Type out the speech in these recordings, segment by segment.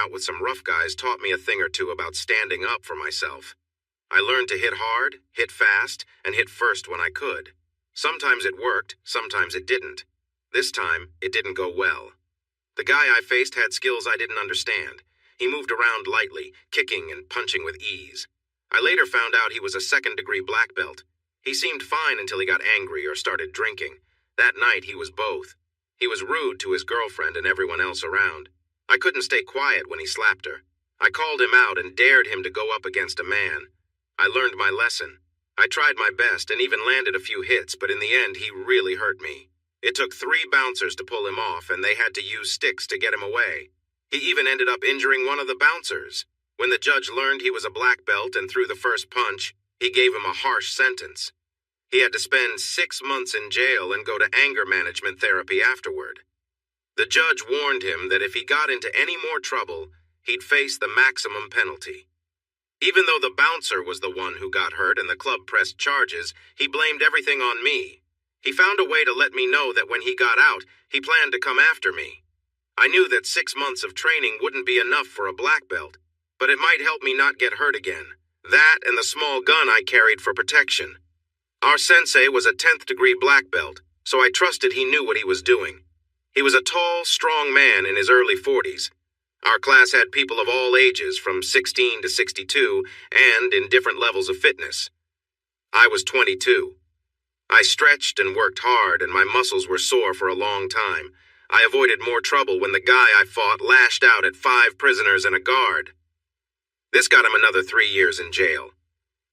out with some rough guys taught me a thing or two about standing up for myself. I learned to hit hard, hit fast, and hit first when I could. Sometimes it worked, sometimes it didn't. This time, it didn't go well. The guy I faced had skills I didn't understand. He moved around lightly, kicking and punching with ease. I later found out he was a second-degree black belt. He seemed fine until he got angry or started drinking. That night, he was both. He was rude to his girlfriend and everyone else around. I couldn't stay quiet when he slapped her. I called him out and dared him to go up against a man. I learned my lesson. I tried my best and even landed a few hits, but in the end, he really hurt me. It took 3 bouncers to pull him off, and they had to use sticks to get him away. He even ended up injuring one of the bouncers. When the judge learned he was a black belt and threw the first punch, he gave him a harsh sentence. He had to spend 6 months in jail and go to anger management therapy afterward. The judge warned him that if he got into any more trouble, he'd face the maximum penalty. Even though the bouncer was the one who got hurt and the club pressed charges, he blamed everything on me. He found a way to let me know that when he got out, he planned to come after me. I knew that 6 months of training wouldn't be enough for a black belt, but it might help me not get hurt again. That and the small gun I carried for protection. Our sensei was a 10th degree black belt, so I trusted he knew what he was doing. He was a tall, strong man in his early 40s. Our class had people of all ages, from 16 to 62, and in different levels of fitness. I was 22. I stretched and worked hard, and my muscles were sore for a long time. I avoided more trouble when the guy I fought lashed out at 5 prisoners and a guard. This got him another 3 years in jail.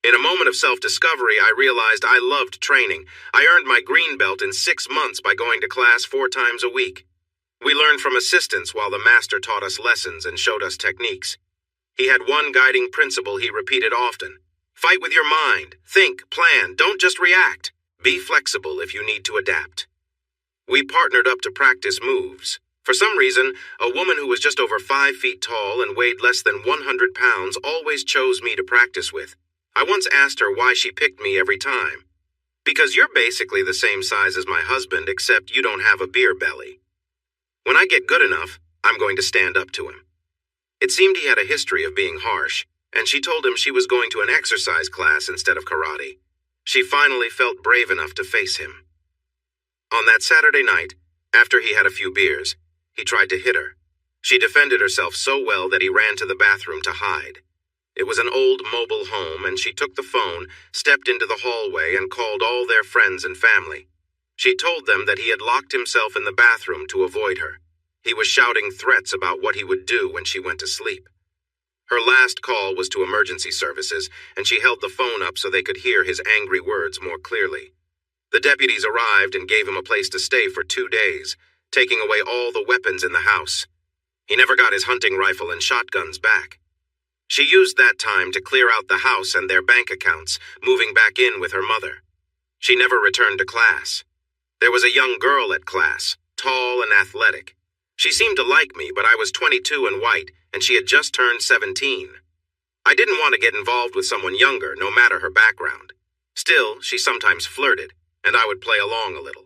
In a moment of self-discovery, I realized I loved training. I earned my green belt in 6 months by going to class 4 times a week. We learned from assistants while the master taught us lessons and showed us techniques. He had one guiding principle he repeated often. Fight with your mind. Think, plan, don't just react. Be flexible if you need to adapt. We partnered up to practice moves. For some reason, a woman who was just over 5 feet tall and weighed less than 100 pounds always chose me to practice with. I once asked her why she picked me every time. Because you're basically the same size as my husband, except you don't have a beer belly. When I get good enough, I'm going to stand up to him. It seemed he had a history of being harsh, and she told him she was going to an exercise class instead of karate. She finally felt brave enough to face him. On that Saturday night, after he had a few beers, he tried to hit her. She defended herself so well that he ran to the bathroom to hide. It was an old mobile home, and she took the phone, stepped into the hallway, and called all their friends and family. She told them that he had locked himself in the bathroom to avoid her. He was shouting threats about what he would do when she went to sleep. Her last call was to emergency services, and she held the phone up so they could hear his angry words more clearly. The deputies arrived and gave him a place to stay for 2 days, taking away all the weapons in the house. He never got his hunting rifle and shotguns back. She used that time to clear out the house and their bank accounts, moving back in with her mother. She never returned to class. There was a young girl at class, tall and athletic. She seemed to like me, but I was 22 and white, and she had just turned 17. I didn't want to get involved with someone younger, no matter her background. Still, she sometimes flirted, and I would play along a little.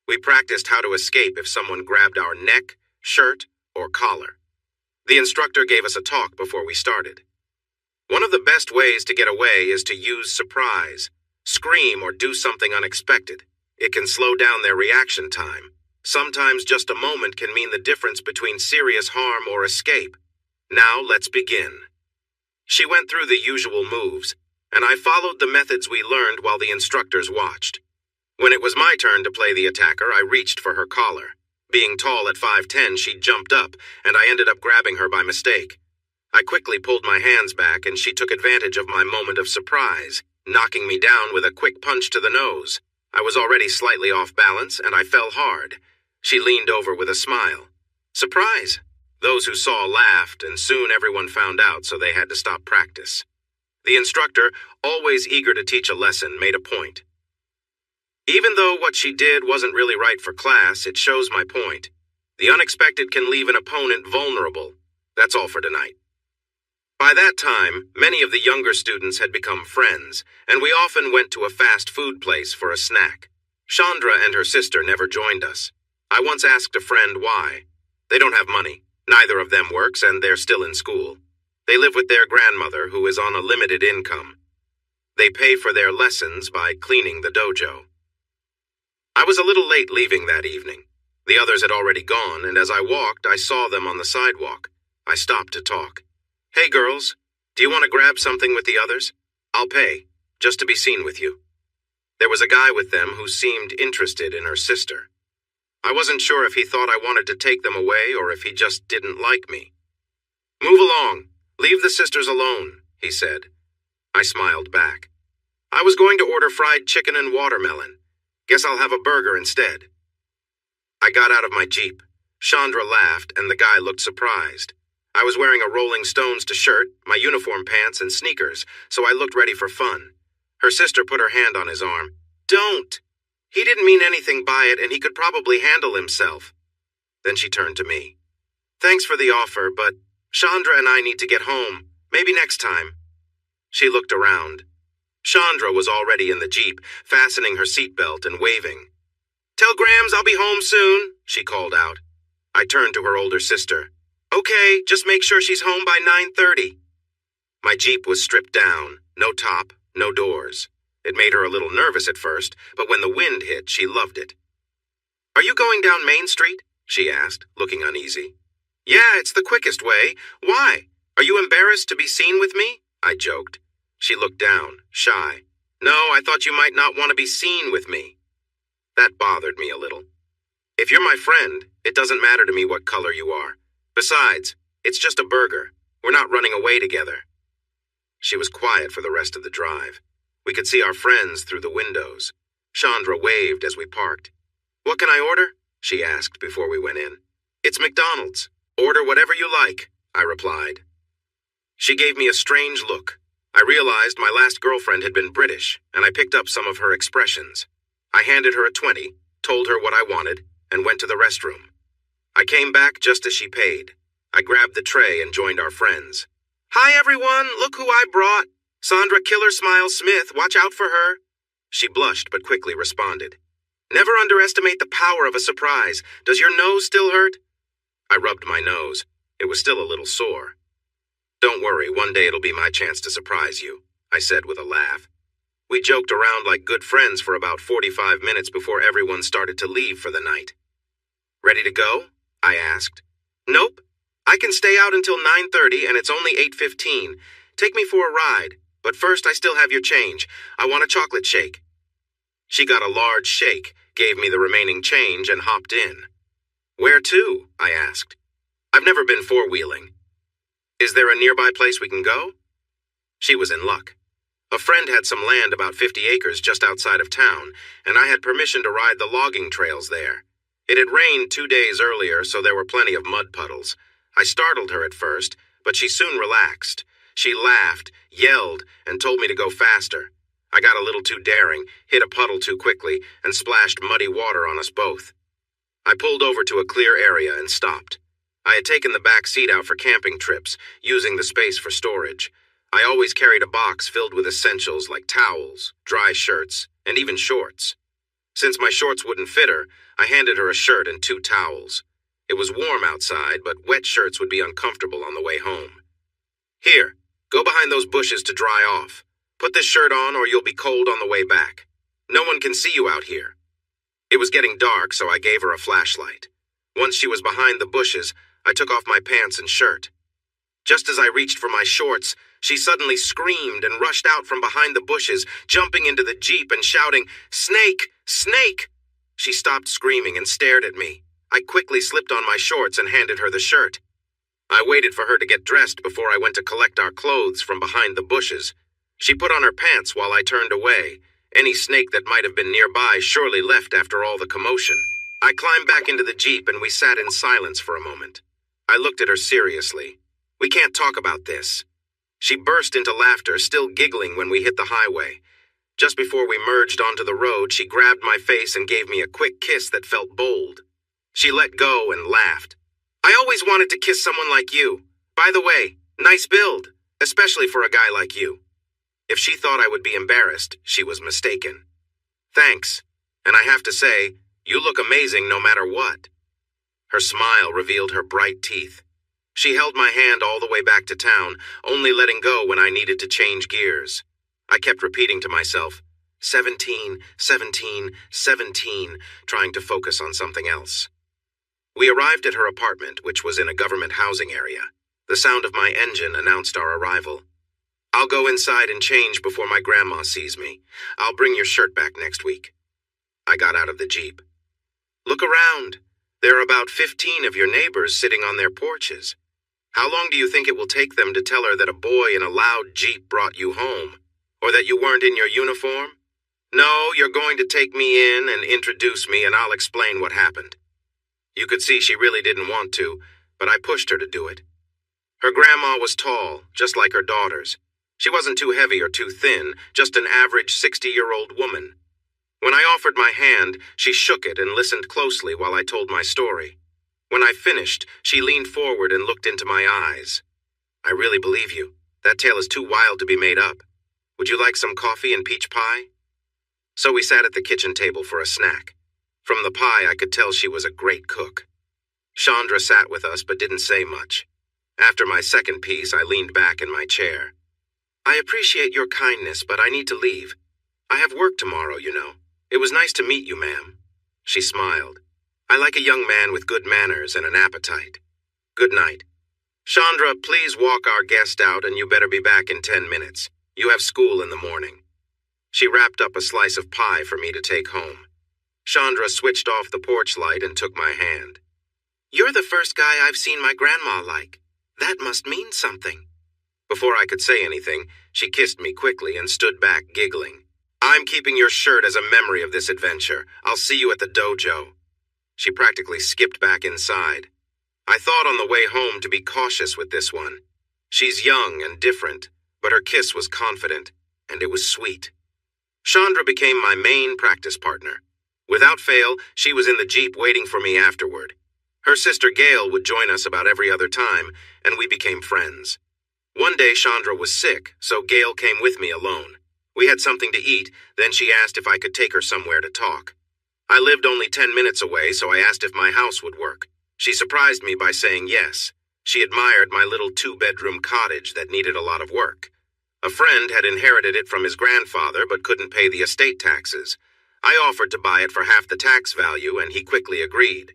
We practiced how to escape if someone grabbed our neck, shirt, or collar. The instructor gave us a talk before we started. One of the best ways to get away is to use surprise. Scream or do something unexpected. It can slow down their reaction time. Sometimes just a moment can mean the difference between serious harm or escape. Now let's begin. She went through the usual moves, and I followed the methods we learned while the instructors watched. When it was my turn to play the attacker, I reached for her collar. Being tall at 5'10", she jumped up, and I ended up grabbing her by mistake. I quickly pulled my hands back, and she took advantage of my moment of surprise, knocking me down with a quick punch to the nose. I was already slightly off balance, and I fell hard. She leaned over with a smile. Surprise! Those who saw laughed, and soon everyone found out, so they had to stop practice. The instructor, always eager to teach a lesson, made a point. Even though what she did wasn't really right for class, it shows my point. The unexpected can leave an opponent vulnerable. That's all for tonight. By that time, many of the younger students had become friends, and we often went to a fast food place for a snack. Chandra and her sister never joined us. I once asked a friend why. They don't have money. Neither of them works, and they're still in school. They live with their grandmother, who is on a limited income. They pay for their lessons by cleaning the dojo. I was a little late leaving that evening. The others had already gone, and as I walked, I saw them on the sidewalk. I stopped to talk. "Hey, girls, do you want to grab something with the others? I'll pay, just to be seen with you." There was a guy with them who seemed interested in her sister. I wasn't sure if he thought I wanted to take them away or if he just didn't like me. "Move along. Leave the sisters alone," he said. I smiled back. "I was going to order fried chicken and watermelon. Guess I'll have a burger instead." I got out of my Jeep. Chandra laughed, and the guy looked surprised. I was wearing a Rolling Stones shirt, my uniform pants, and sneakers, so I looked ready for fun. Her sister put her hand on his arm. "Don't! He didn't mean anything by it, and he could probably handle himself." Then she turned to me. "Thanks for the offer, but Chandra and I need to get home. Maybe next time." She looked around. Chandra was already in the Jeep, fastening her seatbelt and waving. "Tell Grams I'll be home soon," she called out. I turned to her older sister. "Okay, just make sure she's home by 9:30. My Jeep was stripped down, no top, no doors. It made her a little nervous at first, but when the wind hit, she loved it. "Are you going down Main Street?" she asked, looking uneasy. "Yeah, it's the quickest way. Why? Are you embarrassed to be seen with me?" I joked. She looked down, shy. "No, I thought you might not want to be seen with me." That bothered me a little. "If you're my friend, it doesn't matter to me what color you are. Besides, it's just a burger. We're not running away together." She was quiet for the rest of the drive. We could see our friends through the windows. Chandra waved as we parked. "What can I order?" she asked before we went in. "It's McDonald's. Order whatever you like," I replied. She gave me a strange look. I realized my last girlfriend had been British, and I picked up some of her expressions. I handed her a 20, told her what I wanted, and went to the restroom. I came back just as she paid. I grabbed the tray and joined our friends. "Hi, everyone. Look who I brought. Sandra Killer Smile Smith. Watch out for her." She blushed but quickly responded. "Never underestimate the power of a surprise. Does your nose still hurt?" I rubbed my nose. It was still a little sore. "Don't worry, one day it'll be my chance to surprise you," I said with a laugh. We joked around like good friends for about 45 minutes before everyone started to leave for the night. "Ready to go?" I asked. "Nope. I can stay out until 9:30 and it's only 8:15. Take me for a ride, but first I still have your change. I want a chocolate shake." She got a large shake, gave me the remaining change, and hopped in. "Where to?" I asked. "I've never been four-wheeling. Is there a nearby place we can go?" She was in luck. A friend had some land about 50 acres just outside of town, and I had permission to ride the logging trails there. It had rained 2 days earlier, so there were plenty of mud puddles. I startled her at first, but she soon relaxed. She laughed, yelled, and told me to go faster. I got a little too daring, hit a puddle too quickly, and splashed muddy water on us both. I pulled over to a clear area and stopped. I had taken the back seat out for camping trips, using the space for storage. I always carried a box filled with essentials like towels, dry shirts, and even shorts. Since my shorts wouldn't fit her, I handed her a shirt and 2 towels. It was warm outside, but wet shirts would be uncomfortable on the way home. "Here, go behind those bushes to dry off. Put this shirt on or you'll be cold on the way back. No one can see you out here." It was getting dark, so I gave her a flashlight. Once she was behind the bushes, I took off my pants and shirt. Just as I reached for my shorts, she suddenly screamed and rushed out from behind the bushes, jumping into the Jeep and shouting, "Snake! Snake!" She stopped screaming and stared at me. I quickly slipped on my shorts and handed her the shirt. I waited for her to get dressed before I went to collect our clothes from behind the bushes. She put on her pants while I turned away. Any snake that might have been nearby surely left after all the commotion. I climbed back into the Jeep and we sat in silence for a moment. I looked at her seriously. "We can't talk about this." She burst into laughter, still giggling when we hit the highway. Just before we merged onto the road, she grabbed my face and gave me a quick kiss that felt bold. She let go and laughed. "I always wanted to kiss someone like you. By the way, nice build, especially for a guy like you." If she thought I would be embarrassed, she was mistaken. "Thanks, and I have to say, you look amazing no matter what." Her smile revealed her bright teeth. She held my hand all the way back to town, only letting go when I needed to change gears. I kept repeating to myself, 17, 17, 17, trying to focus on something else. We arrived at her apartment, which was in a government housing area. The sound of my engine announced our arrival. I'll go inside and change before my grandma sees me. I'll bring your shirt back next week. I got out of the Jeep. Look around. There are about 15 of your neighbors sitting on their porches. How long do you think it will take them to tell her that a boy in a loud Jeep brought you home? Or that you weren't in your uniform? No, you're going to take me in and introduce me, and I'll explain what happened. You could see she really didn't want to, but I pushed her to do it. Her grandma was tall, just like her daughters. She wasn't too heavy or too thin, just an average 60-year-old woman. When I offered my hand, she shook it and listened closely while I told my story. When I finished, she leaned forward and looked into my eyes. I really believe you. That tale is too wild to be made up. Would you like some coffee and peach pie? So we sat at the kitchen table for a snack. From the pie, I could tell she was a great cook. Chandra sat with us but didn't say much. After my second piece, I leaned back in my chair. I appreciate your kindness, but I need to leave. I have work tomorrow, you know. It was nice to meet you, ma'am. She smiled. I like a young man with good manners and an appetite. Good night. Chandra, please walk our guest out, and you better be back in 10 minutes. You have school in the morning. She wrapped up a slice of pie for me to take home. Chandra switched off the porch light and took my hand. You're the first guy I've seen my grandma like. That must mean something. Before I could say anything, she kissed me quickly and stood back, giggling. I'm keeping your shirt as a memory of this adventure. I'll see you at the dojo. She practically skipped back inside. I thought on the way home to be cautious with this one. She's young and different, but her kiss was confident, and it was sweet. Chandra became my main practice partner. Without fail, she was in the Jeep waiting for me afterward. Her sister Gail would join us about every other time, and we became friends. One day Chandra was sick, so Gail came with me alone. We had something to eat, then she asked if I could take her somewhere to talk. I lived only 10 minutes away, so I asked if my house would work. She surprised me by saying yes. She admired my little 2-bedroom cottage that needed a lot of work. A friend had inherited it from his grandfather but couldn't pay the estate taxes. I offered to buy it for half the tax value, and he quickly agreed.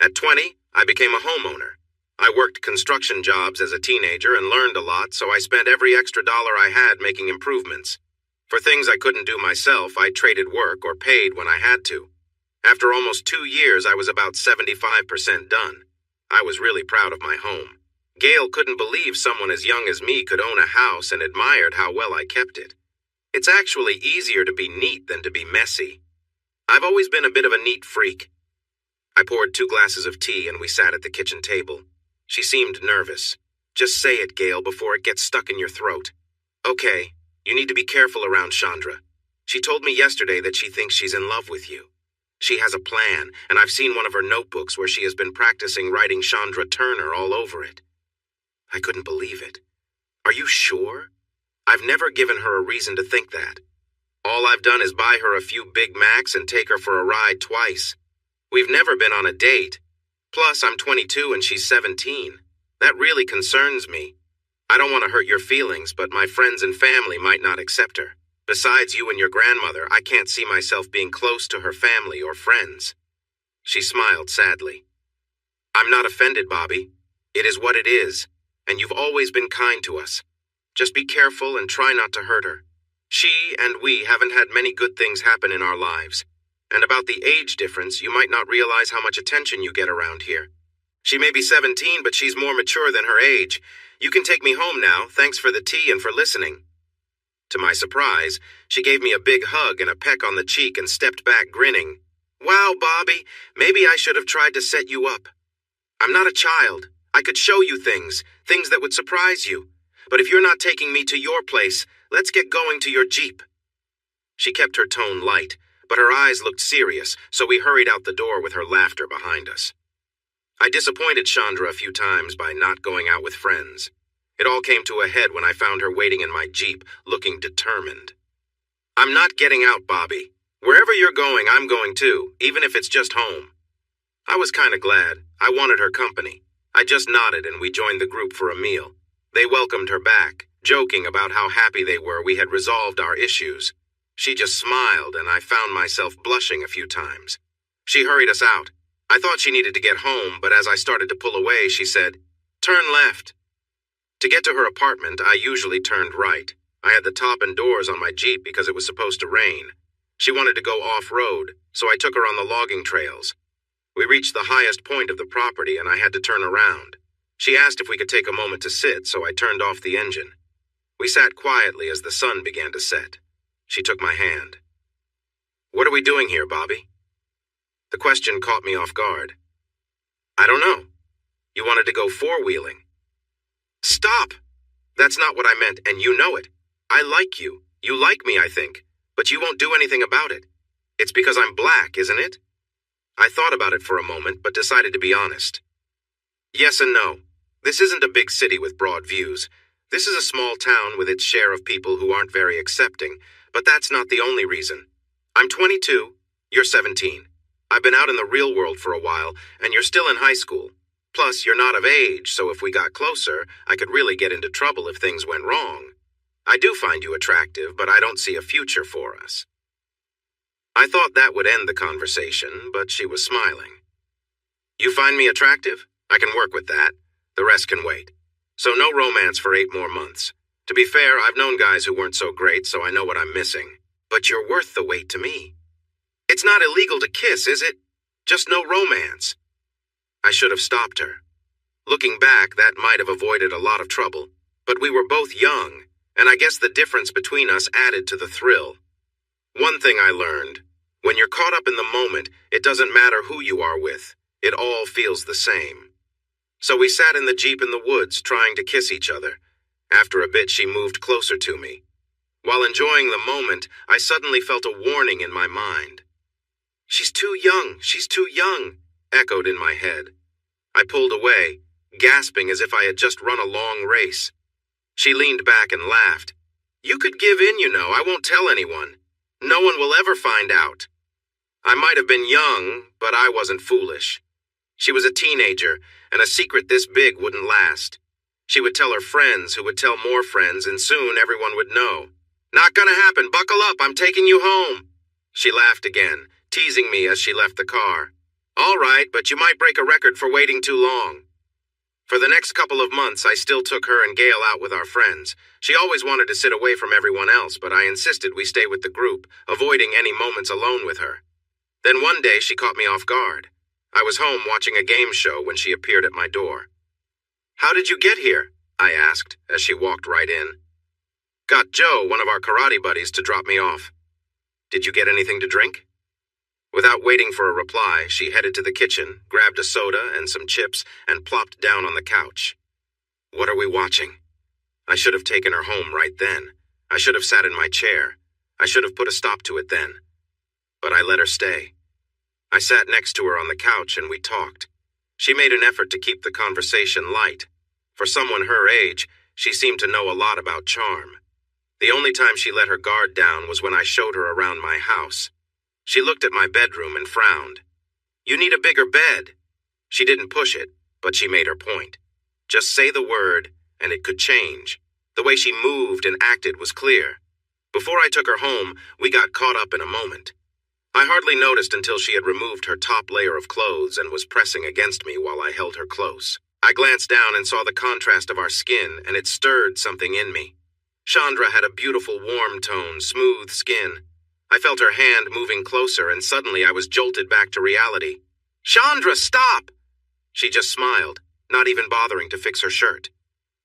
At 20, I became a homeowner. I worked construction jobs as a teenager and learned a lot, so I spent every extra dollar I had making improvements. For things I couldn't do myself, I traded work or paid when I had to. After almost 2 years, I was about 75% done. I was really proud of my home. Gail couldn't believe someone as young as me could own a house and admired how well I kept it. It's actually easier to be neat than to be messy. I've always been a bit of a neat freak. I poured 2 glasses of tea and we sat at the kitchen table. She seemed nervous. Just say it, Gail, before it gets stuck in your throat. Okay, you need to be careful around Chandra. She told me yesterday that she thinks she's in love with you. She has a plan, and I've seen one of her notebooks where she has been practicing writing Chandra Turner all over it. I couldn't believe it. Are you sure? I've never given her a reason to think that. All I've done is buy her a few Big Macs and take her for a ride twice. We've never been on a date. Plus, I'm 22 and she's 17. That really concerns me. I don't want to hurt your feelings, but my friends and family might not accept her. Besides you and your grandmother, I can't see myself being close to her family or friends. She smiled sadly. I'm not offended, Bobby. It is what it is, and you've always been kind to us. Just be careful and try not to hurt her. She and we haven't had many good things happen in our lives. And about the age difference, you might not realize how much attention you get around here. She may be 17, but she's more mature than her age. You can take me home now. Thanks for the tea and for listening. To my surprise, she gave me a big hug and a peck on the cheek and stepped back grinning. Wow, Bobby, maybe I should have tried to set you up. I'm not a child. I could show you things that would surprise you. But if you're not taking me to your place, let's get going to your Jeep. She kept her tone light, but her eyes looked serious, so we hurried out the door with her laughter behind us. I disappointed Chandra a few times by not going out with friends. It all came to a head when I found her waiting in my Jeep, looking determined. I'm not getting out, Bobby. Wherever you're going, I'm going too, even if it's just home. I was kind of glad. I wanted her company. I just nodded and we joined the group for a meal. They welcomed her back, joking about how happy they were we had resolved our issues. She just smiled and I found myself blushing a few times. She hurried us out. I thought she needed to get home, but as I started to pull away, she said, "Turn left." To get to her apartment, I usually turned right. I had the top and doors on my Jeep because it was supposed to rain. She wanted to go off-road, so I took her on the logging trails. We reached the highest point of the property and I had to turn around. She asked if we could take a moment to sit, so I turned off the engine. We sat quietly as the sun began to set. She took my hand. "What are we doing here, Bobby?" The question caught me off guard. "I don't know. You wanted to go four-wheeling." "Stop! That's not what I meant, and you know it. I like you. You like me, I think, but you won't do anything about it. It's because I'm black, isn't it?" I thought about it for a moment, but decided to be honest. Yes and no. This isn't a big city with broad views. This is a small town with its share of people who aren't very accepting, but that's not the only reason. I'm 22, you're 17. I've been out in the real world for a while, and you're still in high school. Plus, you're not of age, so if we got closer, I could really get into trouble if things went wrong. I do find you attractive, but I don't see a future for us. I thought that would end the conversation, but she was smiling. You find me attractive? I can work with that. The rest can wait. So no romance for 8 more months. To be fair, I've known guys who weren't so great, so I know what I'm missing. But you're worth the wait to me. It's not illegal to kiss, is it? Just no romance. I should have stopped her. Looking back, that might have avoided a lot of trouble. But we were both young, and I guess the difference between us added to the thrill. One thing I learned, when you're caught up in the moment, it doesn't matter who you are with. It all feels the same. So we sat in the Jeep in the woods trying to kiss each other. After a bit, she moved closer to me. While enjoying the moment, I suddenly felt a warning in my mind. She's too young, echoed in my head. I pulled away, gasping as if I had just run a long race. She leaned back and laughed. You could give in, you know. I won't tell anyone. No one will ever find out. I might have been young, but I wasn't foolish. She was a teenager, and a secret this big wouldn't last. She would tell her friends who would tell more friends, and soon everyone would know. Not gonna happen. Buckle up. I'm taking you home. She laughed again, teasing me as she left the car. All right, but you might break a record for waiting too long. For the next couple of months, I still took her and Gail out with our friends. She always wanted to sit away from everyone else, but I insisted we stay with the group, avoiding any moments alone with her. Then one day, she caught me off guard. I was home watching a game show when she appeared at my door. How did you get here? I asked, as she walked right in. Got Joe, one of our karate buddies, to drop me off. Did you get anything to drink? Without waiting for a reply, she headed to the kitchen, grabbed a soda and some chips, and plopped down on the couch. What are we watching? I should have taken her home right then. I should have sat in my chair. I should have put a stop to it then. But I let her stay. I sat next to her on the couch and we talked. She made an effort to keep the conversation light. For someone her age, she seemed to know a lot about charm. The only time she let her guard down was when I showed her around my house. She looked at my bedroom and frowned. You need a bigger bed. She didn't push it, but she made her point. Just say the word, and it could change. The way she moved and acted was clear. Before I took her home, we got caught up in a moment. I hardly noticed until she had removed her top layer of clothes and was pressing against me while I held her close. I glanced down and saw the contrast of our skin, and it stirred something in me. Chandra had a beautiful warm tone, smooth skin. I felt her hand moving closer, and suddenly I was jolted back to reality. Chandra, stop! She just smiled, not even bothering to fix her shirt.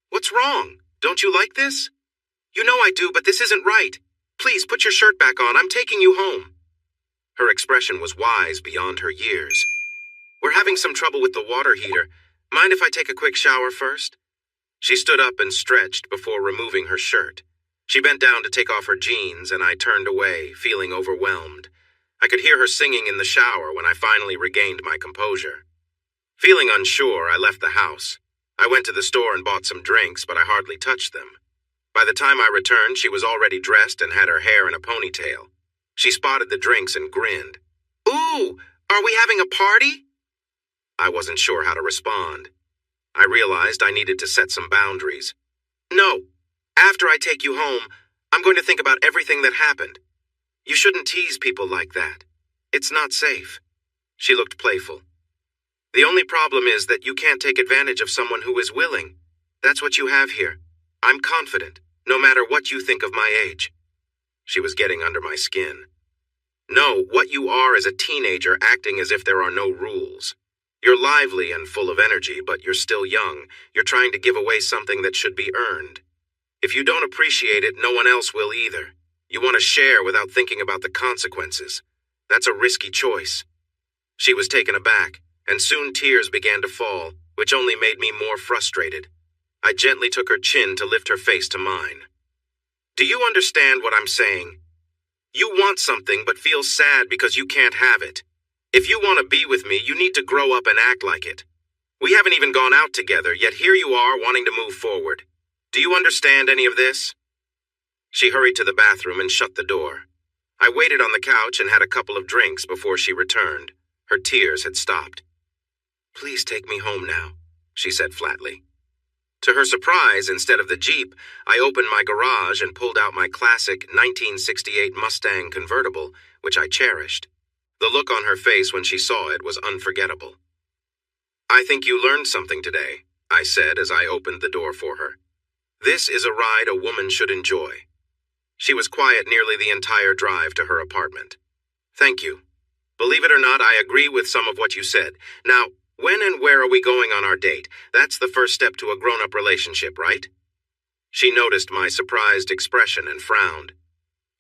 What's wrong? Don't you like this? You know I do, but this isn't right. Please put your shirt back on. I'm taking you home. Her expression was wise beyond her years. We're having some trouble with the water heater. Mind if I take a quick shower first? She stood up and stretched before removing her shirt. She bent down to take off her jeans, and I turned away, feeling overwhelmed. I could hear her singing in the shower when I finally regained my composure. Feeling unsure, I left the house. I went to the store and bought some drinks, but I hardly touched them. By the time I returned, she was already dressed and had her hair in a ponytail. She spotted the drinks and grinned. Ooh, are we having a party? I wasn't sure how to respond. I realized I needed to set some boundaries. No, after I take you home, I'm going to think about everything that happened. You shouldn't tease people like that. It's not safe. She looked playful. The only problem is that you can't take advantage of someone who is willing. That's what you have here. I'm confident, no matter what you think of my age. She was getting under my skin. No, what you are is a teenager acting as if there are no rules. You're lively and full of energy, but you're still young. You're trying to give away something that should be earned. If you don't appreciate it, no one else will either. You want to share without thinking about the consequences. That's a risky choice. She was taken aback, and soon tears began to fall, which only made me more frustrated. I gently took her chin to lift her face to mine. Do you understand what I'm saying? You want something but feel sad because you can't have it. If you want to be with me, you need to grow up and act like it. We haven't even gone out together, yet here you are wanting to move forward. Do you understand any of this? She hurried to the bathroom and shut the door. I waited on the couch and had a couple of drinks before she returned. Her tears had stopped. Please take me home now, she said flatly. To her surprise, instead of the Jeep, I opened my garage and pulled out my classic 1968 Mustang convertible, which I cherished. The look on her face when she saw it was unforgettable. I think you learned something today, I said as I opened the door for her. This is a ride a woman should enjoy. She was quiet nearly the entire drive to her apartment. Thank you. Believe it or not, I agree with some of what you said. Now, when and where are we going on our date? That's the first step to a grown-up relationship, right? She noticed my surprised expression and frowned.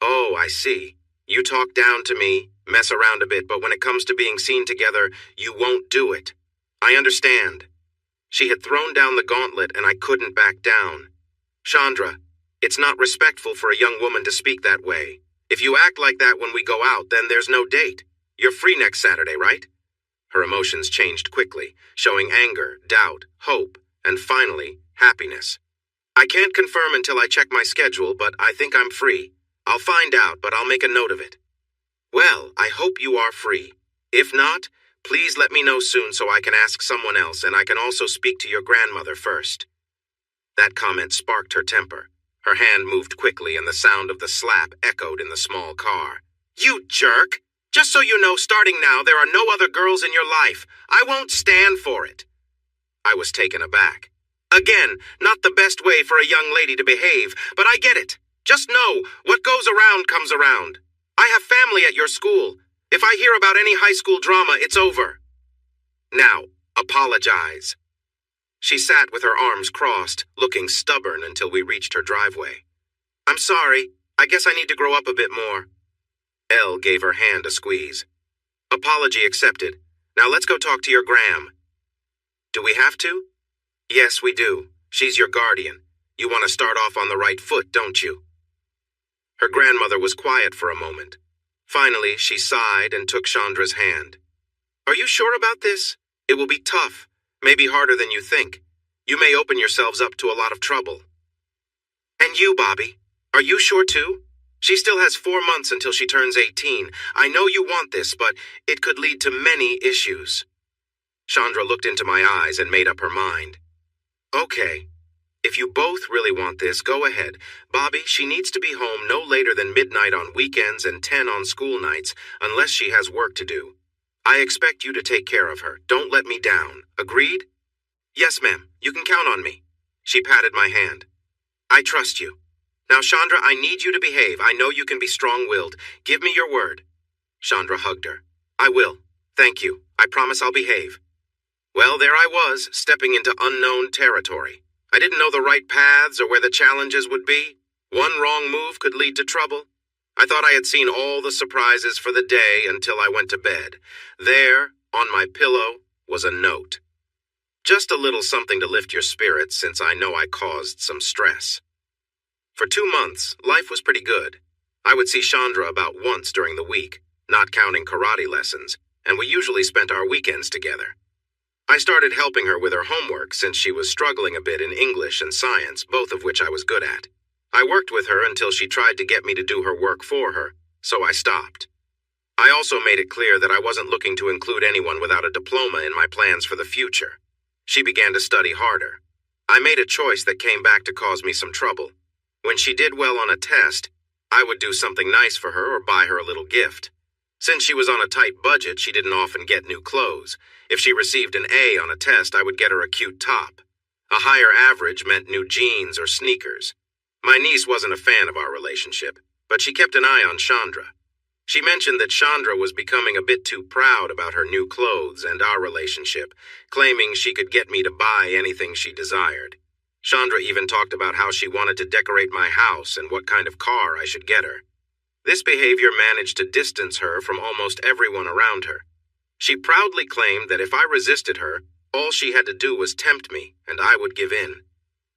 Oh, I see. You talk down to me, mess around a bit, but when it comes to being seen together, you won't do it. I understand. She had thrown down the gauntlet and I couldn't back down. Chandra, it's not respectful for a young woman to speak that way. If you act like that when we go out, then there's no date. You're free next Saturday, right? Her emotions changed quickly, showing anger, doubt, hope, and finally, happiness. I can't confirm until I check my schedule, but I think I'm free. I'll find out, but I'll make a note of it. Well, I hope you are free. If not, please let me know soon so I can ask someone else, and I can also speak to your grandmother first. That comment sparked her temper. Her hand moved quickly and the sound of the slap echoed in the small car. You jerk! Just so you know, starting now, there are no other girls in your life. I won't stand for it. I was taken aback. Again, not the best way for a young lady to behave, but I get it. Just know, what goes around comes around. I have family at your school. If I hear about any high school drama, it's over. Now, apologize. She sat with her arms crossed, looking stubborn until we reached her driveway. I'm sorry. I guess I need to grow up a bit more. Elle gave her hand a squeeze. Apology accepted. Now let's go talk to your Gram. Do we have to? Yes, we do. She's your guardian. You want to start off on the right foot, don't you? Her grandmother was quiet for a moment. Finally, she sighed and took Chandra's hand. Are you sure about this? It will be tough, maybe harder than you think. You may open yourselves up to a lot of trouble. And you, Bobby, are you sure too? She still has 4 months until she turns 18. I know you want this, but it could lead to many issues. Chandra looked into my eyes and made up her mind. Okay. If you both really want this, go ahead. Bobby, she needs to be home no later than midnight on weekends and 10 on school nights, unless she has work to do. I expect you to take care of her. Don't let me down. Agreed? Yes, ma'am. You can count on me. She patted my hand. I trust you. Now, Chandra, I need you to behave. I know you can be strong-willed. Give me your word. Chandra hugged her. I will. Thank you. I promise I'll behave. Well, there I was, stepping into unknown territory. I didn't know the right paths or where the challenges would be. One wrong move could lead to trouble. I thought I had seen all the surprises for the day until I went to bed. There, on my pillow, was a note. Just a little something to lift your spirits since I know I caused some stress. For 2 months, life was pretty good. I would see Chandra about once during the week, not counting karate lessons, and we usually spent our weekends together. I started helping her with her homework since she was struggling a bit in English and science, both of which I was good at. I worked with her until she tried to get me to do her work for her, so I stopped. I also made it clear that I wasn't looking to include anyone without a diploma in my plans for the future. She began to study harder. I made a choice that came back to cause me some trouble. When she did well on a test, I would do something nice for her or buy her a little gift. Since she was on a tight budget, she didn't often get new clothes. If she received an A on a test, I would get her a cute top. A higher average meant new jeans or sneakers. My niece wasn't a fan of our relationship, but she kept an eye on Chandra. She mentioned that Chandra was becoming a bit too proud about her new clothes and our relationship, claiming she could get me to buy anything she desired. Chandra even talked about how she wanted to decorate my house and what kind of car I should get her. This behavior managed to distance her from almost everyone around her. She proudly claimed that if I resisted her, all she had to do was tempt me, and I would give in.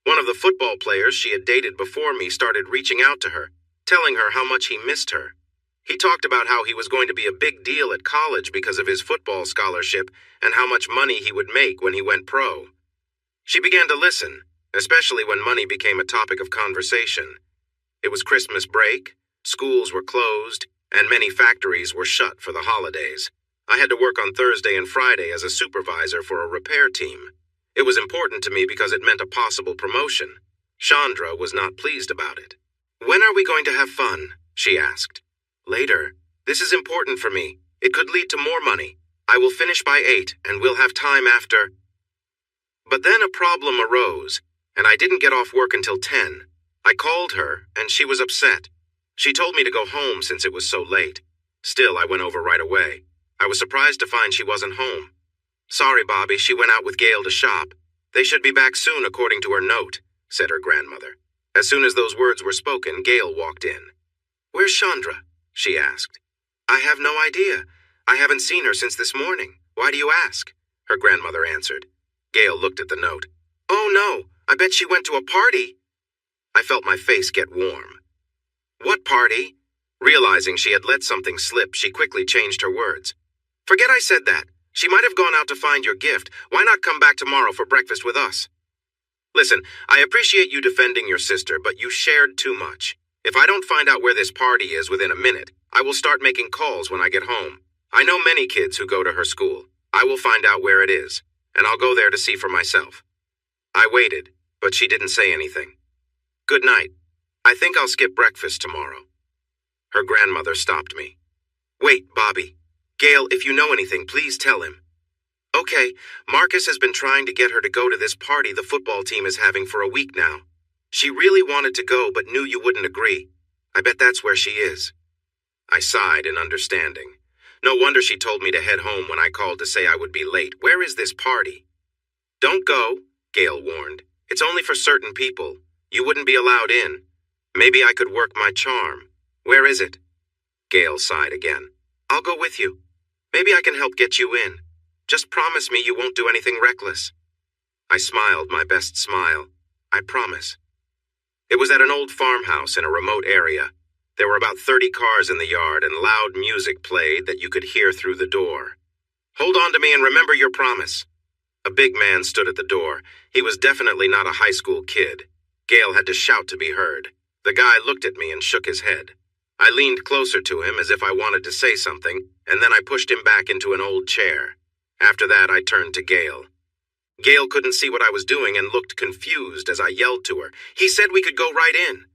One of the football players she had dated before me started reaching out to her, telling her how much he missed her. He talked about how he was going to be a big deal at college because of his football scholarship and how much money he would make when he went pro. She began to listen, especially when money became a topic of conversation. It was Christmas break, schools were closed, and many factories were shut for the holidays. I had to work on Thursday and Friday as a supervisor for a repair team. It was important to me because it meant a possible promotion. Chandra was not pleased about it. "When are we going to have fun?" she asked. "Later. This is important for me. It could lead to more money. I will finish by 8, and we'll have time after." But then a problem arose, and I didn't get off work until 10. I called her, and she was upset. She told me to go home since it was so late. Still, I went over right away. I was surprised to find she wasn't home. "Sorry, Bobby, she went out with Gail to shop. They should be back soon according to her note," said her grandmother. As soon as those words were spoken, Gail walked in. "Where's Chandra?" she asked. "I have no idea. I haven't seen her since this morning. Why do you ask?" her grandmother answered. Gail looked at the note. "Oh no, I bet she went to a party." I felt my face get warm. "What party?" Realizing she had let something slip, she quickly changed her words. "Forget I said that. She might have gone out to find your gift. Why not come back tomorrow for breakfast with us?" "Listen, I appreciate you defending your sister, but you shared too much. If I don't find out where this party is within a minute, I will start making calls when I get home. I know many kids who go to her school. I will find out where it is, and I'll go there to see for myself." I waited, but she didn't say anything. "Good night. I think I'll skip breakfast tomorrow." Her grandmother stopped me. "Wait, Bobby. Gail, if you know anything, please tell him." "Okay, Marcus has been trying to get her to go to this party the football team is having for a week now. She really wanted to go but knew you wouldn't agree. I bet that's where she is." I sighed in understanding. No wonder she told me to head home when I called to say I would be late. Where is this party? "Don't go," Gail warned. "It's only for certain people. You wouldn't be allowed in. Maybe I could work my charm. Where is it?" Gail sighed again. "I'll go with you. Maybe I can help get you in. Just promise me you won't do anything reckless." I smiled my best smile. "I promise." It was at an old farmhouse in a remote area. There were about 30 cars in the yard and loud music played that you could hear through the door. "Hold on to me and remember your promise." A big man stood at the door. He was definitely not a high school kid. Gail had to shout to be heard. The guy looked at me and shook his head. I leaned closer to him as if I wanted to say something, and then I pushed him back into an old chair. After that, I turned to Gail. Gail couldn't see what I was doing and looked confused as I yelled to her, "He said we could go right in."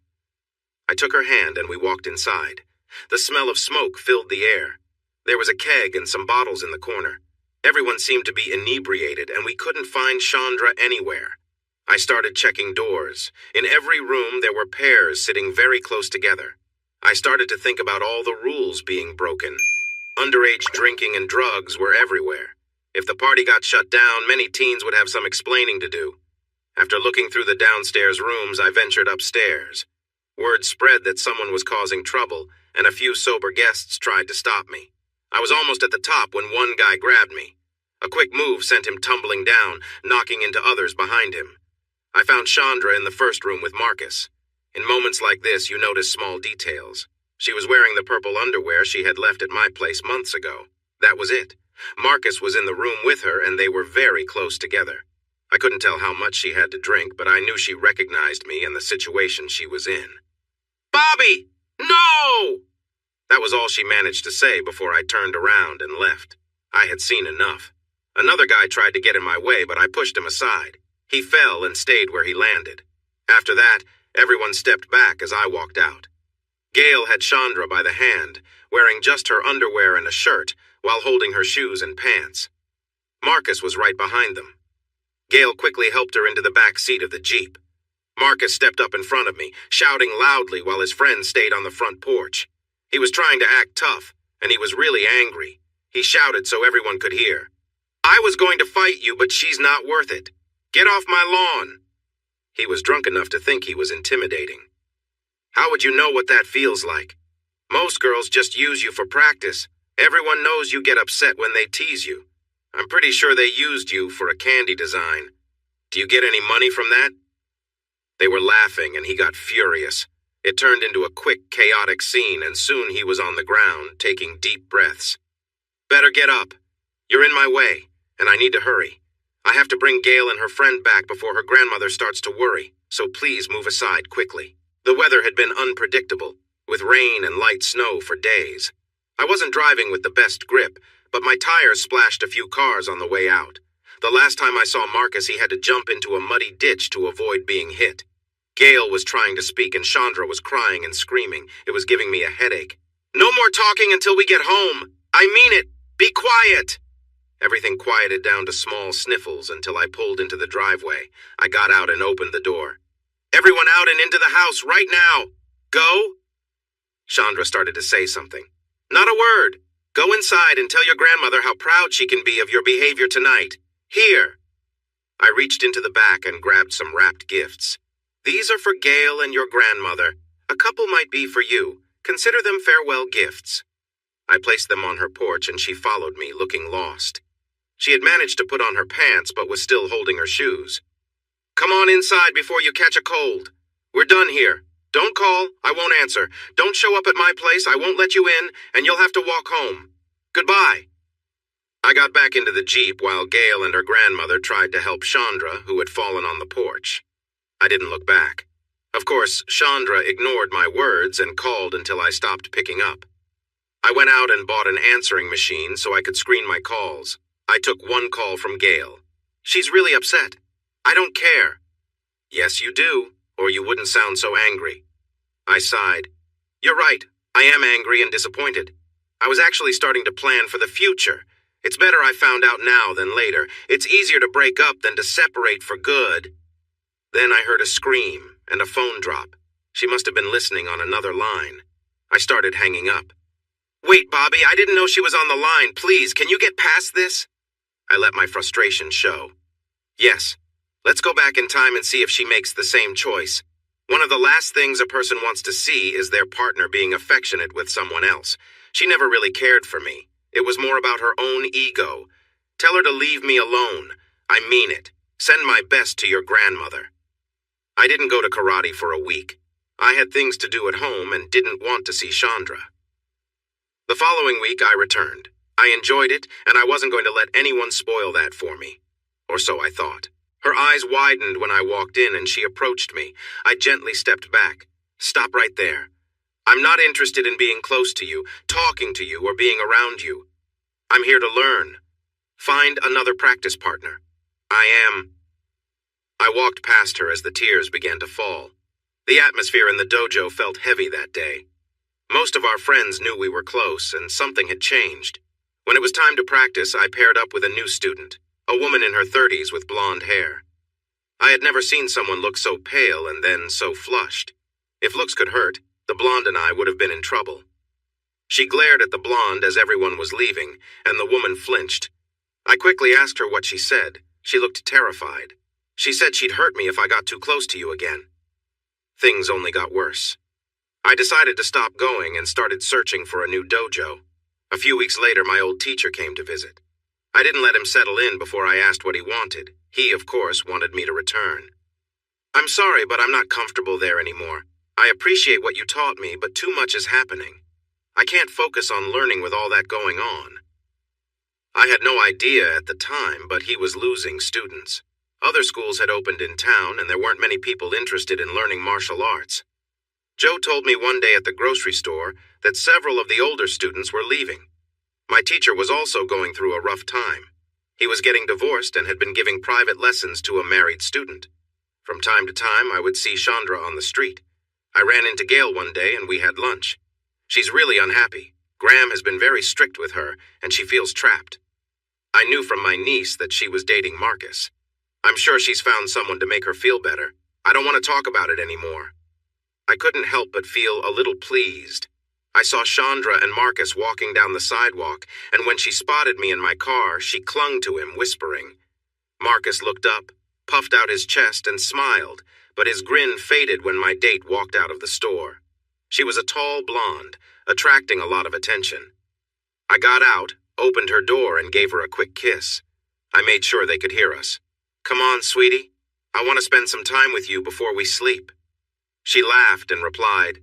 I took her hand and we walked inside. The smell of smoke filled the air. There was a keg and some bottles in the corner. Everyone seemed to be inebriated and we couldn't find Chandra anywhere. I started checking doors. In every room there were pairs sitting very close together. I started to think about all the rules being broken. Underage drinking and drugs were everywhere. If the party got shut down, many teens would have some explaining to do. After looking through the downstairs rooms, I ventured upstairs. Word spread that someone was causing trouble, and a few sober guests tried to stop me. I was almost at the top when one guy grabbed me. A quick move sent him tumbling down, knocking into others behind him. I found Chandra in the first room with Marcus. In moments like this, you notice small details. She was wearing the purple underwear she had left at my place months ago. That was it. Marcus was in the room with her, and they were very close together. I couldn't tell how much she had to drink, but I knew she recognized me and the situation she was in. "Bobby! No!" That was all she managed to say before I turned around and left. I had seen enough. Another guy tried to get in my way, but I pushed him aside. He fell and stayed where he landed. After that, everyone stepped back as I walked out. Gail had Chandra by the hand, wearing just her underwear and a shirt, while holding her shoes and pants. Marcus was right behind them. Gail quickly helped her into the back seat of the Jeep. Marcus stepped up in front of me, shouting loudly while his friend stayed on the front porch. He was trying to act tough, and he was really angry. He shouted so everyone could hear. "I was going to fight you, but she's not worth it. Get off my lawn." He was drunk enough to think he was intimidating. How would you know what that feels like? Most girls just use you for practice. Everyone knows you get upset when they tease you. I'm pretty sure they used you for a candy design. Do you get any money from that? They were laughing, and he got furious. It turned into a quick, chaotic scene, and soon he was on the ground, taking deep breaths. "Better get up. You're in my way, and I need to hurry. I have to bring Gail and her friend back before her grandmother starts to worry, so please move aside quickly." The weather had been unpredictable, with rain and light snow for days. I wasn't driving with the best grip, but my tires splashed a few cars on the way out. The last time I saw Marcus, he had to jump into a muddy ditch to avoid being hit. Gail was trying to speak, and Chandra was crying and screaming. It was giving me a headache. "No more talking until we get home. I mean it. Be quiet." Everything quieted down to small sniffles until I pulled into the driveway. I got out and opened the door. "Everyone out and into the house right now. Go." Chandra started to say something. "Not a word. Go inside and tell your grandmother how proud she can be of your behavior tonight. Here." I reached into the back and grabbed some wrapped gifts. "These are for Gail and your grandmother. A couple might be for you. Consider them farewell gifts." I placed them on her porch, and she followed me, looking lost. She had managed to put on her pants, but was still holding her shoes. "Come on inside before you catch a cold. We're done here. Don't call. I won't answer. Don't show up at my place. I won't let you in, and you'll have to walk home. Goodbye." I got back into the Jeep while Gail and her grandmother tried to help Chandra, who had fallen on the porch. I didn't look back. Of course, Chandra ignored my words and called until I stopped picking up. I went out and bought an answering machine so I could screen my calls. I took one call from Gail. "She's really upset." "I don't care." "Yes, you do, or you wouldn't sound so angry." I sighed. "You're right. I am angry and disappointed. I was actually starting to plan for the future. It's better I found out now than later. It's easier to break up than to separate for good." Then I heard a scream and a phone drop. She must have been listening on another line. I started hanging up. "Wait, Bobby, I didn't know she was on the line. Please, can you get past this?" I let my frustration show. "Yes. Let's go back in time and see if she makes the same choice. One of the last things a person wants to see is their partner being affectionate with someone else. She never really cared for me. It was more about her own ego. Tell her to leave me alone. I mean it. Send my best to your grandmother." I didn't go to karate for a week. I had things to do at home and didn't want to see Chandra. The following week I returned. I enjoyed it, and I wasn't going to let anyone spoil that for me. Or so I thought. Her eyes widened when I walked in and she approached me. I gently stepped back. "Stop right there. I'm not interested in being close to you, talking to you, or being around you. I'm here to learn. Find another practice partner. I walked past her as the tears began to fall. The atmosphere in the dojo felt heavy that day. Most of our friends knew we were close, and something had changed. When it was time to practice, I paired up with a new student, a woman in her 30s with blonde hair. I had never seen someone look so pale and then so flushed. If looks could hurt, the blonde and I would have been in trouble. She glared at the blonde as everyone was leaving, and the woman flinched. I quickly asked her what she said. She looked terrified. She said she'd hurt me if I got too close to you again. Things only got worse. I decided to stop going and started searching for a new dojo. A few weeks later, my old teacher came to visit. I didn't let him settle in before I asked what he wanted. He, of course, wanted me to return. "I'm sorry, but I'm not comfortable there anymore. I appreciate what you taught me, but too much is happening. I can't focus on learning with all that going on." I had no idea at the time, but he was losing students. Other schools had opened in town, and there weren't many people interested in learning martial arts. Joe told me one day at the grocery store that several of the older students were leaving. My teacher was also going through a rough time. He was getting divorced and had been giving private lessons to a married student. From time to time, I would see Chandra on the street. I ran into Gail one day and we had lunch. She's really unhappy. Graham has been very strict with her, and she feels trapped. I knew from my niece that she was dating Marcus. I'm sure she's found someone to make her feel better. I don't want to talk about it anymore. I couldn't help but feel a little pleased. I saw Chandra and Marcus walking down the sidewalk, and when she spotted me in my car, she clung to him, whispering. Marcus looked up, puffed out his chest, and smiled, but his grin faded when my date walked out of the store. She was a tall blonde, attracting a lot of attention. I got out, opened her door, and gave her a quick kiss. I made sure they could hear us. Come on, sweetie. I want to spend some time with you before we sleep. She laughed and replied,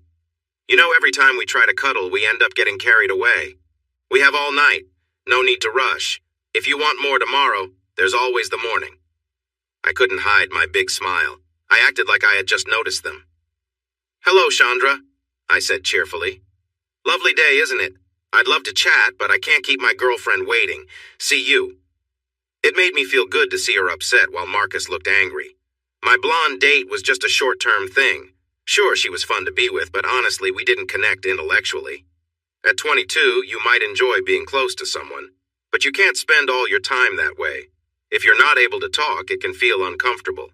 You know, every time we try to cuddle, we end up getting carried away. We have all night. No need to rush. If you want more tomorrow, there's always the morning. I couldn't hide my big smile. I acted like I had just noticed them. Hello, Chandra, I said cheerfully. Lovely day, isn't it? I'd love to chat, but I can't keep my girlfriend waiting. See you. It made me feel good to see her upset while Marcus looked angry. My blonde date was just a short-term thing. Sure, she was fun to be with, but honestly, we didn't connect intellectually. At 22, you might enjoy being close to someone, but you can't spend all your time that way. If you're not able to talk, it can feel uncomfortable.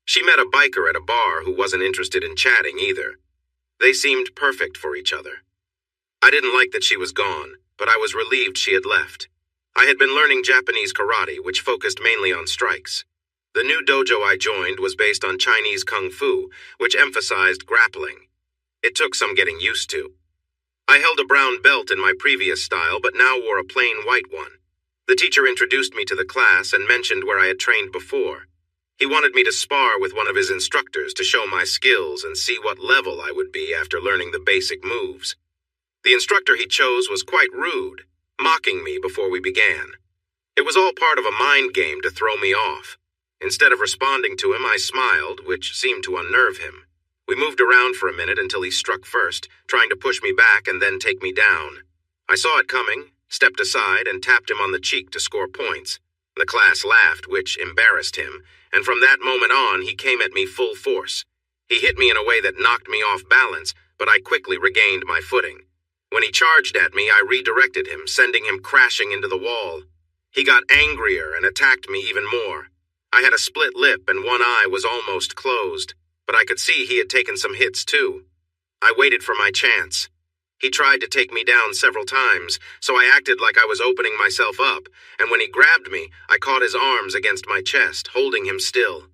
She met a biker at a bar who wasn't interested in chatting either. They seemed perfect for each other. I didn't like that she was gone, but I was relieved she had left. I had been learning Japanese karate, which focused mainly on strikes. The new dojo I joined was based on Chinese kung fu, which emphasized grappling. It took some getting used to. I held a brown belt in my previous style, but now wore a plain white one. The teacher introduced me to the class and mentioned where I had trained before. He wanted me to spar with one of his instructors to show my skills and see what level I would be after learning the basic moves. The instructor he chose was quite rude, mocking me before we began. It was all part of a mind game to throw me off. Instead of responding to him, I smiled, which seemed to unnerve him. We moved around for a minute until he struck first, trying to push me back and then take me down. I saw it coming, stepped aside, and tapped him on the cheek to score points. The class laughed, which embarrassed him, and from that moment on, he came at me full force. He hit me in a way that knocked me off balance, but I quickly regained my footing. When he charged at me, I redirected him, sending him crashing into the wall. He got angrier and attacked me even more. I had a split lip and one eye was almost closed, but I could see he had taken some hits too. I waited for my chance. He tried to take me down several times, so I acted like I was opening myself up, and when he grabbed me, I caught his arms against my chest, holding him still.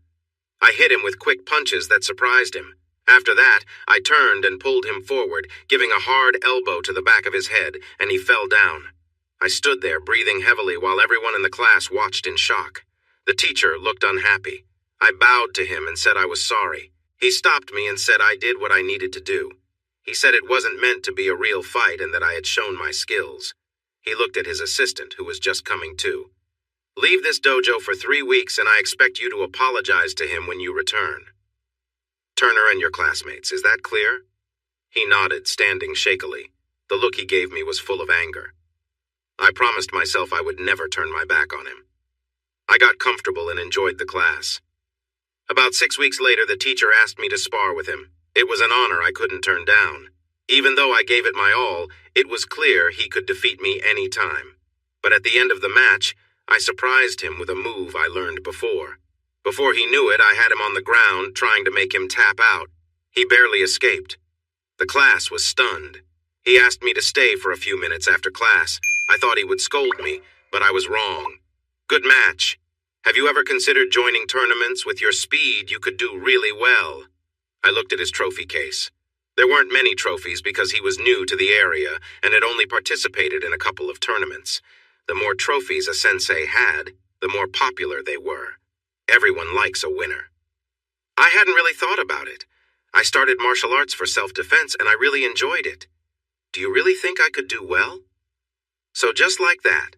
I hit him with quick punches that surprised him. After that, I turned and pulled him forward, giving a hard elbow to the back of his head, and he fell down. I stood there, breathing heavily, while everyone in the class watched in shock. The teacher looked unhappy. I bowed to him and said I was sorry. He stopped me and said I did what I needed to do. He said it wasn't meant to be a real fight and that I had shown my skills. He looked at his assistant, who was just coming to. Leave this dojo for 3 weeks and I expect you to apologize to him when you return. Turner and your classmates, is that clear? He nodded, standing shakily. The look he gave me was full of anger. I promised myself I would never turn my back on him. I got comfortable and enjoyed the class. About 6 weeks later, the teacher asked me to spar with him. It was an honor I couldn't turn down. Even though I gave it my all, it was clear he could defeat me any time. But at the end of the match, I surprised him with a move I learned before. Before he knew it, I had him on the ground, trying to make him tap out. He barely escaped. The class was stunned. He asked me to stay for a few minutes after class. I thought he would scold me, but I was wrong. Good match. Have you ever considered joining tournaments? With your speed, you could do really well. I looked at his trophy case. There weren't many trophies because he was new to the area and had only participated in a couple of tournaments. The more trophies a sensei had, the more popular they were. Everyone likes a winner. I hadn't really thought about it. I started martial arts for self-defense and I really enjoyed it. Do you really think I could do well? So just like that,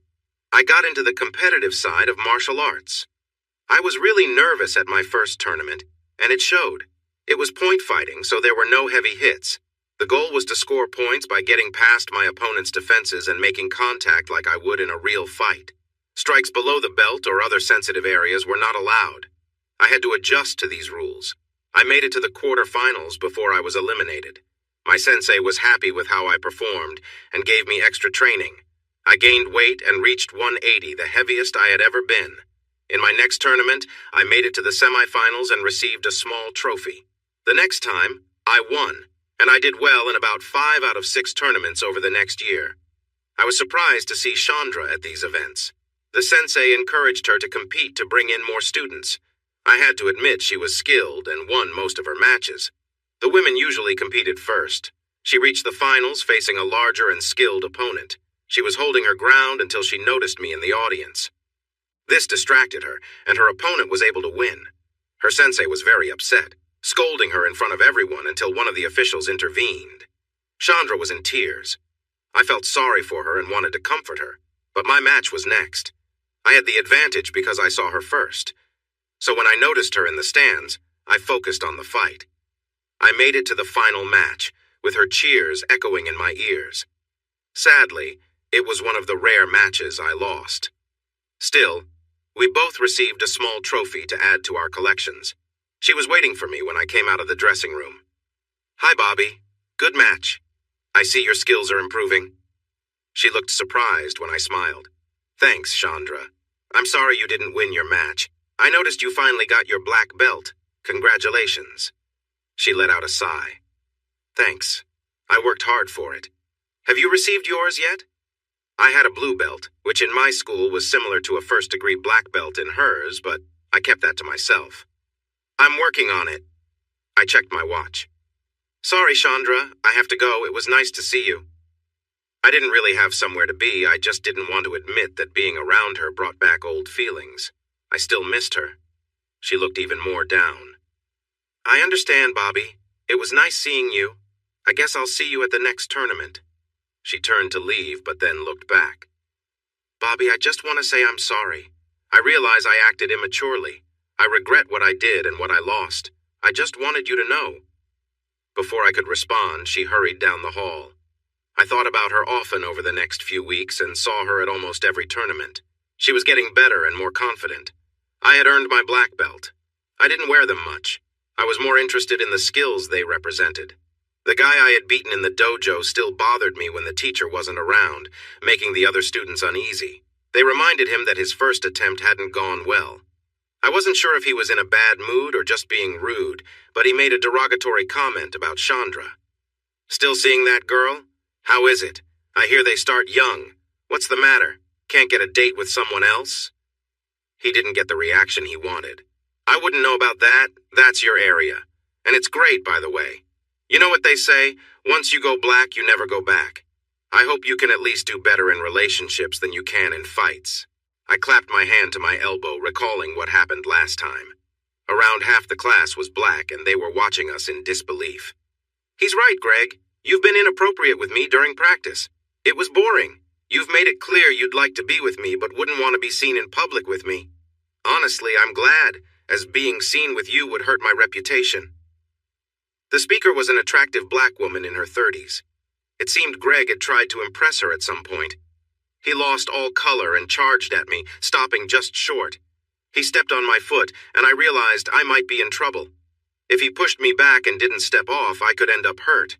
I got into the competitive side of martial arts. I was really nervous at my first tournament, and it showed. It was point fighting, so there were no heavy hits. The goal was to score points by getting past my opponent's defenses and making contact like I would in a real fight. Strikes below the belt or other sensitive areas were not allowed. I had to adjust to these rules. I made it to the quarterfinals before I was eliminated. My sensei was happy with how I performed and gave me extra training. I gained weight and reached 180, the heaviest I had ever been. In my next tournament, I made it to the semifinals and received a small trophy. The next time, I won, and I did well in about 5 out of 6 tournaments over the next year. I was surprised to see Chandra at these events. The sensei encouraged her to compete to bring in more students. I had to admit she was skilled and won most of her matches. The women usually competed first. She reached the finals facing a larger and skilled opponent. She was holding her ground until she noticed me in the audience. This distracted her, and her opponent was able to win. Her sensei was very upset, scolding her in front of everyone until one of the officials intervened. Chandra was in tears. I felt sorry for her and wanted to comfort her, but my match was next. I had the advantage because I saw her first. So when I noticed her in the stands, I focused on the fight. I made it to the final match, with her cheers echoing in my ears. Sadly, it was one of the rare matches I lost. Still, we both received a small trophy to add to our collections. She was waiting for me when I came out of the dressing room. "Hi, Bobby. Good match. I see your skills are improving." She looked surprised when I smiled. "Thanks, Chandra. I'm sorry you didn't win your match. I noticed you finally got your black belt. Congratulations." She let out a sigh. "Thanks. I worked hard for it. Have you received yours yet?" I had a blue belt, which in my school was similar to a first-degree black belt in hers, but I kept that to myself. "I'm working on it." I checked my watch. "Sorry, Chandra. I have to go. It was nice to see you." I didn't really have somewhere to be. I just didn't want to admit that being around her brought back old feelings. I still missed her. She looked even more down. "I understand, Bobby. It was nice seeing you. I guess I'll see you at the next tournament." She turned to leave, but then looked back. "Bobby, I just want to say I'm sorry. I realize I acted immaturely. I regret what I did and what I lost. I just wanted you to know." Before I could respond, she hurried down the hall. I thought about her often over the next few weeks and saw her at almost every tournament. She was getting better and more confident. I had earned my black belt. I didn't wear them much. I was more interested in the skills they represented. The guy I had beaten in the dojo still bothered me when the teacher wasn't around, making the other students uneasy. They reminded him that his first attempt hadn't gone well. I wasn't sure if he was in a bad mood or just being rude, but he made a derogatory comment about Chandra. "Still seeing that girl? How is it? I hear they start young. What's the matter? Can't get a date with someone else?" He didn't get the reaction he wanted. "I wouldn't know about that. That's your area. And it's great, by the way. You know what they say? Once you go black, you never go back. I hope you can at least do better in relationships than you can in fights." I clapped my hand to my elbow, recalling what happened last time. Around half the class was black, and they were watching us in disbelief. "He's right, Greg. You've been inappropriate with me during practice. It was boring. You've made it clear you'd like to be with me but wouldn't want to be seen in public with me. Honestly, I'm glad, as being seen with you would hurt my reputation." The speaker was an attractive black woman in her 30s. It seemed Greg had tried to impress her at some point. He lost all color and charged at me, stopping just short. He stepped on my foot, and I realized I might be in trouble. If he pushed me back and didn't step off, I could end up hurt.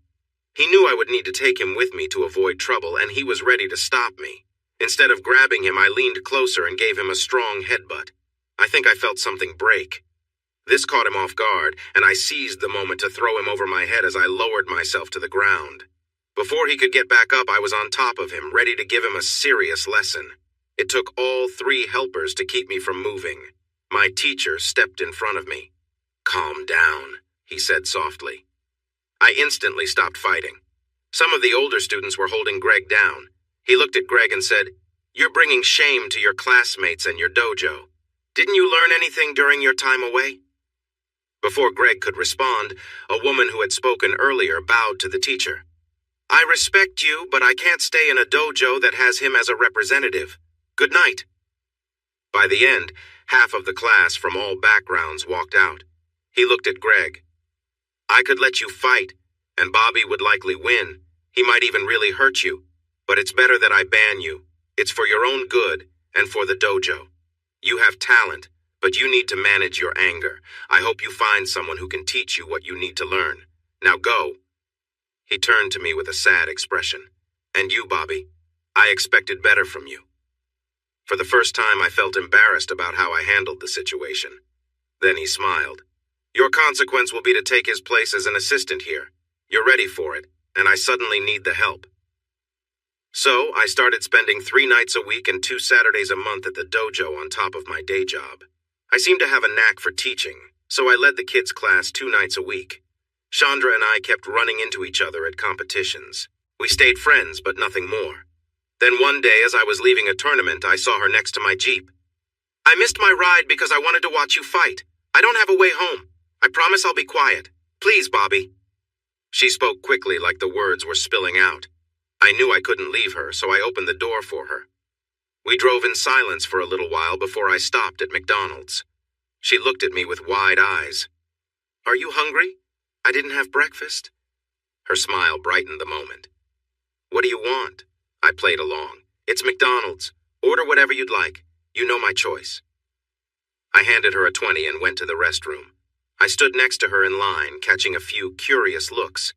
He knew I would need to take him with me to avoid trouble, and he was ready to stop me. Instead of grabbing him, I leaned closer and gave him a strong headbutt. I think I felt something break. This caught him off guard, and I seized the moment to throw him over my head as I lowered myself to the ground. Before he could get back up, I was on top of him, ready to give him a serious lesson. It took all 3 helpers to keep me from moving. My teacher stepped in front of me. "Calm down," he said softly. I instantly stopped fighting. Some of the older students were holding Greg down. He looked at Greg and said, "You're bringing shame to your classmates and your dojo. Didn't you learn anything during your time away?" Before Greg could respond, a woman who had spoken earlier bowed to the teacher. "I respect you, but I can't stay in a dojo that has him as a representative. Good night." By the end, half of the class from all backgrounds walked out. He looked at Greg. "I could let you fight, and Bobby would likely win. He might even really hurt you. But it's better that I ban you. It's for your own good, and for the dojo. You have talent, but you need to manage your anger. I hope you find someone who can teach you what you need to learn. Now go." He turned to me with a sad expression. "And you, Bobby, I expected better from you." For the first time, I felt embarrassed about how I handled the situation. Then he smiled. "Your consequence will be to take his place as an assistant here. You're ready for it, and I suddenly need the help." So, I started spending 3 nights a week and 2 Saturdays a month at the dojo on top of my day job. I seem to have a knack for teaching, so I led the kids' class 2 nights a week. Chandra and I kept running into each other at competitions. We stayed friends, but nothing more. Then one day, as I was leaving a tournament, I saw her next to my Jeep. "I missed my ride because I wanted to watch you fight. I don't have a way home. I promise I'll be quiet. Please, Bobby." She spoke quickly, like the words were spilling out. I knew I couldn't leave her, so I opened the door for her. We drove in silence for a little while before I stopped at McDonald's. She looked at me with wide eyes. "Are you hungry? I didn't have breakfast." Her smile brightened the moment. "What do you want?" I played along. "It's McDonald's. Order whatever you'd like. You know my choice." I handed her a 20 and went to the restroom. I stood next to her in line, catching a few curious looks.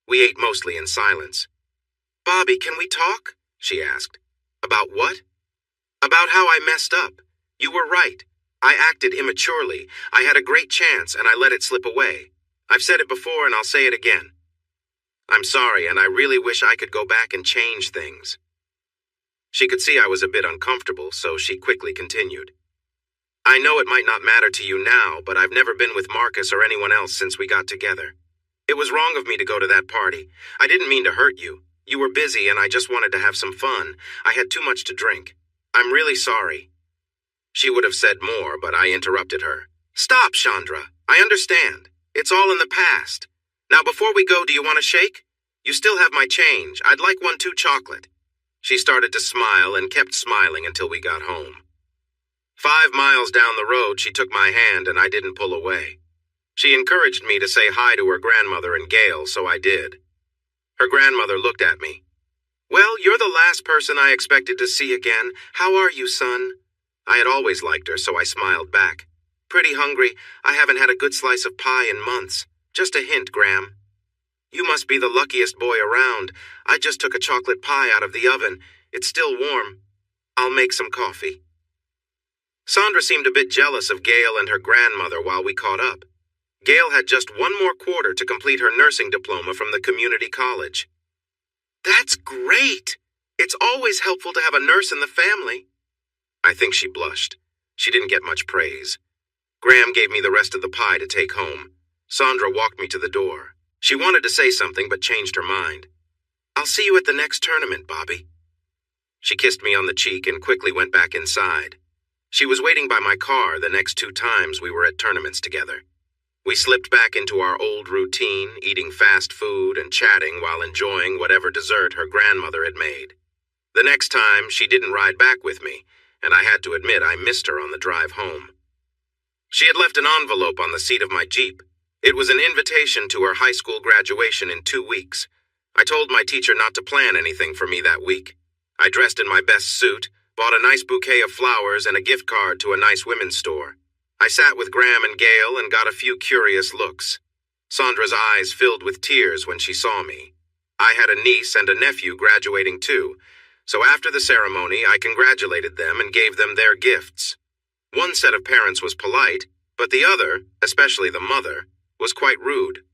We ate mostly in silence. "Bobby, can we talk?" she asked. "About what?" "About how I messed up. You were right. I acted immaturely. I had a great chance and I let it slip away. I've said it before and I'll say it again. I'm sorry, and I really wish I could go back and change things." She could see I was a bit uncomfortable, so she quickly continued. "I know it might not matter to you now, but I've never been with Marcus or anyone else since we got together. It was wrong of me to go to that party. I didn't mean to hurt you. You were busy and I just wanted to have some fun. I had too much to drink. I'm really sorry." She would have said more, but I interrupted her. "Stop, Chandra. I understand. It's all in the past. Now before we go, do you want a shake? You still have my change. I'd like 1 too chocolate." She started to smile and kept smiling until we got home. 5 miles down the road, she took my hand and I didn't pull away. She encouraged me to say hi to her grandmother and Gail, so I did. Her grandmother looked at me. "Well, you're the last person I expected to see again. How are you, son?" I had always liked her, so I smiled back. "Pretty hungry. I haven't had a good slice of pie in months. Just a hint, Gram." "You must be the luckiest boy around. I just took a chocolate pie out of the oven. It's still warm. I'll make some coffee." Sandra seemed a bit jealous of Gail and her grandmother while we caught up. Gail had just 1 more quarter to complete her nursing diploma from the community college. "That's great! It's always helpful to have a nurse in the family." I think she blushed. She didn't get much praise. Graham gave me the rest of the pie to take home. Sandra walked me to the door. She wanted to say something but changed her mind. "I'll see you at the next tournament, Bobby." She kissed me on the cheek and quickly went back inside. She was waiting by my car the next 2 times we were at tournaments together. We slipped back into our old routine, eating fast food and chatting while enjoying whatever dessert her grandmother had made. The next time, she didn't ride back with me, and I had to admit I missed her on the drive home. She had left an envelope on the seat of my Jeep. It was an invitation to her high school graduation in 2 weeks. I told my teacher not to plan anything for me that week. I dressed in my best suit, bought a nice bouquet of flowers and a gift card to a nice women's store. I sat with Graham and Gail and got a few curious looks. Sandra's eyes filled with tears when she saw me. I had a niece and a nephew graduating too, so after the ceremony I congratulated them and gave them their gifts. One set of parents was polite, but the other, especially the mother, was quite rude.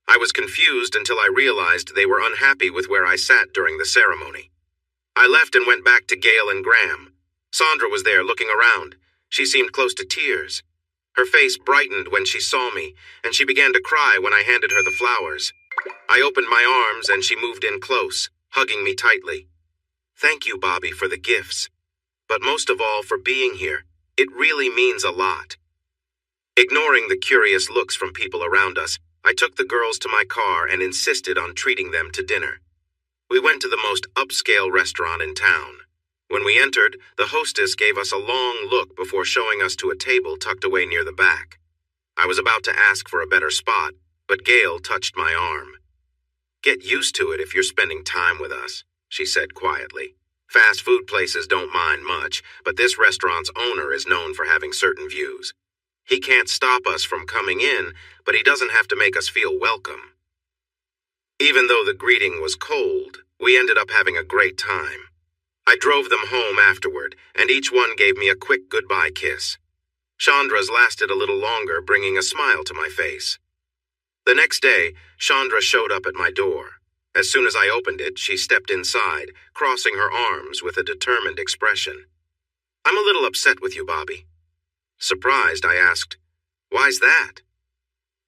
I was confused until I realized they were unhappy with where I sat during the ceremony. I left and went back to Gail and Graham. Sandra was there looking around. She seemed close to tears. Her face brightened when she saw me, and she began to cry when I handed her the flowers. I opened my arms and she moved in close, hugging me tightly. "Thank you, Bobby, for the gifts. But most of all for being here. It really means a lot." Ignoring the curious looks from people around us, I took the girls to my car and insisted on treating them to dinner. We went to the most upscale restaurant in town. When we entered, the hostess gave us a long look before showing us to a table tucked away near the back. I was about to ask for a better spot, but Gail touched my arm. "Get used to it if you're spending time with us," she said quietly. Fast food places don't mind much, but this restaurant's owner is known for having certain views. He can't stop us from coming in, but he doesn't have to make us feel welcome. Even though the greeting was cold, we ended up having a great time. I drove them home afterward, and each one gave me a quick goodbye kiss. Chandra's lasted a little longer, bringing a smile to my face. The next day, Chandra showed up at my door. As soon as I opened it, she stepped inside, crossing her arms with a determined expression. "I'm a little upset with you, Bobby." Surprised, I asked, "Why's that?"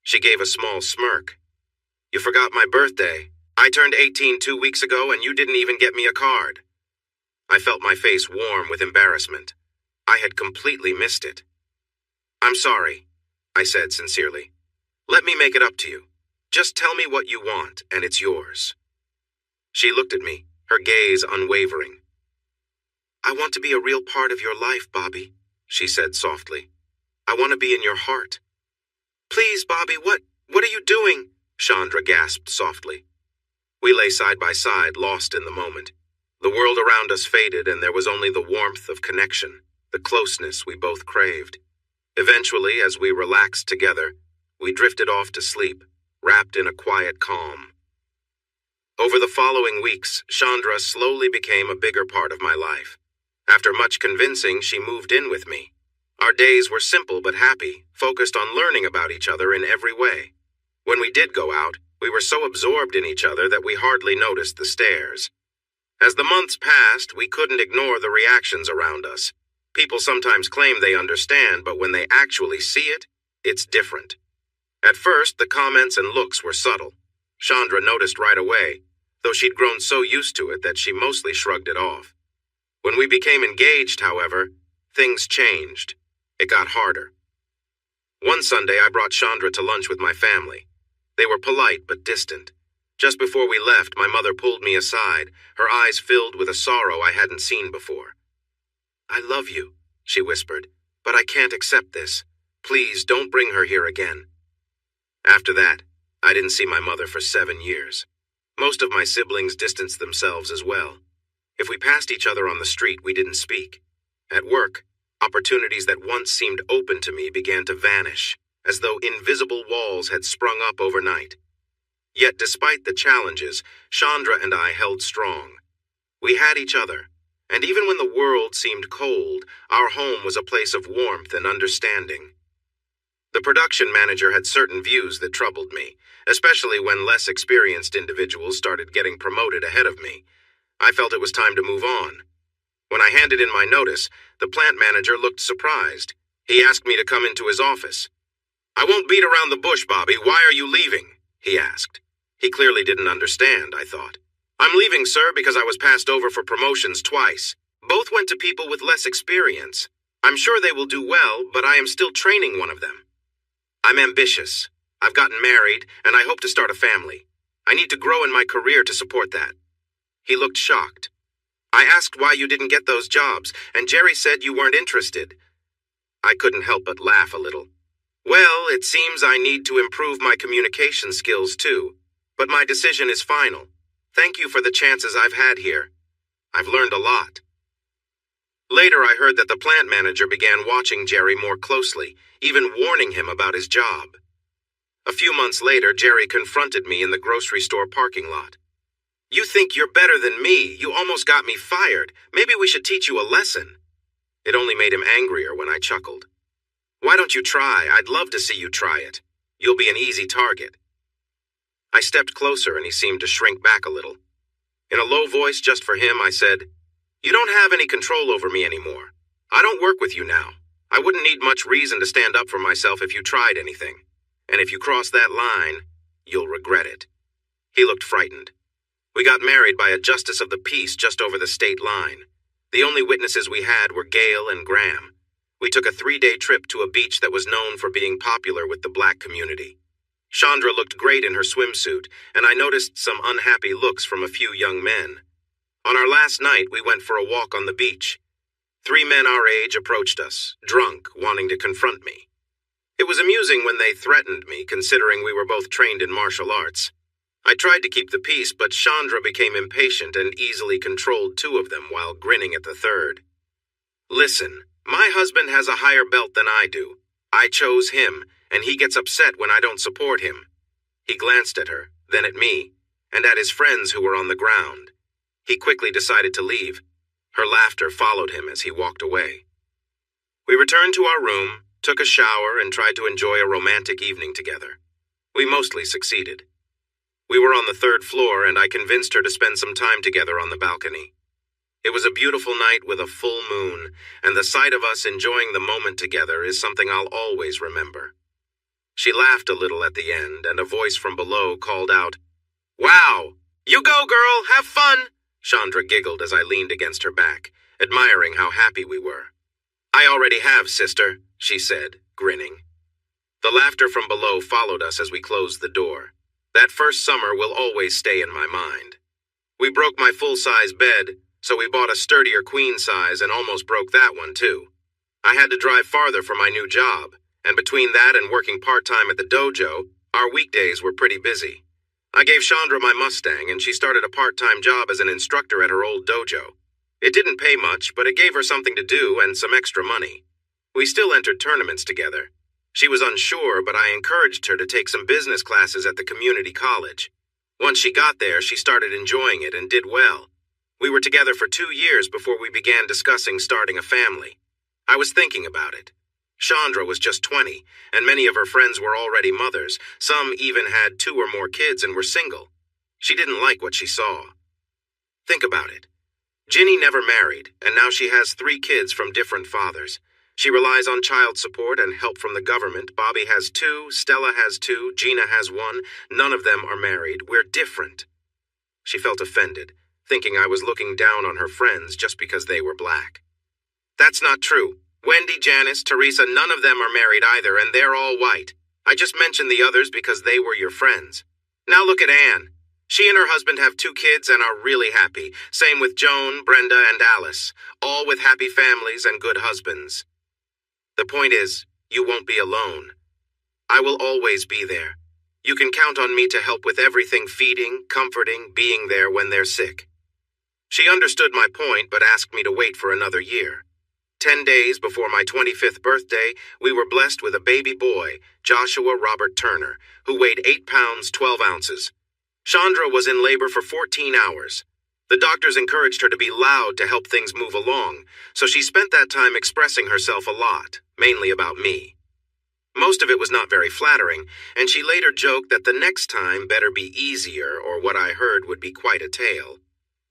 She gave a small smirk. "You forgot my birthday. I turned 18 2 weeks ago and you didn't even get me a card." I felt my face warm with embarrassment. I had completely missed it. "I'm sorry," I said sincerely. "Let me make it up to you. Just tell me what you want, and it's yours." She looked at me, her gaze unwavering. "I want to be a real part of your life, Bobby," she said softly. "I want to be in your heart." "Please, Bobby, what are you doing?" Chandra gasped softly. We lay side by side, lost in the moment. The world around us faded, and there was only the warmth of connection, the closeness we both craved. Eventually, as we relaxed together, we drifted off to sleep, wrapped in a quiet calm. Over the following weeks, Chandra slowly became a bigger part of my life. After much convincing, she moved in with me. Our days were simple but happy, focused on learning about each other in every way. When we did go out, we were so absorbed in each other that we hardly noticed the stares. As the months passed, we couldn't ignore the reactions around us. People sometimes claim they understand, but when they actually see it, it's different. At first, the comments and looks were subtle. Chandra noticed right away, though she'd grown so used to it that she mostly shrugged it off. When we became engaged, however, things changed. It got harder. One Sunday, I brought Chandra to lunch with my family. They were polite but distant. Just before we left, my mother pulled me aside, her eyes filled with a sorrow I hadn't seen before. "I love you," she whispered, "but I can't accept this. Please don't bring her here again." After that, I didn't see my mother for 7 years. Most of my siblings distanced themselves as well. If we passed each other on the street, we didn't speak. At work, opportunities that once seemed open to me began to vanish, as though invisible walls had sprung up overnight. Yet despite the challenges, Chandra and I held strong. We had each other, and even when the world seemed cold, our home was a place of warmth and understanding. The production manager had certain views that troubled me, especially when less experienced individuals started getting promoted ahead of me. I felt it was time to move on. When I handed in my notice, the plant manager looked surprised. He asked me to come into his office. "I won't beat around the bush, Bobby. Why are you leaving?" he asked. He clearly didn't understand, I thought. "I'm leaving, sir, because I was passed over for promotions twice. Both went to people with less experience. I'm sure they will do well, but I am still training one of them. I'm ambitious. I've gotten married, and I hope to start a family. I need to grow in my career to support that." He looked shocked. "I asked why you didn't get those jobs, and Jerry said you weren't interested." I couldn't help but laugh a little. "Well, it seems I need to improve my communication skills too, but my decision is final. Thank you for the chances I've had here. I've learned a lot." Later, I heard that the plant manager began watching Jerry more closely, even warning him about his job. A few months later, Jerry confronted me in the grocery store parking lot. "You think you're better than me? You almost got me fired. Maybe we should teach you a lesson." It only made him angrier when I chuckled. "Why don't you try? I'd love to see you try it. You'll be an easy target." I stepped closer and he seemed to shrink back a little. In a low voice just for him, I said, "You don't have any control over me anymore. I don't work with you now. I wouldn't need much reason to stand up for myself if you tried anything. And if you cross that line, you'll regret it." He looked frightened. We got married by a justice of the peace just over the state line. The only witnesses we had were Gail and Graham. We took a 3-day trip to a beach that was known for being popular with the black community. Chandra looked great in her swimsuit, and I noticed some unhappy looks from a few young men. On our last night, we went for a walk on the beach. 3 men our age approached us, drunk, wanting to confront me. It was amusing when they threatened me, considering we were both trained in martial arts. I tried to keep the peace, but Chandra became impatient and easily controlled two of them while grinning at the third. Listen, my husband has a higher belt than I do. I chose him, and he gets upset when I don't support him. He glanced at her, then at me, and at his friends who were on the ground. He quickly decided to leave. Her laughter followed him as he walked away. We returned to our room, took a shower, and tried to enjoy a romantic evening together. We mostly succeeded. We were on the third floor, and I convinced her to spend some time together on the balcony. It was a beautiful night with a full moon, and the sight of us enjoying the moment together is something I'll always remember. She laughed a little at the end, and a voice from below called out, "Wow! You go, girl! Have fun!" Chandra giggled as I leaned against her back, admiring how happy we were. "I already have, sister," she said, grinning. The laughter from below followed us as we closed the door. That first summer will always stay in my mind. We broke my full-size bed, so we bought a sturdier queen size and almost broke that one too. I had to drive farther for my new job, and between that and working part-time at the dojo, our weekdays were pretty busy. I gave Chandra my Mustang, and she started a part-time job as an instructor at her old dojo. It didn't pay much, but it gave her something to do and some extra money. We still entered tournaments together. She was unsure, but I encouraged her to take some business classes at the community college. Once she got there, she started enjoying it and did well. We were together for 2 years before we began discussing starting a family. I was thinking about it. Chandra was just 20, and many of her friends were already mothers. Some even had 2 or more kids and were single. She didn't like what she saw. Think about it. Ginny never married, and now she has 3 kids from different fathers. She relies on child support and help from the government. Bobby has 2, Stella has 2, Gina has 1. None of them are married. We're different. She felt offended, thinking I was looking down on her friends just because they were black. That's not true. Wendy, Janice, Teresa, none of them are married either, and they're all white. I just mentioned the others because they were your friends. Now look at Anne. She and her husband have 2 kids and are really happy. Same with Joan, Brenda, and Alice, all with happy families and good husbands. The point is, you won't be alone. I will always be there. You can count on me to help with everything: feeding, comforting, being there when they're sick. She understood my point, but asked me to wait for another year. 10 days before my 25th birthday, we were blessed with a baby boy, Joshua Robert Turner, who weighed 8 pounds, 12 ounces. Chandra was in labor for 14 hours. The doctors encouraged her to be loud to help things move along, so she spent that time expressing herself a lot, mainly about me. Most of it was not very flattering, and she later joked that the next time better be easier, or what I heard would be quite a tale.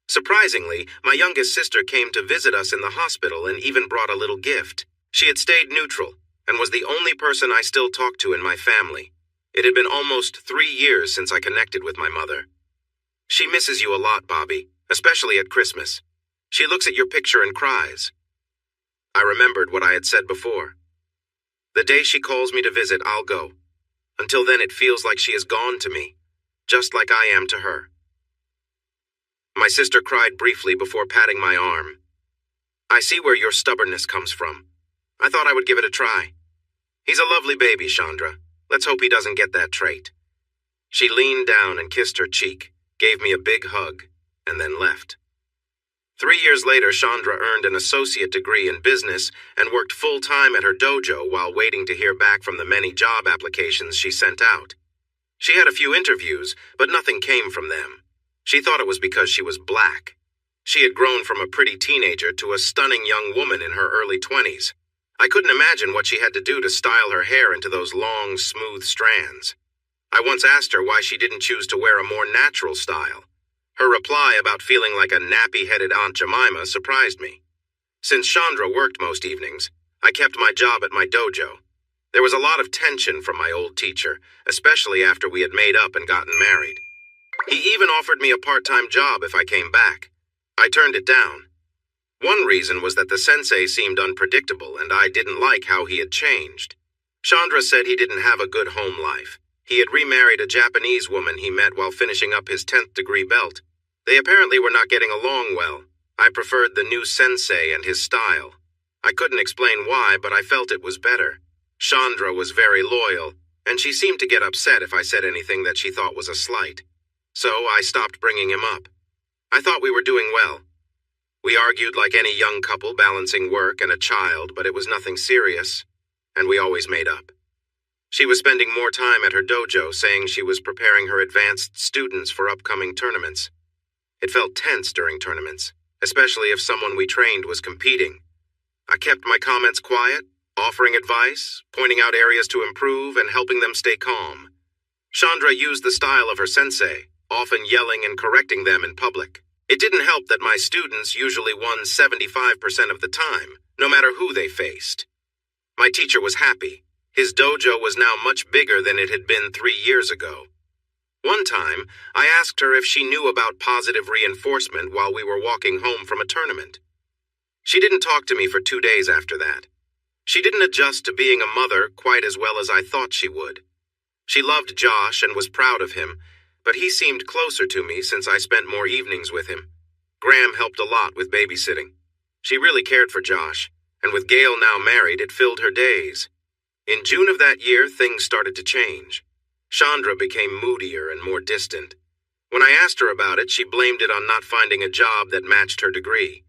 Surprisingly, my youngest sister came to visit us in the hospital and even brought a little gift. She had stayed neutral, and was the only person I still talked to in my family. It had been almost 3 years since I connected with my mother. She misses you a lot, Bobby, especially at Christmas. She looks at your picture and cries. I remembered what I had said before. The day she calls me to visit, I'll go. Until then, it feels like she is gone to me, just like I am to her. My sister cried briefly before patting my arm. I see where your stubbornness comes from. I thought I would give it a try. He's a lovely baby, Chandra. Let's hope he doesn't get that trait. She leaned down and kissed her cheek, gave me a big hug, and then left. 3 years later, Chandra earned an associate degree in business and worked full-time at her dojo while waiting to hear back from the many job applications she sent out. She had a few interviews, but nothing came from them. She thought it was because she was black. She had grown from a pretty teenager to a stunning young woman in her early 20s. I couldn't imagine what she had to do to style her hair into those long, smooth strands. I once asked her why she didn't choose to wear a more natural style. Her reply about feeling like a nappy-headed Aunt Jemima surprised me. Since Chandra worked most evenings, I kept my job at my dojo. There was a lot of tension from my old teacher, especially after we had made up and gotten married. He even offered me a part-time job if I came back. I turned it down. One reason was that the sensei seemed unpredictable, and I didn't like how he had changed. Chandra said he didn't have a good home life. He had remarried a Japanese woman he met while finishing up his 10th degree belt. They apparently were not getting along well. I preferred the new sensei and his style. I couldn't explain why, but I felt it was better. Chandra was very loyal, and she seemed to get upset if I said anything that she thought was a slight. so I stopped bringing him up. I thought we were doing well. We argued like any young couple balancing work and a child, but it was nothing serious, and we always made up. She was spending more time at her dojo, saying she was preparing her advanced students for upcoming tournaments. It felt tense during tournaments, especially if someone we trained was competing. I kept my comments quiet, offering advice, pointing out areas to improve, and helping them stay calm. Chandra used the style of her sensei, often yelling and correcting them in public. It didn't help that my students usually won 75% of the time, no matter who they faced. My teacher was happy. His dojo was now much bigger than it had been 3 years ago. One time, I asked her if she knew about positive reinforcement while we were walking home from a tournament. She didn't talk to me for 2 days after that. She didn't adjust to being a mother quite as well as I thought she would. She loved Josh and was proud of him, but he seemed closer to me since I spent more evenings with him. Graham helped a lot with babysitting. She really cared for Josh, and with Gail now married, it filled her days. In June of that year, things started to change. Chandra became moodier and more distant. When I asked her about it, she blamed it on not finding a job that matched her degree.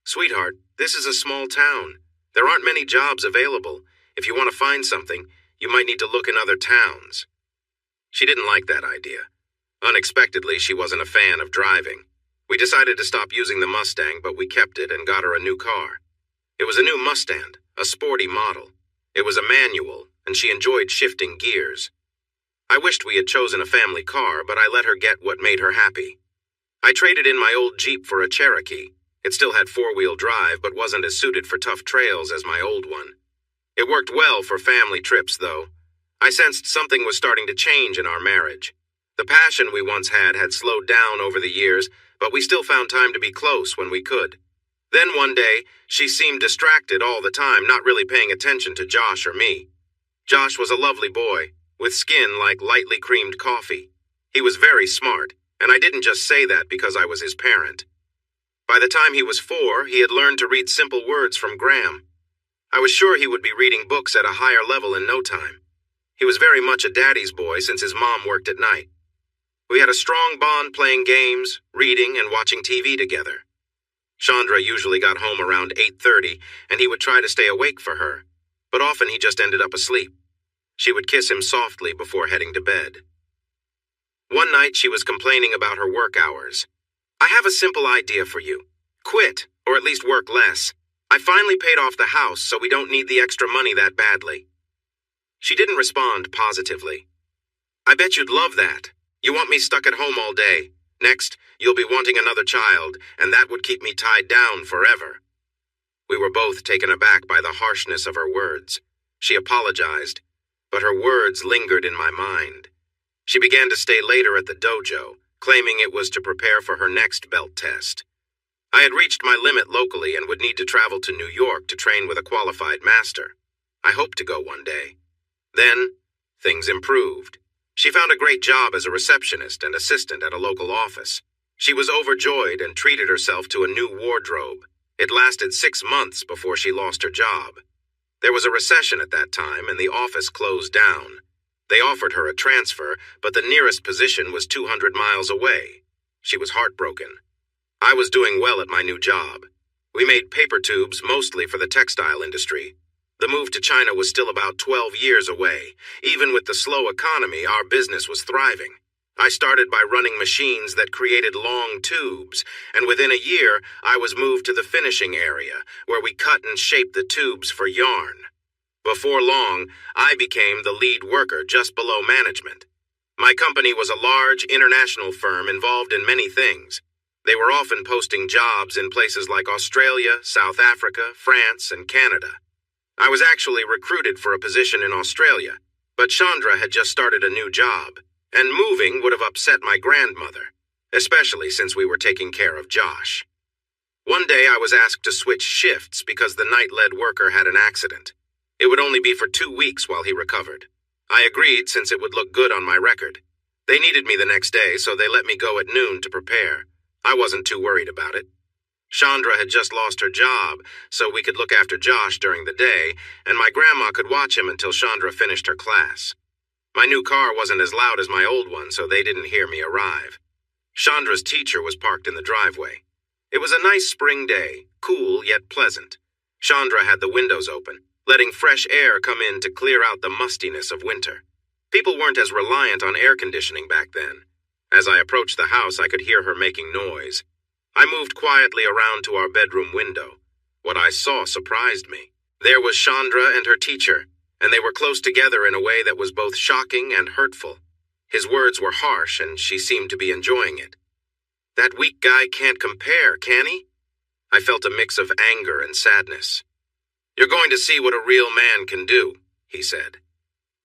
"Sweetheart, this is a small town. There aren't many jobs available. If you want to find something, you might need to look in other towns." She didn't like that idea. Unexpectedly, she wasn't a fan of driving. We decided to stop using the Mustang, but we kept it and got her a new car. It was a new Mustang, a sporty model. It was a manual, and she enjoyed shifting gears. I wished we had chosen a family car, but I let her get what made her happy. I traded in my old Jeep for a Cherokee. It still had four-wheel drive, but wasn't as suited for tough trails as my old one. It worked well for family trips, though. I sensed something was starting to change in our marriage. The passion we once had slowed down over the years, but we still found time to be close when we could. Then one day, she seemed distracted all the time, not really paying attention to Josh or me. Josh was a lovely boy, with skin like lightly creamed coffee. He was very smart, and I didn't just say that because I was his parent. By the time he was 4, he had learned to read simple words from Graham. I was sure he would be reading books at a higher level in no time. He was very much a daddy's boy since his mom worked at night. We had a strong bond playing games, reading, and watching TV together. Chandra usually got home around 8:30, and he would try to stay awake for her, but often he just ended up asleep. She would kiss him softly before heading to bed. One night she was complaining about her work hours. "I have a simple idea for you. Quit, or at least work less. I finally paid off the house, so we don't need the extra money that badly." She didn't respond positively. "I bet you'd love that. You want me stuck at home all day. Next, you'll be wanting another child, and that would keep me tied down forever." We were both taken aback by the harshness of her words. She apologized, but her words lingered in my mind. She began to stay later at the dojo, claiming it was to prepare for her next belt test. I had reached my limit locally and would need to travel to New York to train with a qualified master. I hoped to go one day. Then, things improved. She found a great job as a receptionist and assistant at a local office. She was overjoyed and treated herself to a new wardrobe. It lasted 6 months before she lost her job. There was a recession at that time, and the office closed down. They offered her a transfer, but the nearest position was 200 miles away. She was heartbroken. I was doing well at my new job. We made paper tubes mostly for the textile industry. The move to China was still about 12 years away. Even with the slow economy, our business was thriving. I started by running machines that created long tubes, and within a year, I was moved to the finishing area, where we cut and shaped the tubes for yarn. Before long, I became the lead worker just below management. My company was a large international firm involved in many things. They were often posting jobs in places like Australia, South Africa, France, and Canada. I was actually recruited for a position in Australia, but Chandra had just started a new job, and moving would have upset my grandmother, especially since we were taking care of Josh. One day I was asked to switch shifts because the night-led worker had an accident. It would only be for 2 weeks while he recovered. I agreed since it would look good on my record. They needed me the next day, so they let me go at noon to prepare. I wasn't too worried about it. Chandra had just lost her job, so we could look after Josh during the day, and my grandma could watch him until Chandra finished her class. My new car wasn't as loud as my old one, so they didn't hear me arrive. Chandra's teacher was parked in the driveway. It was a nice spring day, cool yet pleasant. Chandra had the windows open, letting fresh air come in to clear out the mustiness of winter. People weren't as reliant on air conditioning back then. As I approached the house, I could hear her making noise. I moved quietly around to our bedroom window. What I saw surprised me. There was Chandra and her teacher, and they were close together in a way that was both shocking and hurtful. His words were harsh, and she seemed to be enjoying it. That weak guy can't compare, can he? I felt a mix of anger and sadness. You're going to see what a real man can do, he said.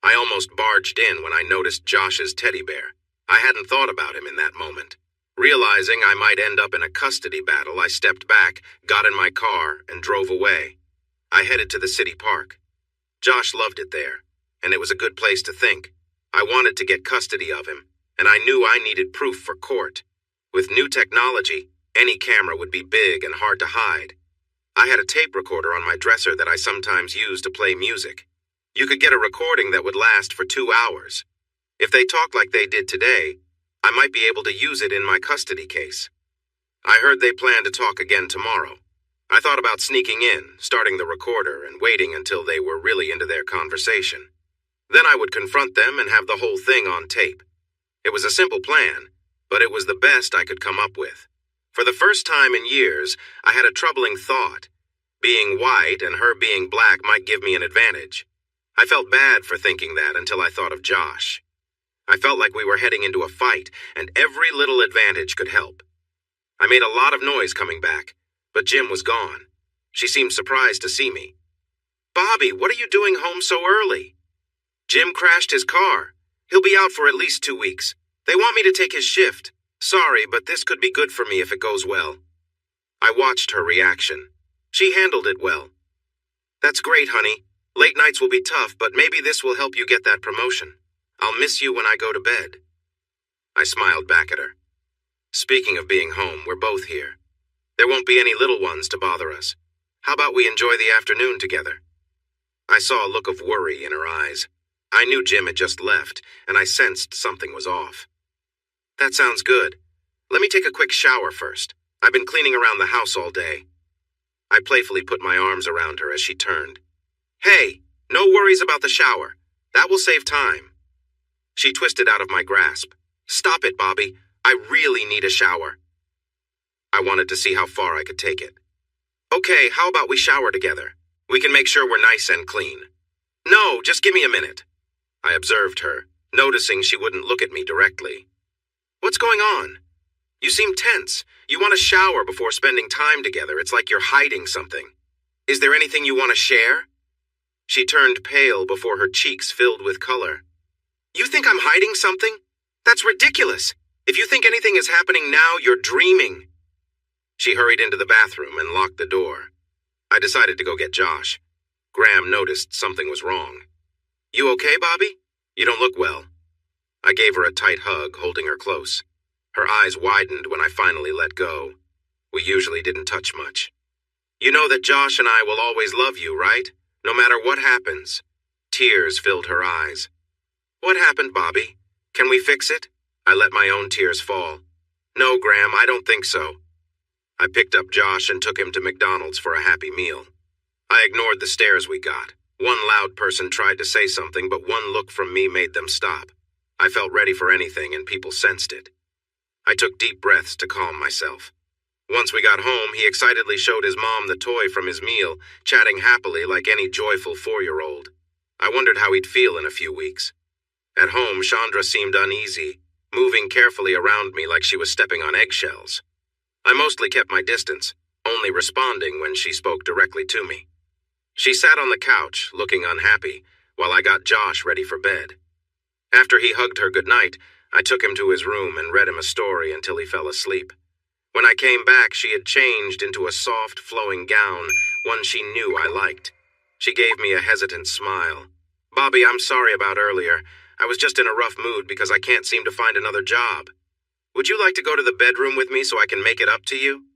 I almost barged in when I noticed Josh's teddy bear. I hadn't thought about him in that moment. Realizing I might end up in a custody battle, I stepped back, got in my car, and drove away. I headed to the city park. Josh loved it there, and it was a good place to think. I wanted to get custody of him, and I knew I needed proof for court. With new technology, any camera would be big and hard to hide. I had a tape recorder on my dresser that I sometimes used to play music. You could get a recording that would last for 2 hours. If they talked like they did today, I might be able to use it in my custody case. I heard they planned to talk again tomorrow. I thought about sneaking in, starting the recorder, and waiting until they were really into their conversation. Then I would confront them and have the whole thing on tape. It was a simple plan, but it was the best I could come up with. For the first time in years, I had a troubling thought. Being white and her being black might give me an advantage. I felt bad for thinking that until I thought of Josh. I felt like we were heading into a fight, and every little advantage could help. I made a lot of noise coming back, but Jim was gone. She seemed surprised to see me. "Bobby, what are you doing home so early?" "Jim crashed his car. He'll be out for at least 2 weeks. They want me to take his shift. Sorry, but this could be good for me if it goes well." I watched her reaction. She handled it well. "That's great, honey. Late nights will be tough, but maybe this will help you get that promotion. I'll miss you when I go to bed." I smiled back at her. "Speaking of being home, we're both here. There won't be any little ones to bother us. How about we enjoy the afternoon together?" I saw a look of worry in her eyes. I knew Jim had just left, and I sensed something was off. "That sounds good. Let me take a quick shower first. I've been cleaning around the house all day." I playfully put my arms around her as she turned. "Hey, no worries about the shower. That will save time." She twisted out of my grasp. "Stop it, Bobby. I really need a shower." I wanted to see how far I could take it. "Okay, how about we shower together? We can make sure we're nice and clean." "No, just give me a minute." I observed her, noticing she wouldn't look at me directly. "What's going on? You seem tense. You want to shower before spending time together. It's like you're hiding something. Is there anything you want to share?" She turned pale before her cheeks filled with color. "You think I'm hiding something? That's ridiculous. If you think anything is happening now, you're dreaming." She hurried into the bathroom and locked the door. I decided to go get Josh. Graham noticed something was wrong. "You okay, Bobby? You don't look well." I gave her a tight hug, holding her close. Her eyes widened when I finally let go. We usually didn't touch much. "You know that Josh and I will always love you, right? No matter what happens." Tears filled her eyes. "What happened, Bobby? Can we fix it?" I let my own tears fall. "No, Graham, I don't think so." I picked up Josh and took him to McDonald's for a happy meal. I ignored the stares we got. One loud person tried to say something, but one look from me made them stop. I felt ready for anything, and people sensed it. I took deep breaths to calm myself. Once we got home, he excitedly showed his mom the toy from his meal, chatting happily like any joyful 4-year-old. I wondered how he'd feel in a few weeks. At home, Chandra seemed uneasy, moving carefully around me like she was stepping on eggshells. I mostly kept my distance, only responding when she spoke directly to me. She sat on the couch, looking unhappy, while I got Josh ready for bed. After he hugged her goodnight, I took him to his room and read him a story until he fell asleep. When I came back, she had changed into a soft, flowing gown, one she knew I liked. She gave me a hesitant smile. "Bobby, I'm sorry about earlier. I was just in a rough mood because I can't seem to find another job. Would you like to go to the bedroom with me so I can make it up to you?"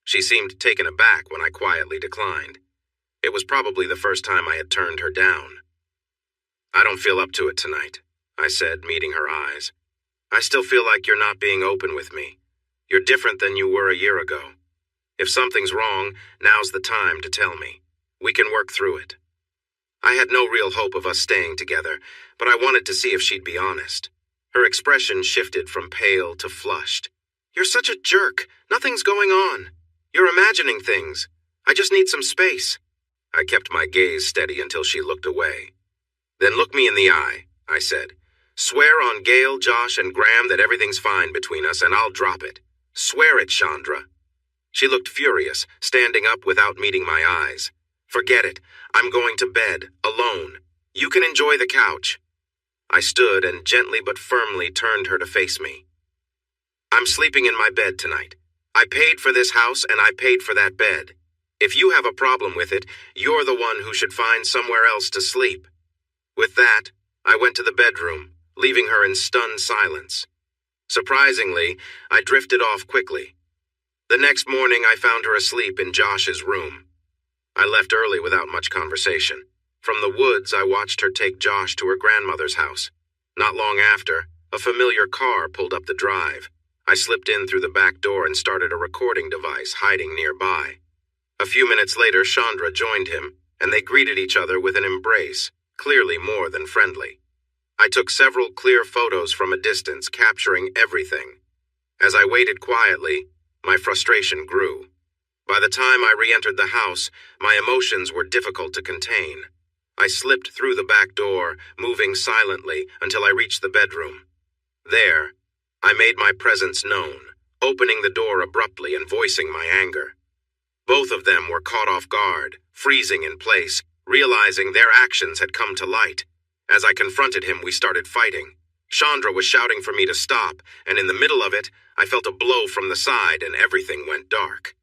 She seemed taken aback when I quietly declined. It was probably the first time I had turned her down. "I don't feel up to it tonight," I said, meeting her eyes. I still feel like you're not being open with me. You're different than you were a year ago. If something's wrong, now's the time to tell me. We can work through it. I had no real hope of us staying together, but I wanted to see if she'd be honest. Her expression shifted from pale to flushed. You're such a jerk. Nothing's going on. You're imagining things. I just need some space. I kept my gaze steady until she looked away. Then look me in the eye, I said. Swear on Gail, Josh, and Graham that everything's fine between us, and I'll drop it. Swear it, Chandra. She looked furious, standing up without meeting my eyes. Forget it. I'm going to bed, alone. You can enjoy the couch. I stood and gently but firmly turned her to face me. I'm sleeping in my bed tonight. I paid for this house and I paid for that bed. If you have a problem with it, you're the one who should find somewhere else to sleep. With that, I went to the bedroom, leaving her in stunned silence. Surprisingly, I drifted off quickly. The next morning, I found her asleep in Josh's room. I left early without much conversation. From the woods, I watched her take Josh to her grandmother's house. Not long after, a familiar car pulled up the drive. I slipped in through the back door and started a recording device hiding nearby. A few minutes later, Chandra joined him, and they greeted each other with an embrace, clearly more than friendly. I took several clear photos from a distance, capturing everything. As I waited quietly, my frustration grew. By the time I re-entered the house, my emotions were difficult to contain. I slipped through the back door, moving silently until I reached the bedroom. There, I made my presence known, opening the door abruptly and voicing my anger. Both of them were caught off guard, freezing in place, realizing their actions had come to light. As I confronted him, we started fighting. Chandra was shouting for me to stop, and in the middle of it, I felt a blow from the side and everything went dark.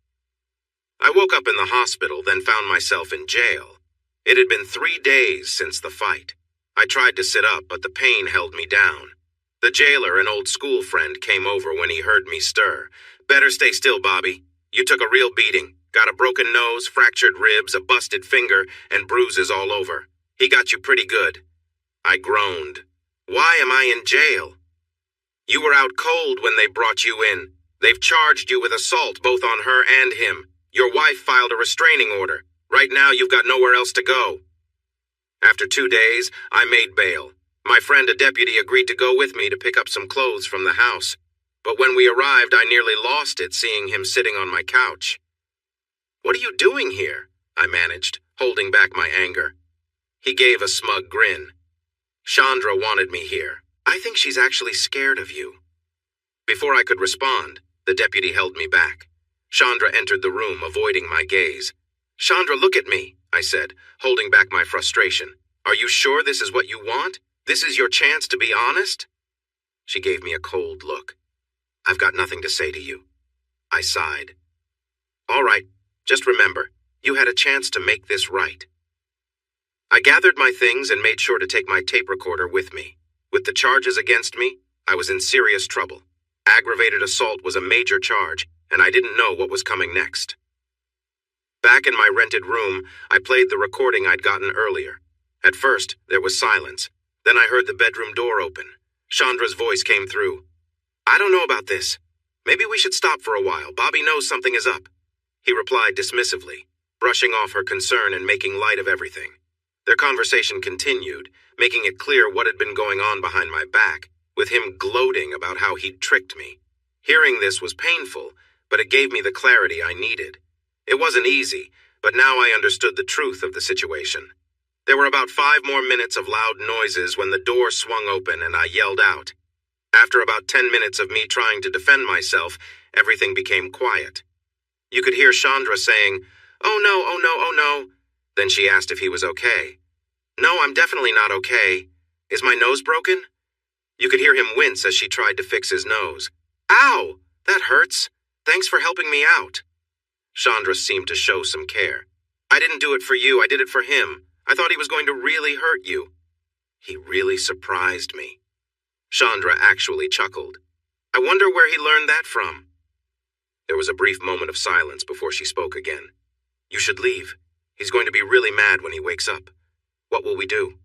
I woke up in the hospital, then found myself in jail. It had been 3 days since the fight. I tried to sit up, but the pain held me down. The jailer, an old school friend, came over when he heard me stir. Better stay still, Bobby. You took a real beating. Got a broken nose, fractured ribs, a busted finger, and bruises all over. He got you pretty good. I groaned. Why am I in jail? You were out cold when they brought you in. They've charged you with assault both on her and him. Your wife filed a restraining order. Right now you've got nowhere else to go. After 2 days, I made bail. My friend, a deputy, agreed to go with me to pick up some clothes from the house. But when we arrived, I nearly lost it seeing him sitting on my couch. What are you doing here? I managed, holding back my anger. He gave a smug grin. Chandra wanted me here. I think she's actually scared of you. Before I could respond, the deputy held me back. Chandra entered the room, avoiding my gaze. Chandra, look at me, I said, holding back my frustration. Are you sure this is what you want? This is your chance to be honest? She gave me a cold look. I've got nothing to say to you. I sighed. All right, just remember, you had a chance to make this right. I gathered my things and made sure to take my tape recorder with me. With the charges against me, I was in serious trouble. Aggravated assault was a major charge, and I didn't know what was coming next. Back in my rented room, I played the recording I'd gotten earlier. At first, there was silence. Then I heard the bedroom door open. Chandra's voice came through. I don't know about this. Maybe we should stop for a while. Bobby knows something is up. He replied dismissively, brushing off her concern and making light of everything. Their conversation continued, making it clear what had been going on behind my back, with him gloating about how he'd tricked me. Hearing this was painful, but it gave me the clarity I needed. It wasn't easy, but now I understood the truth of the situation. There were about 5 more minutes of loud noises when the door swung open and I yelled out. After about 10 minutes of me trying to defend myself, everything became quiet. You could hear Chandra saying, "Oh no, oh no, oh no." Then she asked if he was okay. "No, I'm definitely not okay. Is my nose broken?" You could hear him wince as she tried to fix his nose. "Ow! That hurts. Thanks for helping me out." Chandra seemed to show some care. "I didn't do it for you, I did it for him. I thought he was going to really hurt you." He really surprised me. Chandra actually chuckled. I wonder where he learned that from. There was a brief moment of silence before she spoke again. "You should leave. He's going to be really mad when he wakes up. What will we do?"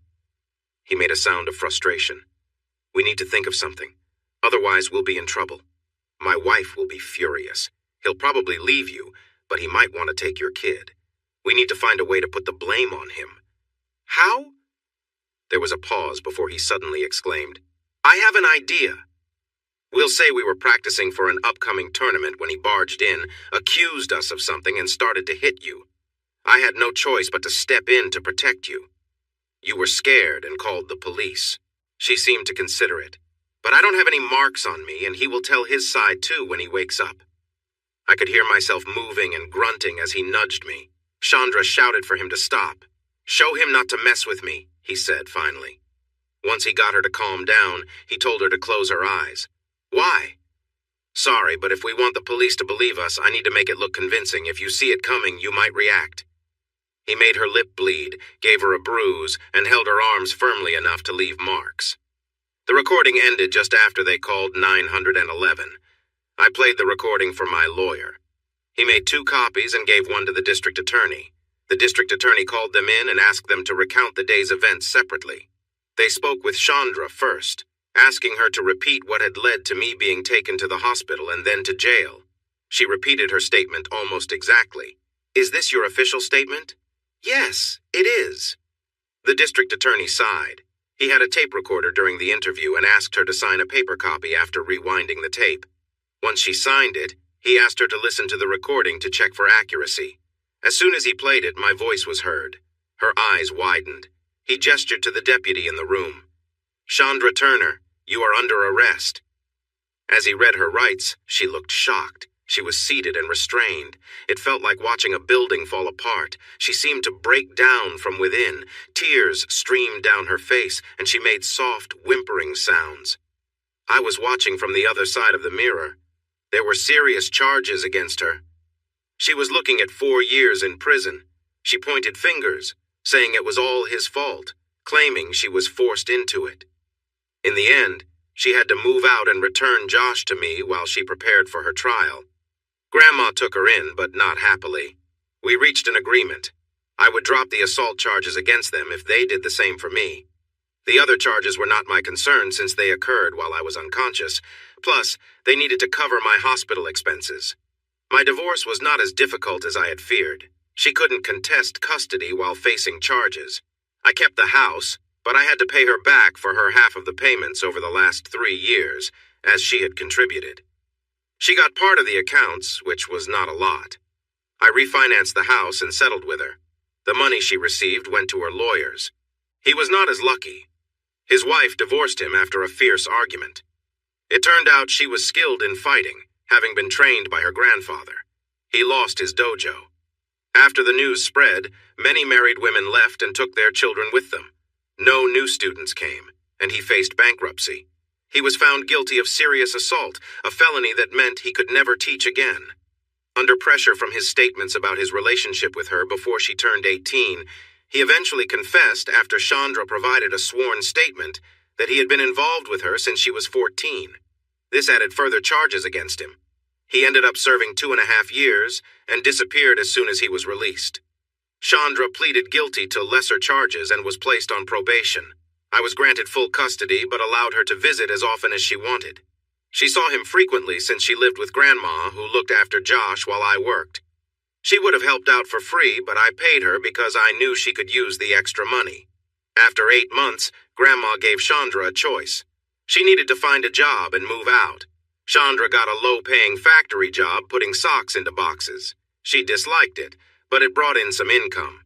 He made a sound of frustration. "We need to think of something. Otherwise, we'll be in trouble. My wife will be furious. He'll probably leave you, but he might want to take your kid. We need to find a way to put the blame on him." "How?" There was a pause before he suddenly exclaimed, "I have an idea. We'll say we were practicing for an upcoming tournament when he barged in, accused us of something, and started to hit you. I had no choice but to step in to protect you. You were scared and called the police." She seemed to consider it. "But I don't have any marks on me, and he will tell his side too when he wakes up." I could hear myself moving and grunting as he nudged me. Chandra shouted for him to stop. "Show him not to mess with me," he said finally. Once he got her to calm down, he told her to close her eyes. "Why?" "Sorry, but if we want the police to believe us, I need to make it look convincing. If you see it coming, you might react." He made her lip bleed, gave her a bruise, and held her arms firmly enough to leave marks. The recording ended just after they called 911. I played the recording for my lawyer. He made 2 copies and gave one to the district attorney. The district attorney called them in and asked them to recount the day's events separately. They spoke with Chandra first, asking her to repeat what had led to me being taken to the hospital and then to jail. She repeated her statement almost exactly. "Is this your official statement?" "Yes, it is." The district attorney sighed. He had a tape recorder during the interview and asked her to sign a paper copy after rewinding the tape. Once she signed it, he asked her to listen to the recording to check for accuracy. As soon as he played it, my voice was heard. Her eyes widened. He gestured to the deputy in the room. "Chandra Turner, you are under arrest." As he read her rights, she looked shocked. She was seated and restrained. It felt like watching a building fall apart. She seemed to break down from within. Tears streamed down her face, and she made soft, whimpering sounds. I was watching from the other side of the mirror. There were serious charges against her. She was looking at 4 years in prison. She pointed fingers, saying it was all his fault, claiming she was forced into it. In the end, she had to move out and return Josh to me while she prepared for her trial. Grandma took her in, but not happily. We reached an agreement. I would drop the assault charges against them if they did the same for me. The other charges were not my concern since they occurred while I was unconscious. Plus, they needed to cover my hospital expenses. My divorce was not as difficult as I had feared. She couldn't contest custody while facing charges. I kept the house, but I had to pay her back for her half of the payments over the last 3 years, as she had contributed. She got part of the accounts, which was not a lot. I refinanced the house and settled with her. The money she received went to her lawyers. He was not as lucky. His wife divorced him after a fierce argument. It turned out she was skilled in fighting, having been trained by her grandfather. He lost his dojo. After the news spread, many married women left and took their children with them. No new students came, and he faced bankruptcy. He was found guilty of serious assault, a felony that meant he could never teach again. Under pressure from his statements about his relationship with her before she turned 18, he eventually confessed after Chandra provided a sworn statement that he had been involved with her since she was 14. This added further charges against him. He ended up serving 2.5 years and disappeared as soon as he was released. Chandra pleaded guilty to lesser charges and was placed on probation. I was granted full custody but allowed her to visit as often as she wanted. She saw him frequently since she lived with Grandma, who looked after Josh while I worked. She would have helped out for free, but I paid her because I knew she could use the extra money. After 8 months, Grandma gave Chandra a choice. She needed to find a job and move out. Chandra got a low-paying factory job putting socks into boxes. She disliked it, but it brought in some income.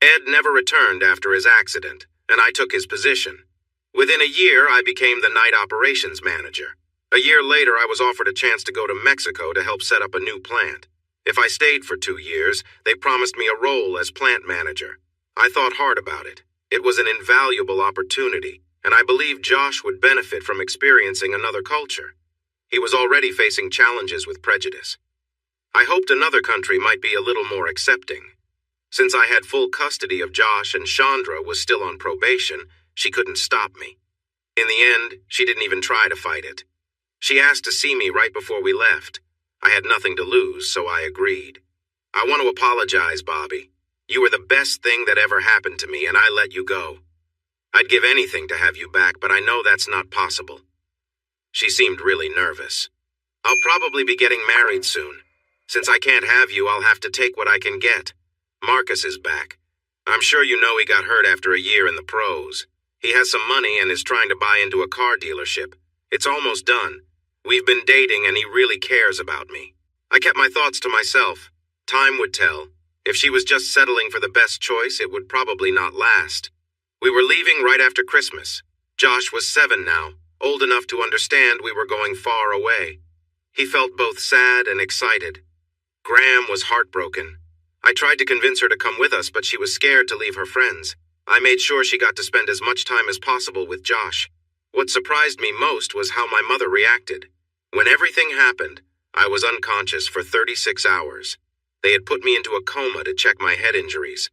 Ed never returned after his accident, and I took his position. Within a year, I became the night operations manager. A year later, I was offered a chance to go to Mexico to help set up a new plant. If I stayed for 2 years, they promised me a role as plant manager. I thought hard about it. It was an invaluable opportunity, and I believed Josh would benefit from experiencing another culture. He was already facing challenges with prejudice. I hoped another country might be a little more accepting. Since I had full custody of Josh and Chandra was still on probation, she couldn't stop me. In the end, she didn't even try to fight it. She asked to see me right before we left. I had nothing to lose, so I agreed. "I want to apologize, Bobby. You were the best thing that ever happened to me, and I let you go. I'd give anything to have you back, but I know that's not possible." She seemed really nervous. "I'll probably be getting married soon. Since I can't have you, I'll have to take what I can get. Marcus is back. I'm sure you know he got hurt after a year in the pros. He has some money and is trying to buy into a car dealership. It's almost done. We've been dating and he really cares about me." I kept my thoughts to myself. Time would tell. If she was just settling for the best choice, it would probably not last. We were leaving right after Christmas. Josh was 7 now, old enough to understand we were going far away. He felt both sad and excited. Graham was heartbroken. I tried to convince her to come with us, but she was scared to leave her friends. I made sure she got to spend as much time as possible with Josh. What surprised me most was how my mother reacted. When everything happened, I was unconscious for 36 hours. They had put me into a coma to check my head injuries.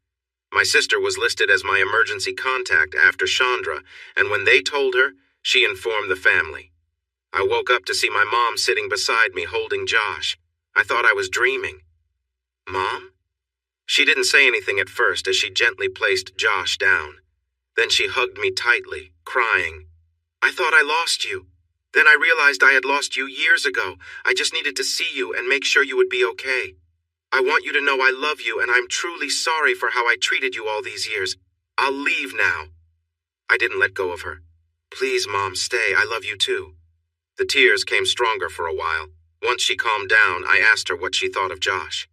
My sister was listed as my emergency contact after Chandra, and when they told her, she informed the family. I woke up to see my mom sitting beside me holding Josh. I thought I was dreaming. "Mom?" She didn't say anything at first as she gently placed Josh down. Then she hugged me tightly, crying. "I thought I lost you. Then I realized I had lost you years ago. I just needed to see you and make sure you would be okay. I want you to know I love you and I'm truly sorry for how I treated you all these years. I'll leave now." I didn't let go of her. "Please, Mom, stay. I love you too." The tears came stronger for a while. Once she calmed down, I asked her what she thought of Josh.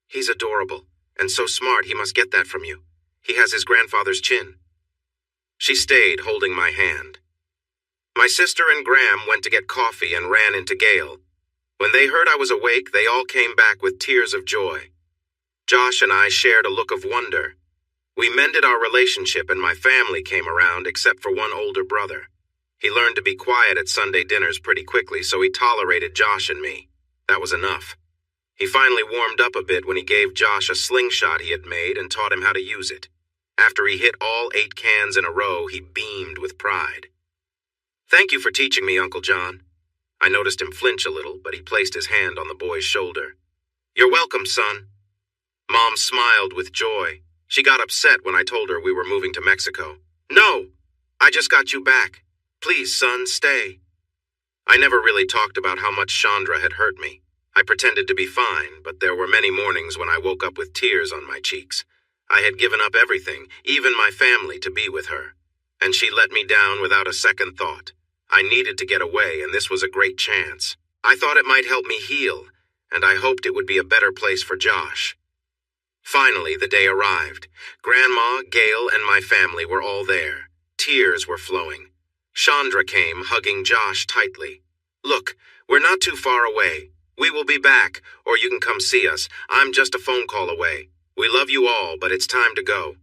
"He's adorable, and so smart he must get that from you. He has his grandfather's chin." She stayed, holding my hand. My sister and Graham went to get coffee and ran into Gail. When they heard I was awake, they all came back with tears of joy. Josh and I shared a look of wonder. We mended our relationship and my family came around except for one older brother. He learned to be quiet at Sunday dinners pretty quickly, so he tolerated Josh and me. That was enough. He finally warmed up a bit when he gave Josh a slingshot he had made and taught him how to use it. After he hit all 8 cans in a row, he beamed with pride. "Thank you for teaching me, Uncle John." I noticed him flinch a little, but he placed his hand on the boy's shoulder. "You're welcome, son." Mom smiled with joy. She got upset when I told her we were moving to Mexico. "No, I just got you back. Please, son, stay." I never really talked about how much Chandra had hurt me. I pretended to be fine, but there were many mornings when I woke up with tears on my cheeks. I had given up everything, even my family, to be with her. And she let me down without a second thought. I needed to get away, and this was a great chance. I thought it might help me heal, and I hoped it would be a better place for Josh. Finally, the day arrived. Grandma, Gail, and my family were all there. Tears were flowing. Chandra came, hugging Josh tightly. "Look, we're not too far away. We will be back, or you can come see us. I'm just a phone call away. We love you all, but it's time to go."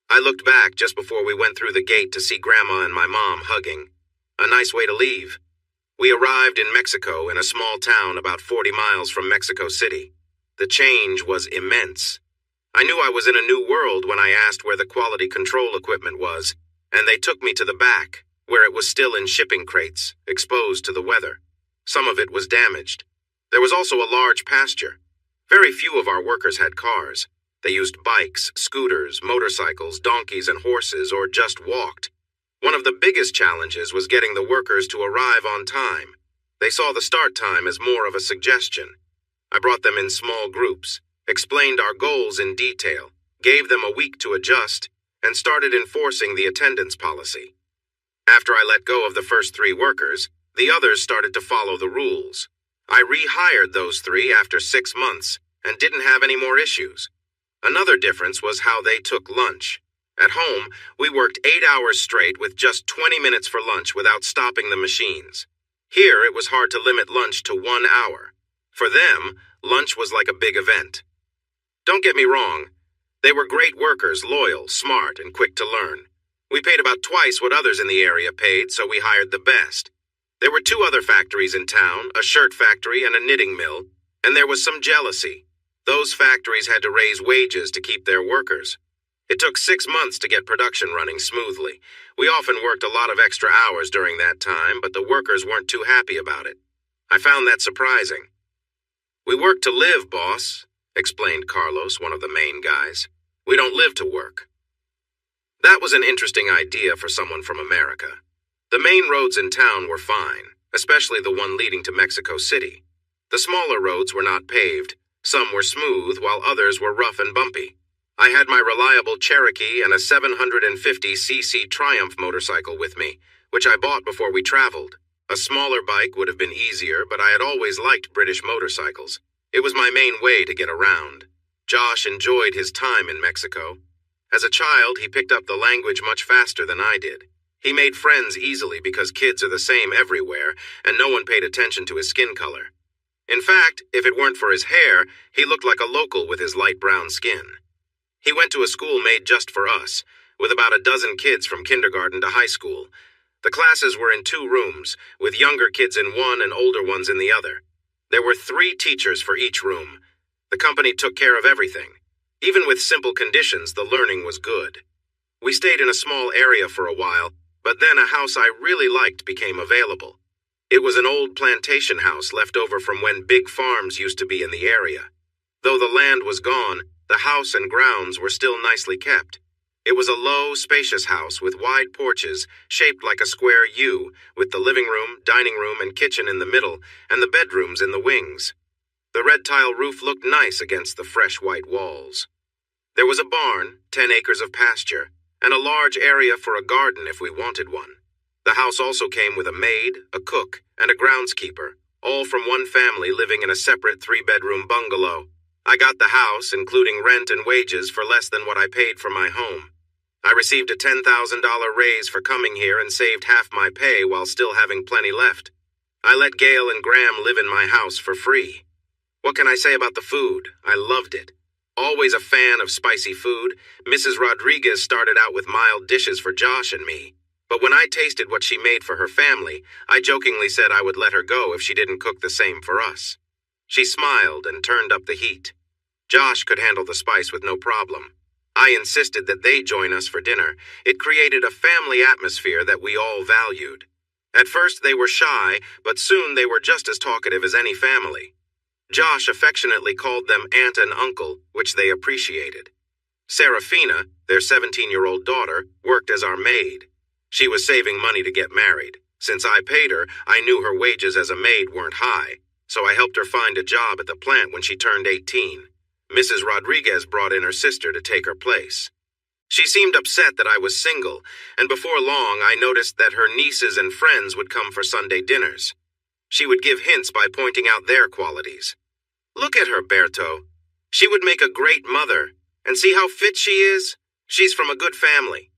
I looked back just before we went through the gate to see Grandma and my mom hugging. A nice way to leave. We arrived in Mexico, in a small town about 40 miles from Mexico City. The change was immense. I knew I was in a new world when I asked where the quality control equipment was, and they took me to the back, where it was still in shipping crates, exposed to the weather. Some of it was damaged. There was also a large pasture. Very few of our workers had cars. They used bikes, scooters, motorcycles, donkeys, and horses, or just walked. One of the biggest challenges was getting the workers to arrive on time. They saw the start time as more of a suggestion. I brought them in small groups, explained our goals in detail, gave them a week to adjust, and started enforcing the attendance policy. After I let go of the first 3 workers, the others started to follow the rules. I rehired those 3 after 6 months and didn't have any more issues. Another difference was how they took lunch. At home, we worked 8 hours straight with just 20 minutes for lunch without stopping the machines. Here, it was hard to limit lunch to 1 hour. For them, lunch was like a big event. Don't get me wrong. They were great workers, loyal, smart, and quick to learn. We paid about twice what others in the area paid, so we hired the best. There were 2 other factories in town, a shirt factory and a knitting mill, and there was some jealousy. Those factories had to raise wages to keep their workers. It took 6 months to get production running smoothly. We often worked a lot of extra hours during that time, but the workers weren't too happy about it. I found that surprising. "We work to live, boss," explained Carlos, one of the main guys. "We don't live to work." That was an interesting idea for someone from America. The main roads in town were fine. especially the one leading to Mexico City. The smaller roads were not paved. Some were smooth, while others were rough and bumpy. I had my reliable Cherokee and a 750cc Triumph motorcycle with me, which I bought before we traveled. A smaller bike would have been easier, but I had always liked British motorcycles. It was my main way to get around. Josh enjoyed his time in Mexico. As a child, he picked up the language much faster than I did. He made friends easily because kids are the same everywhere, and no one paid attention to his skin color. In fact, if it weren't for his hair, he looked like a local with his light brown skin. He went to a school made just for us, with about a dozen kids from kindergarten to high school. The classes were in 2 rooms, with younger kids in one and older ones in the other. There were 3 teachers for each room. The company took care of everything. Even with simple conditions, the learning was good. We stayed in a small area for a while, but then a house I really liked became available. It was an old plantation house left over from when big farms used to be in the area. Though the land was gone, the house and grounds were still nicely kept. It was a low, spacious house with wide porches, shaped like a square U, with the living room, dining room, and kitchen in the middle, and the bedrooms in the wings. The red tile roof looked nice against the fresh white walls. There was a barn, 10 acres of pasture, and a large area for a garden if we wanted one. The house also came with a maid, a cook, and a groundskeeper, all from one family living in a separate 3-bedroom bungalow. I got the house, including rent and wages, for less than what I paid for my home. I received a $10,000 raise for coming here and saved half my pay while still having plenty left. I let Gail and Graham live in my house for free. What can I say about the food? I loved it. Always a fan of spicy food, Mrs. Rodriguez started out with mild dishes for Josh and me. But when I tasted what she made for her family, I jokingly said I would let her go if she didn't cook the same for us. She smiled and turned up the heat. Josh could handle the spice with no problem. I insisted that they join us for dinner. It created a family atmosphere that we all valued. At first they were shy, but soon they were just as talkative as any family. Josh affectionately called them aunt and uncle, which they appreciated. Serafina, their 17-year-old daughter, worked as our maid. She was saving money to get married. Since I paid her, I knew her wages as a maid weren't high, so I helped her find a job at the plant when she turned 18. Mrs. Rodriguez brought in her sister to take her place. She seemed upset that I was single, and before long I noticed that her nieces and friends would come for Sunday dinners. She would give hints by pointing out their qualities. Look at her, Berto. She would make a great mother, and see how fit she is? She's from a good family.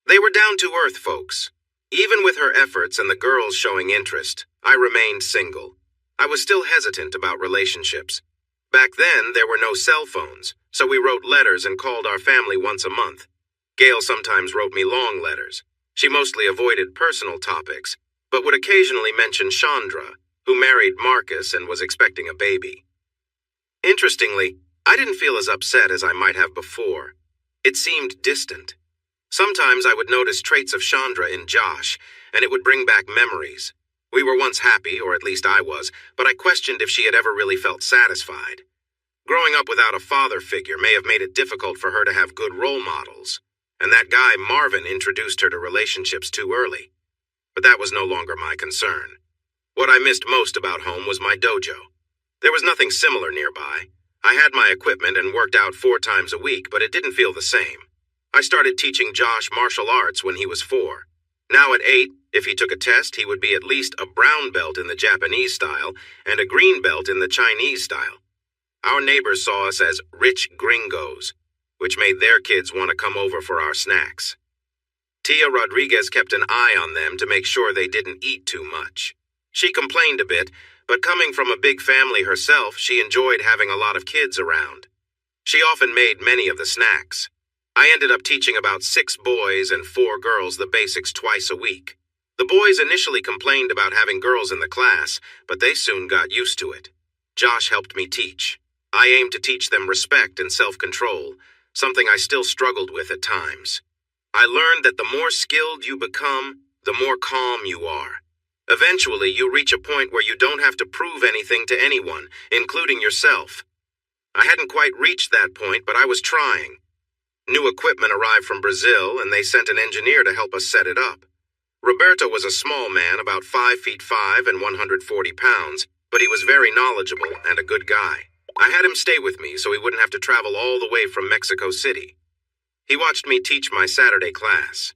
They were down-to-earth folks. Even with her efforts and the girls showing interest, I remained single. I was still hesitant about relationships. Back then, there were no cell phones, so we wrote letters and called our family once a month. Gail sometimes wrote me long letters. She mostly avoided personal topics, but would occasionally mention Chandra, who married Marcus and was expecting a baby. Interestingly, I didn't feel as upset as I might have before. It seemed distant. Sometimes I would notice traits of Chandra in Josh, and it would bring back memories. We were once happy, or at least I was, but I questioned if she had ever really felt satisfied. Growing up without a father figure may have made it difficult for her to have good role models, and that guy Marvin introduced her to relationships too early. But that was no longer my concern. What I missed most about home was my dojo. There was nothing similar nearby. I had my equipment and worked out 4 times a week, but it didn't feel the same. I started teaching Josh martial arts when he was 4. Now at 8, if he took a test, he would be at least a brown belt in the Japanese style and a green belt in the Chinese style. Our neighbors saw us as rich gringos, which made their kids want to come over for our snacks. Tia Rodriguez kept an eye on them to make sure they didn't eat too much. She complained a bit, but coming from a big family herself, she enjoyed having a lot of kids around. She often made many of the snacks. I ended up teaching about 6 boys and 4 girls the basics twice a week. The boys initially complained about having girls in the class, but they soon got used to it. Josh helped me teach. I aimed to teach them respect and self-control, something I still struggled with at times. I learned that the more skilled you become, the more calm you are. Eventually, you reach a point where you don't have to prove anything to anyone, including yourself. I hadn't quite reached that point, but I was trying. New equipment arrived from Brazil, and they sent an engineer to help us set it up. Roberto was a small man, about 5'5" and 140 pounds, but he was very knowledgeable and a good guy. I had him stay with me so he wouldn't have to travel all the way from Mexico City. He watched me teach my Saturday class.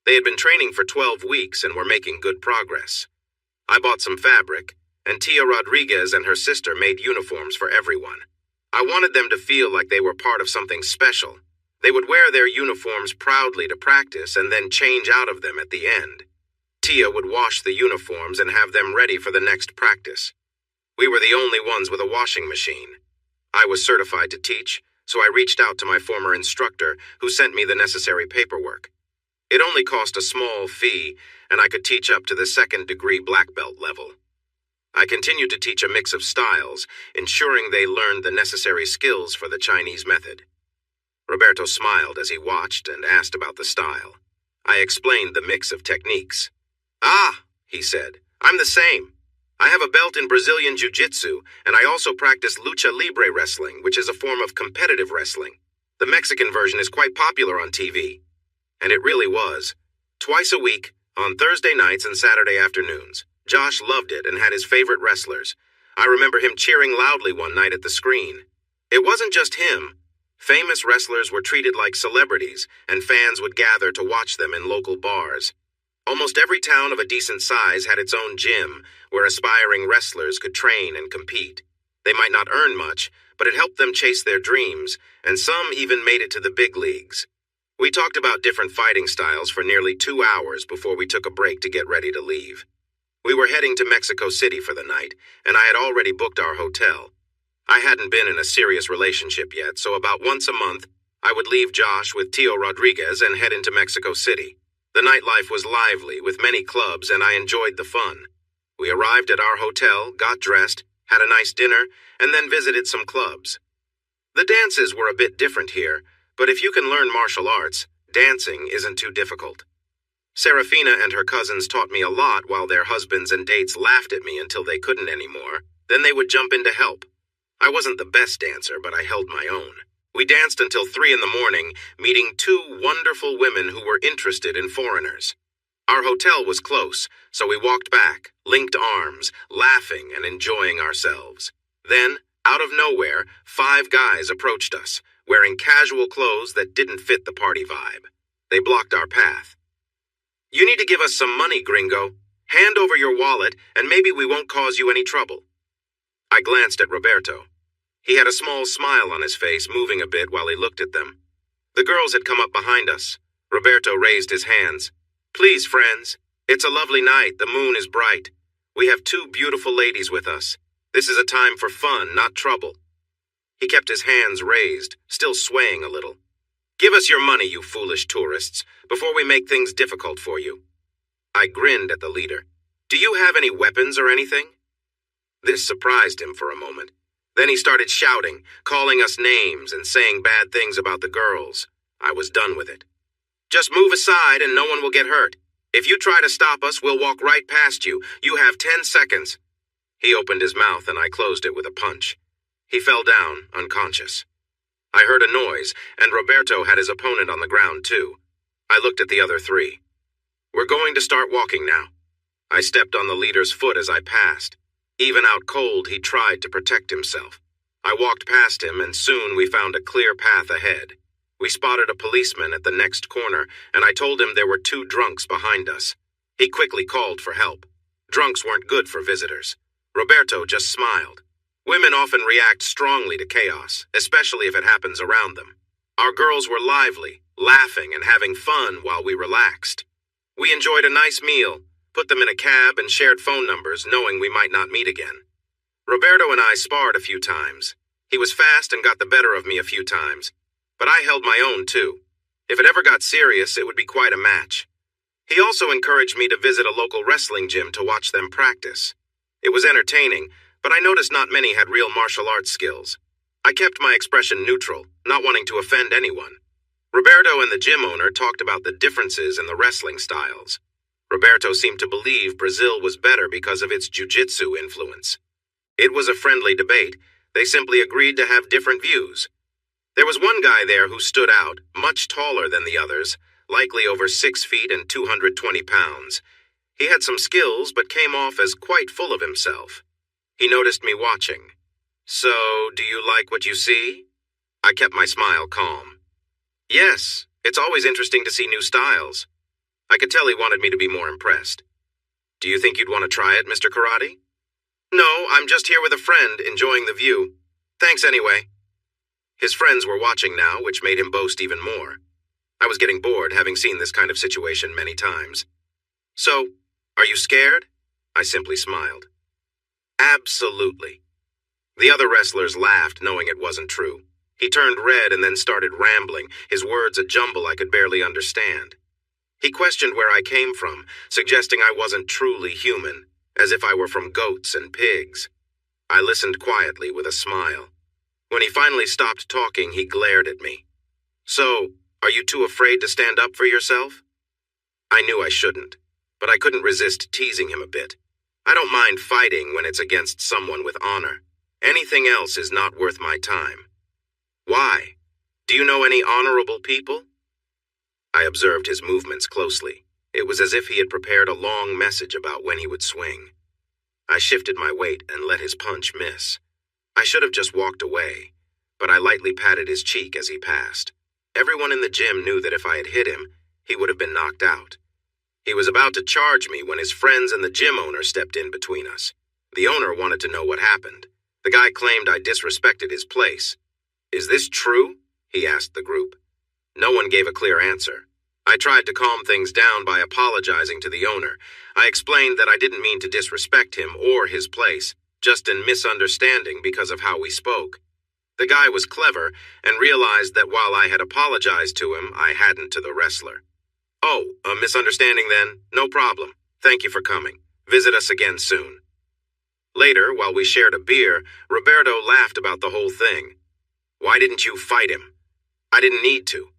They had been training for 12 weeks and were making good progress. I bought some fabric, and Tia Rodriguez and her sister made uniforms for everyone. I wanted them to feel like they were part of something special. They would wear their uniforms proudly to practice and then change out of them at the end. Tia would wash the uniforms and have them ready for the next practice. We were the only ones with a washing machine. I was certified to teach, so I reached out to my former instructor, who sent me the necessary paperwork. It only cost a small fee, and I could teach up to the second-degree black belt level. I continued to teach a mix of styles, ensuring they learned the necessary skills for the Chinese method. Roberto smiled as he watched and asked about the style. I explained the mix of techniques. "Ah," he said, "I'm the same. I have a belt in Brazilian Jiu-Jitsu, and I also practice lucha libre wrestling, which is a form of competitive wrestling. The Mexican version is quite popular on TV." And it really was. Twice a week, on Thursday nights and Saturday afternoons, Josh loved it and had his favorite wrestlers. I remember him cheering loudly one night at the screen. It wasn't just him. Famous wrestlers were treated like celebrities, and fans would gather to watch them in local bars. Almost every town of a decent size had its own gym, where aspiring wrestlers could train and compete. They might not earn much, but it helped them chase their dreams, and some even made it to the big leagues. We talked about different fighting styles for nearly 2 hours before we took a break to get ready to leave. We were heading to Mexico City for the night, and I had already booked our hotel. I hadn't been in a serious relationship yet, so about once a month, I would leave Josh with Tio Rodriguez and head into Mexico City. The nightlife was lively, with many clubs, and I enjoyed the fun. We arrived at our hotel, got dressed, had a nice dinner, and then visited some clubs. The dances were a bit different here, but if you can learn martial arts, dancing isn't too difficult. Serafina and her cousins taught me a lot while their husbands and dates laughed at me until they couldn't anymore. Then they would jump in to help. I wasn't the best dancer, but I held my own. We danced until 3 in the morning, meeting 2 wonderful women who were interested in foreigners. Our hotel was close, so we walked back, linked arms, laughing and enjoying ourselves. Then, out of nowhere, 5 guys approached us, wearing casual clothes that didn't fit the party vibe. They blocked our path. "You need to give us some money, gringo. Hand over your wallet, and maybe we won't cause you any trouble." I glanced at Roberto. He had a small smile on his face, moving a bit while he looked at them. The girls had come up behind us. Roberto raised his hands. "Please, friends. It's a lovely night. The moon is bright. We have 2 beautiful ladies with us. This is a time for fun, not trouble." He kept his hands raised, still swaying a little. "Give us your money, you foolish tourists, before we make things difficult for you." I grinned at the leader. "Do you have any weapons or anything?" This surprised him for a moment. Then he started shouting, calling us names and saying bad things about the girls. I was done with it. "Just move aside and no one will get hurt. If you try to stop us, we'll walk right past you. You have 10 seconds. He opened his mouth and I closed it with a punch. He fell down, unconscious. I heard a noise, and Roberto had his opponent on the ground, too. I looked at the other 3. "We're going to start walking now." I stepped on the leader's foot as I passed. Even out cold, he tried to protect himself. I walked past him, and soon we found a clear path ahead. We spotted a policeman at the next corner, and I told him there were 2 drunks behind us. He quickly called for help. Drunks weren't good for visitors. Roberto just smiled. Women often react strongly to chaos, especially if it happens around them. Our girls were lively, laughing and having fun while we relaxed. We enjoyed a nice meal, put them in a cab, and shared phone numbers, knowing we might not meet again. Roberto and I sparred a few times. He was fast and got the better of me a few times, but I held my own too. If it ever got serious, it would be quite a match. He also encouraged me to visit a local wrestling gym to watch them practice. It was entertaining, but I noticed not many had real martial arts skills. I kept my expression neutral, not wanting to offend anyone. Roberto and the gym owner talked about the differences in the wrestling styles. Roberto seemed to believe Brazil was better because of its jiu-jitsu influence. It was a friendly debate. They simply agreed to have different views. There was one guy there who stood out, much taller than the others, likely over 6 feet and 220 pounds. He had some skills, but came off as quite full of himself. He noticed me watching. "So, do you like what you see?" I kept my smile calm. "Yes, it's always interesting to see new styles." I could tell he wanted me to be more impressed. "Do you think you'd want to try it, Mr. Karate?" "No, I'm just here with a friend, enjoying the view. Thanks anyway." His friends were watching now, which made him boast even more. I was getting bored, having seen this kind of situation many times. "So, are you scared?" I simply smiled. "Absolutely." The other wrestlers laughed, knowing it wasn't true. He turned red and then started rambling, his words a jumble I could barely understand. He questioned where I came from, suggesting I wasn't truly human, as if I were from goats and pigs. I listened quietly with a smile. When he finally stopped talking, he glared at me. "So, are you too afraid to stand up for yourself?" I knew I shouldn't, but I couldn't resist teasing him a bit. I don't mind fighting when it's against someone with honor. Anything else is not worth my time. "Why? Do you know any honorable people?" I observed his movements closely. It was as if he had prepared a long message about when he would swing. I shifted my weight and let his punch miss. I should have just walked away, but I lightly patted his cheek as he passed. Everyone in the gym knew that if I had hit him, he would have been knocked out. He was about to charge me when his friends and the gym owner stepped in between us. The owner wanted to know what happened. The guy claimed I disrespected his place. "Is this true?" he asked the group. No one gave a clear answer. I tried to calm things down by apologizing to the owner. I explained that I didn't mean to disrespect him or his place, just in misunderstanding because of how we spoke. The guy was clever and realized that while I had apologized to him, I hadn't to the wrestler. "Oh, a misunderstanding then? No problem. Thank you for coming. Visit us again soon." Later, while we shared a beer, Roberto laughed about the whole thing. "Why didn't you fight him?" "I didn't need to."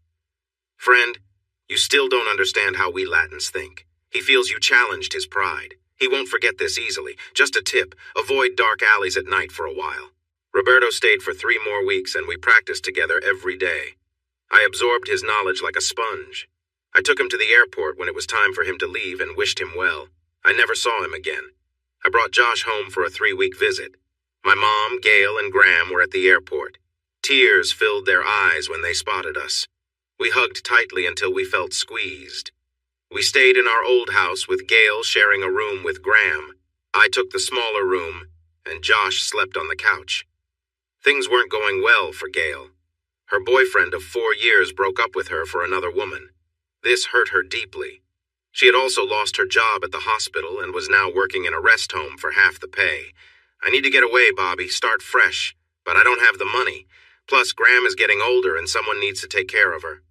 "Friend, you still don't understand how we Latins think. He feels you challenged his pride. He won't forget this easily. Just a tip, avoid dark alleys at night for a while." Roberto stayed for 3 more weeks and we practiced together every day. I absorbed his knowledge like a sponge. I took him to the airport when it was time for him to leave and wished him well. I never saw him again. I brought Josh home for a 3-week visit. My mom, Gail, and Graham were at the airport. Tears filled their eyes when they spotted us. We hugged tightly until we felt squeezed. We stayed in our old house with Gail sharing a room with Graham. I took the smaller room, and Josh slept on the couch. Things weren't going well for Gail. Her boyfriend of 4 years broke up with her for another woman. This hurt her deeply. She had also lost her job at the hospital and was now working in a rest home for half the pay. "I need to get away, Bobby, start fresh, but I don't have the money. Plus, Graham is getting older and someone needs to take care of her."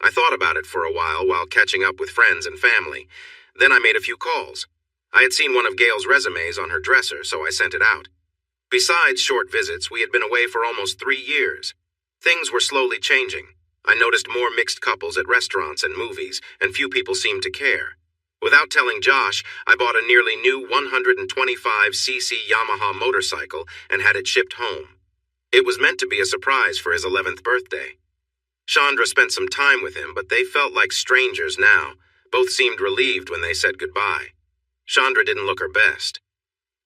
I thought about it for a while catching up with friends and family. Then I made a few calls. I had seen one of Gail's resumes on her dresser, so I sent it out. Besides short visits, we had been away for almost 3 years. Things were slowly changing. I noticed more mixed couples at restaurants and movies, and few people seemed to care. Without telling Josh, I bought a nearly new 125cc Yamaha motorcycle and had it shipped home. It was meant to be a surprise for his 11th birthday. Chandra spent some time with him, but they felt like strangers now. Both seemed relieved when they said goodbye. Chandra didn't look her best.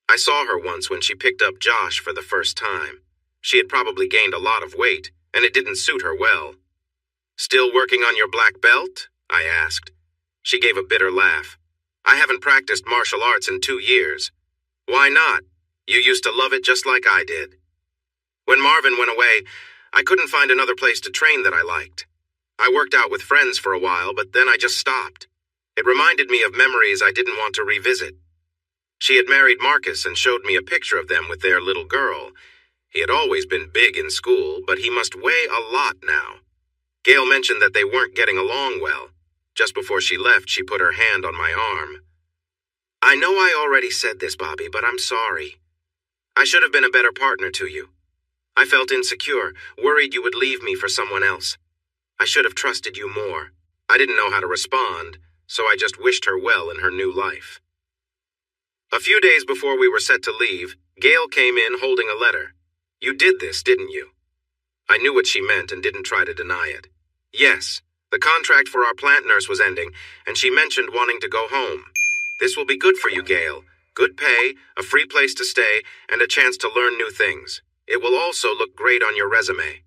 I saw her once when she picked up Josh for the first time. She had probably gained a lot of weight, and it didn't suit her well. "Still working on your black belt?" I asked. She gave a bitter laugh. "I haven't practiced martial arts in 2 years. "Why not? You used to love it just like I did." When Marvin went away, I couldn't find another place to train that I liked. I worked out with friends for a while, but then I just stopped. It reminded me of memories I didn't want to revisit. She had married Marcus and showed me a picture of them with their little girl. He had always been big in school, but he must weigh a lot now. Gail mentioned that they weren't getting along well. Just before she left, she put her hand on my arm. "I know I already said this, Bobby, but I'm sorry. I should have been a better partner to you. I felt insecure, worried you would leave me for someone else. I should have trusted you more. I didn't know how to respond, so I just wished her well in her new life." A few days before we were set to leave, Gail came in holding a letter. "You did this, didn't you?" I knew what she meant and didn't try to deny it. "Yes, the contract for our plant nurse was ending, and she mentioned wanting to go home. This will be good for you, Gail. Good pay, a free place to stay, and a chance to learn new things. It will also look great on your resume.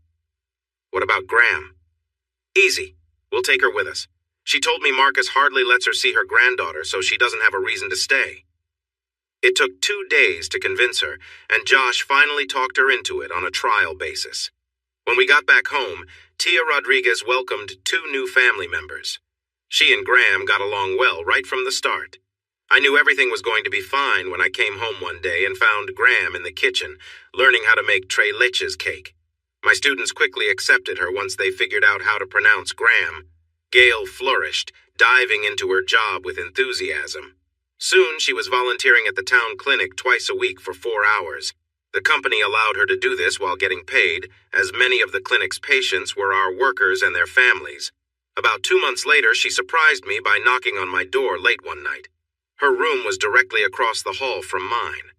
What about Graham? Easy. We'll take her with us. She told me Marcus hardly lets her see her granddaughter, so she doesn't have a reason to stay. It took 2 days to convince her, and Josh finally talked her into it on a trial basis. When we got back home, Tia Rodriguez welcomed 2 new family members. She and Graham got along well right from the start. I knew everything was going to be fine when I came home one day and found Graham in the kitchen, learning how to make tres leches cake. My students quickly accepted her once they figured out how to pronounce Graham. Gail flourished, diving into her job with enthusiasm. Soon she was volunteering at the town clinic twice a week for 4 hours. The company allowed her to do this while getting paid, as many of the clinic's patients were our workers and their families. About 2 months later, she surprised me by knocking on my door late one night. Her room was directly across the hall from mine.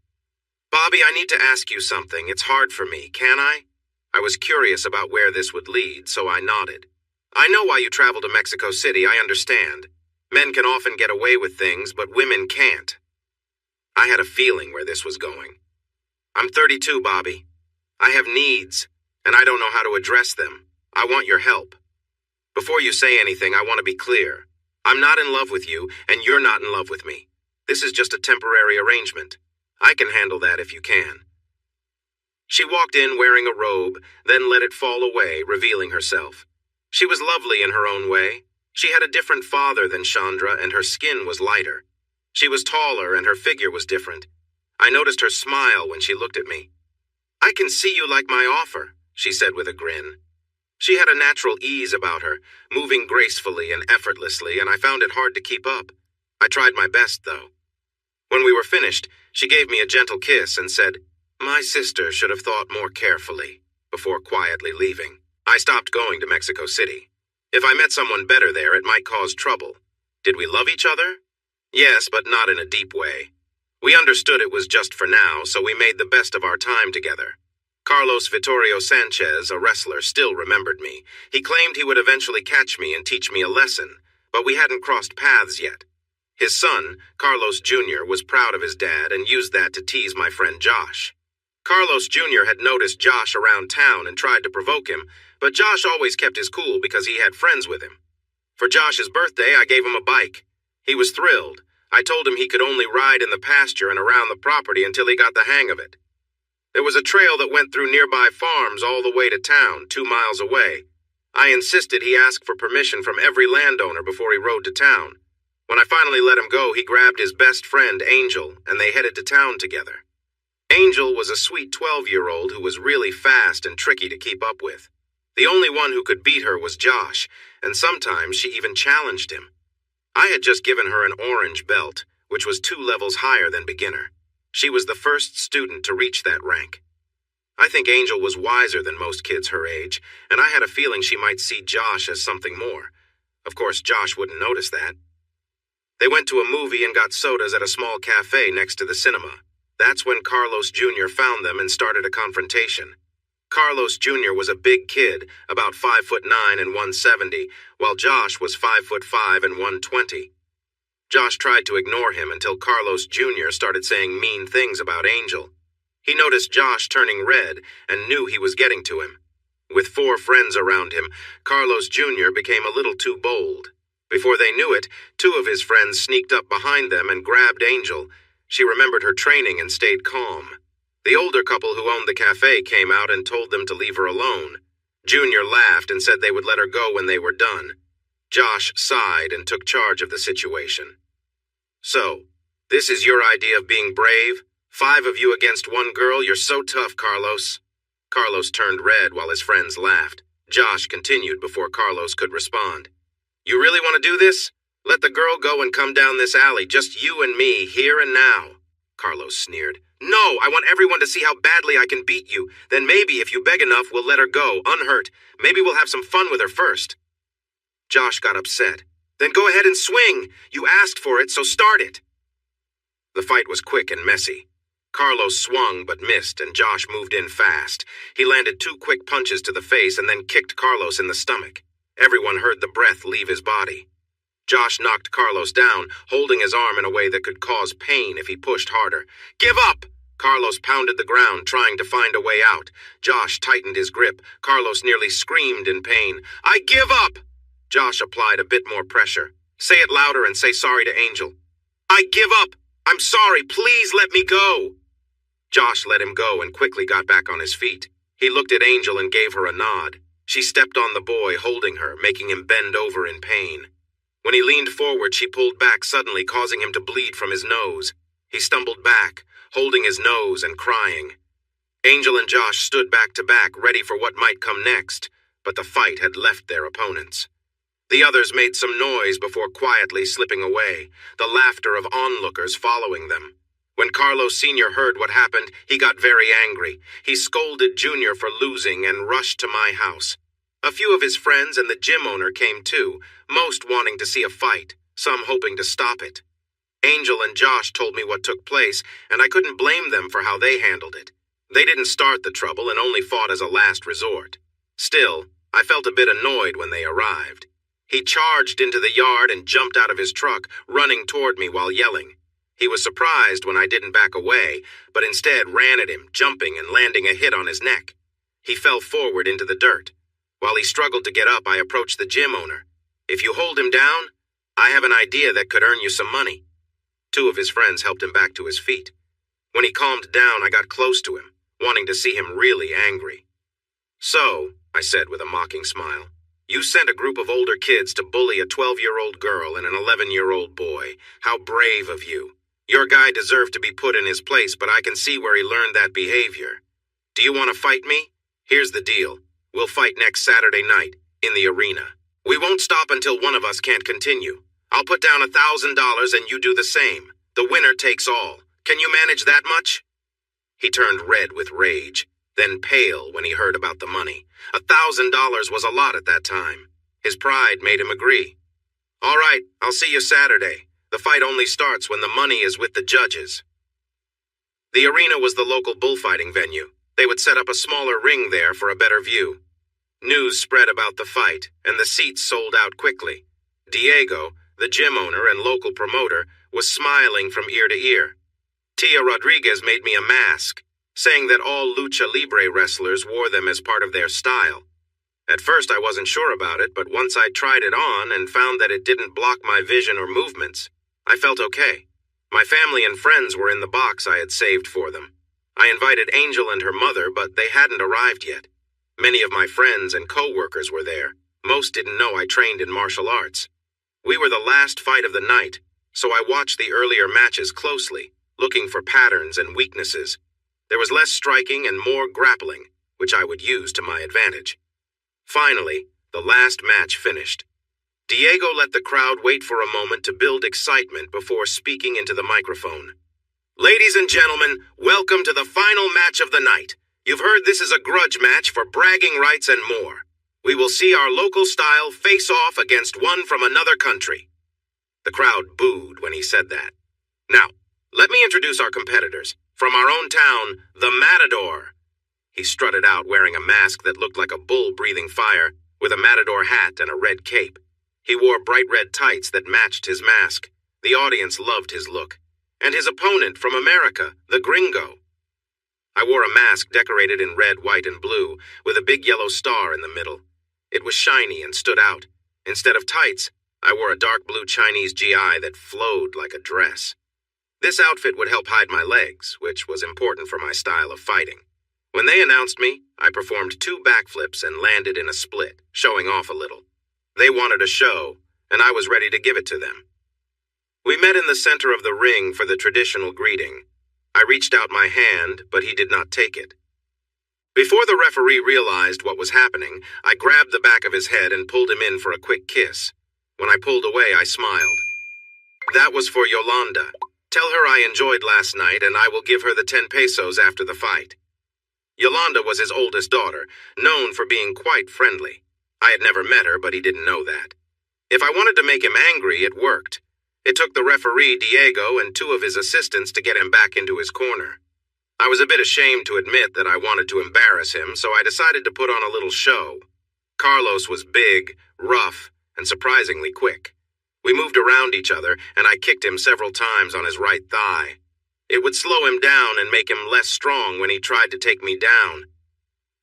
"Bobby, I need to ask you something. It's hard for me, can I?" I was curious about where this would lead, so I nodded. "I know why you travel to Mexico City, I understand. Men can often get away with things, but women can't." I had a feeling where this was going. "I'm 32, Bobby. I have needs, and I don't know how to address them. I want your help. Before you say anything, I want to be clear. I'm not in love with you, and you're not in love with me. This is just a temporary arrangement. I can handle that if you can." She walked in wearing a robe, then let it fall away, revealing herself. She was lovely in her own way. She had a different father than Chandra, and her skin was lighter. She was taller, and her figure was different. I noticed her smile when she looked at me. "I can see you like my offer," she said with a grin. She had a natural ease about her, moving gracefully and effortlessly, and I found it hard to keep up. I tried my best, though. When we were finished, she gave me a gentle kiss and said, "My sister should have thought more carefully," before quietly leaving. I stopped going to Mexico City. If I met someone better there, it might cause trouble. Did we love each other? Yes, but not in a deep way. We understood it was just for now, so we made the best of our time together. Carlos Vittorio Sanchez, a wrestler, still remembered me. He claimed he would eventually catch me and teach me a lesson, but we hadn't crossed paths yet. His son, Carlos Jr., was proud of his dad and used that to tease my friend Josh. Carlos Jr. had noticed Josh around town and tried to provoke him, but Josh always kept his cool because he had friends with him. For Josh's birthday, I gave him a bike. He was thrilled. I told him he could only ride in the pasture and around the property until he got the hang of it. There was a trail that went through nearby farms all the way to town, 2 miles away. I insisted he ask for permission from every landowner before he rode to town. When I finally let him go, he grabbed his best friend, Angel, and they headed to town together. Angel was a sweet 12-year-old who was really fast and tricky to keep up with. The only one who could beat her was Josh, and sometimes she even challenged him. I had just given her an orange belt, which was 2 levels higher than beginner. She was the first student to reach that rank. I think Angel was wiser than most kids her age, and I had a feeling she might see Josh as something more. Of course, Josh wouldn't notice that. They went to a movie and got sodas at a small cafe next to the cinema. That's when Carlos Jr. found them and started a confrontation. Carlos Jr. was a big kid, about 5'9" and 170, while Josh was 5'5" and 120. Josh tried to ignore him until Carlos Jr. started saying mean things about Angel. He noticed Josh turning red and knew he was getting to him. With 4 friends around him, Carlos Jr. became a little too bold. Before they knew it, 2 of his friends sneaked up behind them and grabbed Angel. She remembered her training and stayed calm. The older couple who owned the cafe came out and told them to leave her alone. Junior laughed and said they would let her go when they were done. Josh sighed and took charge of the situation. "So, this is your idea of being brave? 5 of you against 1 girl? You're so tough, Carlos." Carlos turned red while his friends laughed. Josh continued before Carlos could respond. "You really want to do this? Let the girl go and come down this alley, just you and me, here and now." Carlos sneered. "No, I want everyone to see how badly I can beat you. Then maybe if you beg enough, we'll let her go, unhurt. Maybe we'll have some fun with her first." Josh got upset. "Then go ahead and swing. You asked for it, so start it." The fight was quick and messy. Carlos swung but missed, and Josh moved in fast. He landed 2 quick punches to the face and then kicked Carlos in the stomach. Everyone heard the breath leave his body. Josh knocked Carlos down, holding his arm in a way that could cause pain if he pushed harder. "Give up!" Carlos pounded the ground, trying to find a way out. Josh tightened his grip. Carlos nearly screamed in pain. "I give up!" Josh applied a bit more pressure. "Say it louder and say sorry to Angel." "I give up! I'm sorry! Please let me go!" Josh let him go and quickly got back on his feet. He looked at Angel and gave her a nod. She stepped on the boy, holding her, making him bend over in pain. When he leaned forward, she pulled back suddenly, causing him to bleed from his nose. He stumbled back, holding his nose and crying. Angel and Josh stood back to back, ready for what might come next, but the fight had left their opponents. The others made some noise before quietly slipping away, the laughter of onlookers following them. When Carlos Sr. heard what happened, he got very angry. He scolded Junior for losing and rushed to my house. A few of his friends and the gym owner came too, most wanting to see a fight, some hoping to stop it. Angel and Josh told me what took place, and I couldn't blame them for how they handled it. They didn't start the trouble and only fought as a last resort. Still, I felt a bit annoyed when they arrived. He charged into the yard and jumped out of his truck, running toward me while yelling. He was surprised when I didn't back away, but instead ran at him, jumping and landing a hit on his neck. He fell forward into the dirt. While he struggled to get up, I approached the gym owner. "If you hold him down, I have an idea that could earn you some money." Two of his friends helped him back to his feet. When he calmed down, I got close to him, wanting to see him really angry. "So," I said with a mocking smile, "you sent a group of older kids to bully a 12-year-old girl and an 11-year-old boy. How brave of you. Your guy deserved to be put in his place, but I can see where he learned that behavior. Do you want to fight me? Here's the deal. We'll fight next Saturday night, in the arena. We won't stop until one of us can't continue. I'll put down $1,000 and you do the same. The winner takes all. Can you manage that much?" He turned red with rage, then pale when he heard about the money. $1,000 was a lot at that time. His pride made him agree. "All right, I'll see you Saturday. The fight only starts when the money is with the judges." The arena was the local bullfighting venue. They would set up a smaller ring there for a better view. News spread about the fight, and the seats sold out quickly. Diego, the gym owner and local promoter, was smiling from ear to ear. Tia Rodriguez made me a mask, saying that all lucha libre wrestlers wore them as part of their style. At first I wasn't sure about it, but once I tried it on and found that it didn't block my vision or movements, I felt okay. My family and friends were in the box I had saved for them. I invited Angel and her mother, but they hadn't arrived yet. Many of my friends and co-workers were there. Most didn't know I trained in martial arts. We were the last fight of the night, so I watched the earlier matches closely, looking for patterns and weaknesses. There was less striking and more grappling, which I would use to my advantage. Finally, the last match finished. Diego let the crowd wait for a moment to build excitement before speaking into the microphone. "Ladies and gentlemen, welcome to the final match of the night. You've heard this is a grudge match for bragging rights and more. We will see our local style face off against one from another country." The crowd booed when he said that. "Now, let me introduce our competitors. From our own town, the Matador." He strutted out wearing a mask that looked like a bull breathing fire, with a matador hat and a red cape. He wore bright red tights that matched his mask. The audience loved his look. And his opponent from America, the Gringo. I wore a mask decorated in red, white, and blue, with a big yellow star in the middle. It was shiny and stood out. Instead of tights, I wore a dark blue Chinese GI that flowed like a dress. This outfit would help hide my legs, which was important for my style of fighting. When they announced me, I performed 2 backflips and landed in a split, showing off a little. They wanted a show, and I was ready to give it to them. We met in the center of the ring for the traditional greeting. I reached out my hand, but he did not take it. Before the referee realized what was happening, I grabbed the back of his head and pulled him in for a quick kiss. When I pulled away, I smiled. "That was for Yolanda. Tell her I enjoyed last night, and I will give her the 10 pesos after the fight." Yolanda was his oldest daughter, known for being quite friendly. I had never met her, but he didn't know that. If I wanted to make him angry, it worked. It took the referee, Diego, and 2 of his assistants to get him back into his corner. I was a bit ashamed to admit that I wanted to embarrass him, so I decided to put on a little show. Carlos was big, rough, and surprisingly quick. We moved around each other, and I kicked him several times on his right thigh. It would slow him down and make him less strong when he tried to take me down.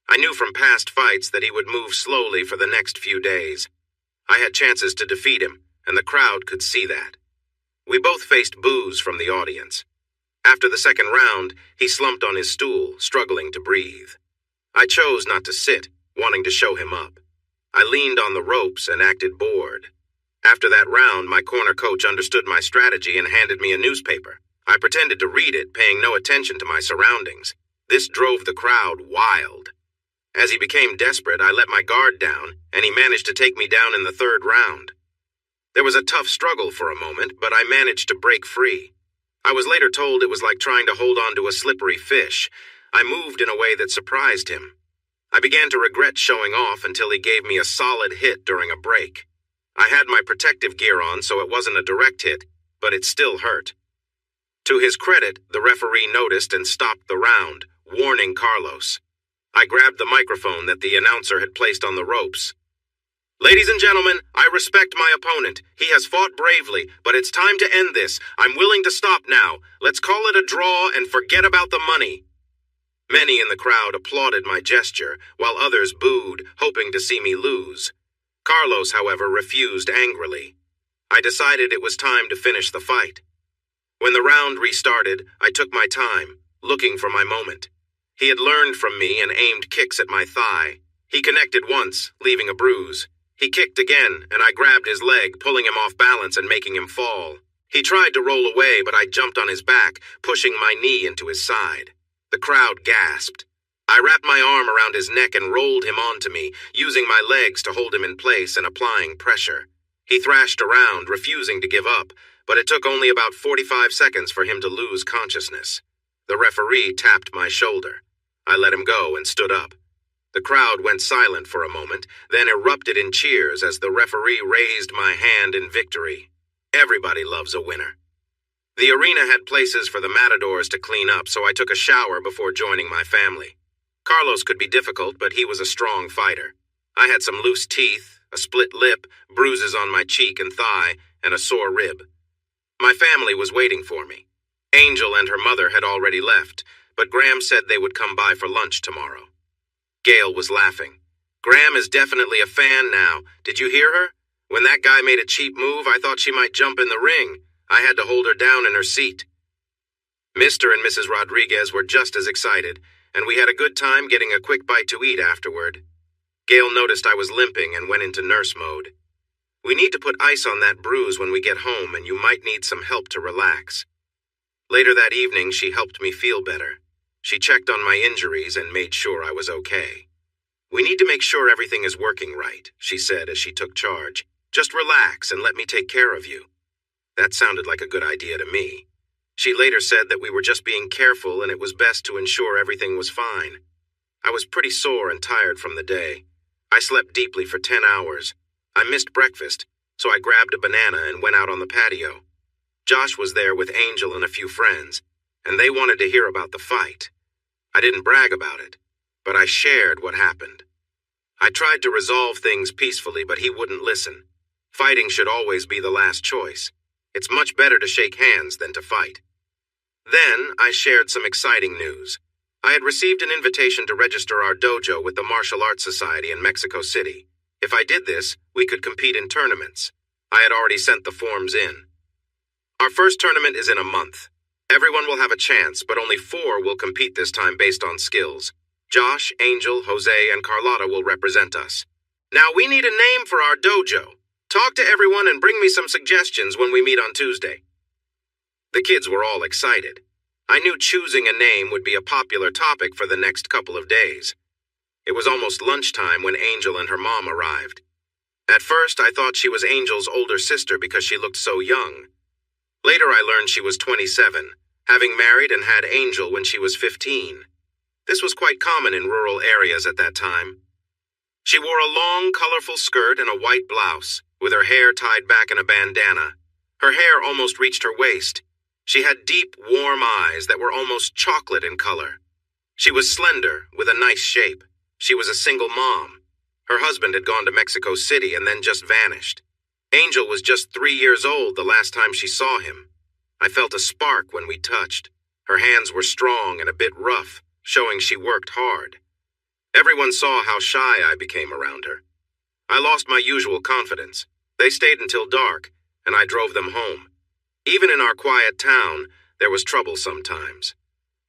I knew from past fights that he would move slowly for the next few days. I had chances to defeat him, and the crowd could see that. We both faced boos from the audience. After the second round, he slumped on his stool, struggling to breathe. I chose not to sit, wanting to show him up. I leaned on the ropes and acted bored. After that round, my corner coach understood my strategy and handed me a newspaper. I pretended to read it, paying no attention to my surroundings. This drove the crowd wild. As he became desperate, I let my guard down, and he managed to take me down in the third round. There was a tough struggle for a moment, but I managed to break free. I was later told it was like trying to hold on to a slippery fish. I moved in a way that surprised him. I began to regret showing off until he gave me a solid hit during a break. I had my protective gear on, so it wasn't a direct hit, but it still hurt. To his credit, the referee noticed and stopped the round, warning Carlos. I grabbed the microphone that the announcer had placed on the ropes. "Ladies and gentlemen, I respect my opponent. He has fought bravely, but it's time to end this. I'm willing to stop now. Let's call it a draw and forget about the money." Many in the crowd applauded my gesture, while others booed, hoping to see me lose. Carlos, however, refused angrily. I decided it was time to finish the fight. When the round restarted, I took my time, looking for my moment. He had learned from me and aimed kicks at my thigh. He connected once, leaving a bruise. He kicked again, and I grabbed his leg, pulling him off balance and making him fall. He tried to roll away, but I jumped on his back, pushing my knee into his side. The crowd gasped. I wrapped my arm around his neck and rolled him onto me, using my legs to hold him in place and applying pressure. He thrashed around, refusing to give up, but it took only about 45 seconds for him to lose consciousness. The referee tapped my shoulder. I let him go and stood up. The crowd went silent for a moment, then erupted in cheers as the referee raised my hand in victory. Everybody loves a winner. The arena had places for the matadors to clean up, so I took a shower before joining my family. Carlos could be difficult, but he was a strong fighter. I had some loose teeth, a split lip, bruises on my cheek and thigh, and a sore rib. My family was waiting for me. Angel and her mother had already left, but Graham said they would come by for lunch tomorrow. Gail was laughing. "Graham is definitely a fan now. Did you hear her? When that guy made a cheap move, I thought she might jump in the ring. I had to hold her down in her seat." Mr. and Mrs. Rodriguez were just as excited, and we had a good time getting a quick bite to eat afterward. Gail noticed I was limping and went into nurse mode. "We need to put ice on that bruise when we get home, and you might need some help to relax." Later that evening, she helped me feel better. She checked on my injuries and made sure I was okay. "We need to make sure everything is working right," she said as she took charge. "Just relax and let me take care of you." That sounded like a good idea to me. She later said that we were just being careful and it was best to ensure everything was fine. I was pretty sore and tired from the day. I slept deeply for 10 hours. I missed breakfast, so I grabbed a banana and went out on the patio. Josh was there with Angel and a few friends, and they wanted to hear about the fight. I didn't brag about it, but I shared what happened. I tried to resolve things peacefully, but he wouldn't listen. Fighting should always be the last choice. It's much better to shake hands than to fight. Then I shared some exciting news. I had received an invitation to register our dojo with the Martial Arts Society in Mexico City. If I did this, we could compete in tournaments. I had already sent the forms in. Our first tournament is in a month. Everyone will have a chance, but only 4 will compete this time based on skills. Josh, Angel, Jose, and Carlotta will represent us. Now we need a name for our dojo. Talk to everyone and bring me some suggestions when we meet on Tuesday. The kids were all excited. I knew choosing a name would be a popular topic for the next couple of days. It was almost lunchtime when Angel and her mom arrived. At first, I thought she was Angel's older sister because she looked so young. Later, I learned she was 27, having married and had Angel when she was 15. This was quite common in rural areas at that time. She wore a long, colorful skirt and a white blouse, with her hair tied back in a bandana. Her hair almost reached her waist. She had deep, warm eyes that were almost chocolate in color. She was slender, with a nice shape. She was a single mom. Her husband had gone to Mexico City and then just vanished. Angel was just 3 years old the last time she saw him. I felt a spark when we touched. Her hands were strong and a bit rough, showing she worked hard. Everyone saw how shy I became around her. I lost my usual confidence. They stayed until dark, and I drove them home. Even in our quiet town, there was trouble sometimes.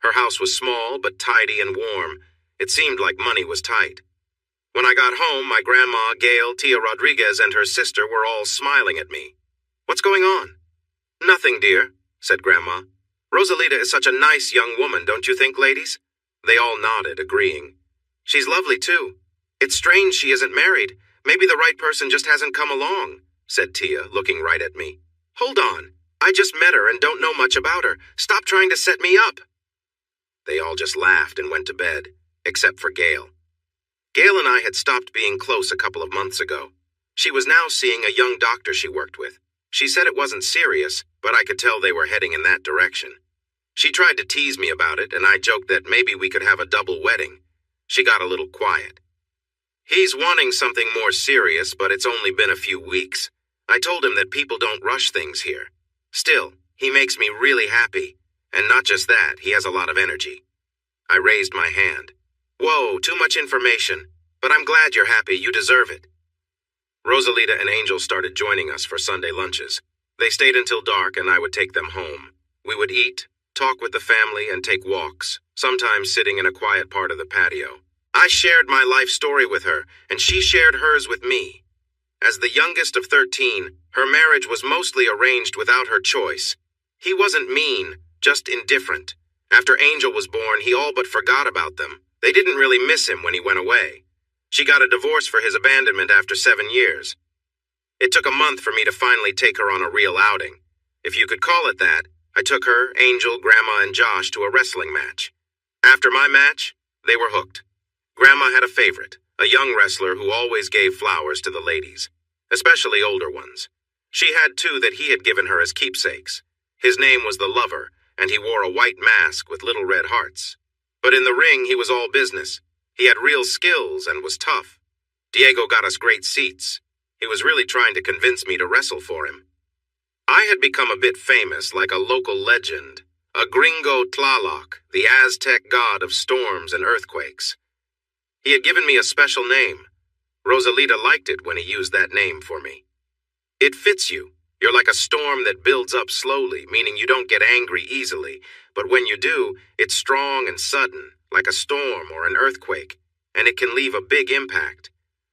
Her house was small but tidy and warm. It seemed like money was tight. When I got home, my grandma, Gail, Tia Rodriguez, and her sister were all smiling at me. "What's going on?" "Nothing, dear," said Grandma. "Rosalita is such a nice young woman, don't you think, ladies?" They all nodded, agreeing. "She's lovely, too. It's strange she isn't married. Maybe the right person just hasn't come along," said Tia, looking right at me. "Hold on. I just met her and don't know much about her. Stop trying to set me up." They all just laughed and went to bed, except for Gail. Gail and I had stopped being close a couple of months ago. She was now seeing a young doctor she worked with. She said it wasn't serious, but I could tell they were heading in that direction. She tried to tease me about it, and I joked that maybe we could have a double wedding. She got a little quiet. "He's wanting something more serious, but it's only been a few weeks. I told him that people don't rush things here. Still, he makes me really happy. And not just that, he has a lot of energy." I raised my hand. "Whoa, too much information. But I'm glad you're happy. You deserve it." Rosalita and Angel started joining us for Sunday lunches. They stayed until dark, and I would take them home. We would eat, talk with the family, and take walks, sometimes sitting in a quiet part of the patio. I shared my life story with her, and she shared hers with me. As the youngest of 13, her marriage was mostly arranged without her choice. He wasn't mean, just indifferent. After Angel was born, he all but forgot about them. They didn't really miss him when he went away. She got a divorce for his abandonment after 7 years. It took a month for me to finally take her on a real outing. If you could call it that, I took her, Angel, Grandma, and Josh to a wrestling match. After my match, they were hooked. Grandma had a favorite, a young wrestler who always gave flowers to the ladies, especially older ones. She had two that he had given her as keepsakes. His name was the Lover, and he wore a white mask with little red hearts. But in the ring, he was all business. He had real skills and was tough. Diego got us great seats. He was really trying to convince me to wrestle for him. I had become a bit famous, like a local legend, a Gringo Tlaloc, the Aztec god of storms and earthquakes. He had given me a special name. Rosalita liked it when he used that name for me. It fits you. You're like a storm that builds up slowly, meaning you don't get angry easily, but when you do, it's strong and sudden, like a storm or an earthquake, and it can leave a big impact.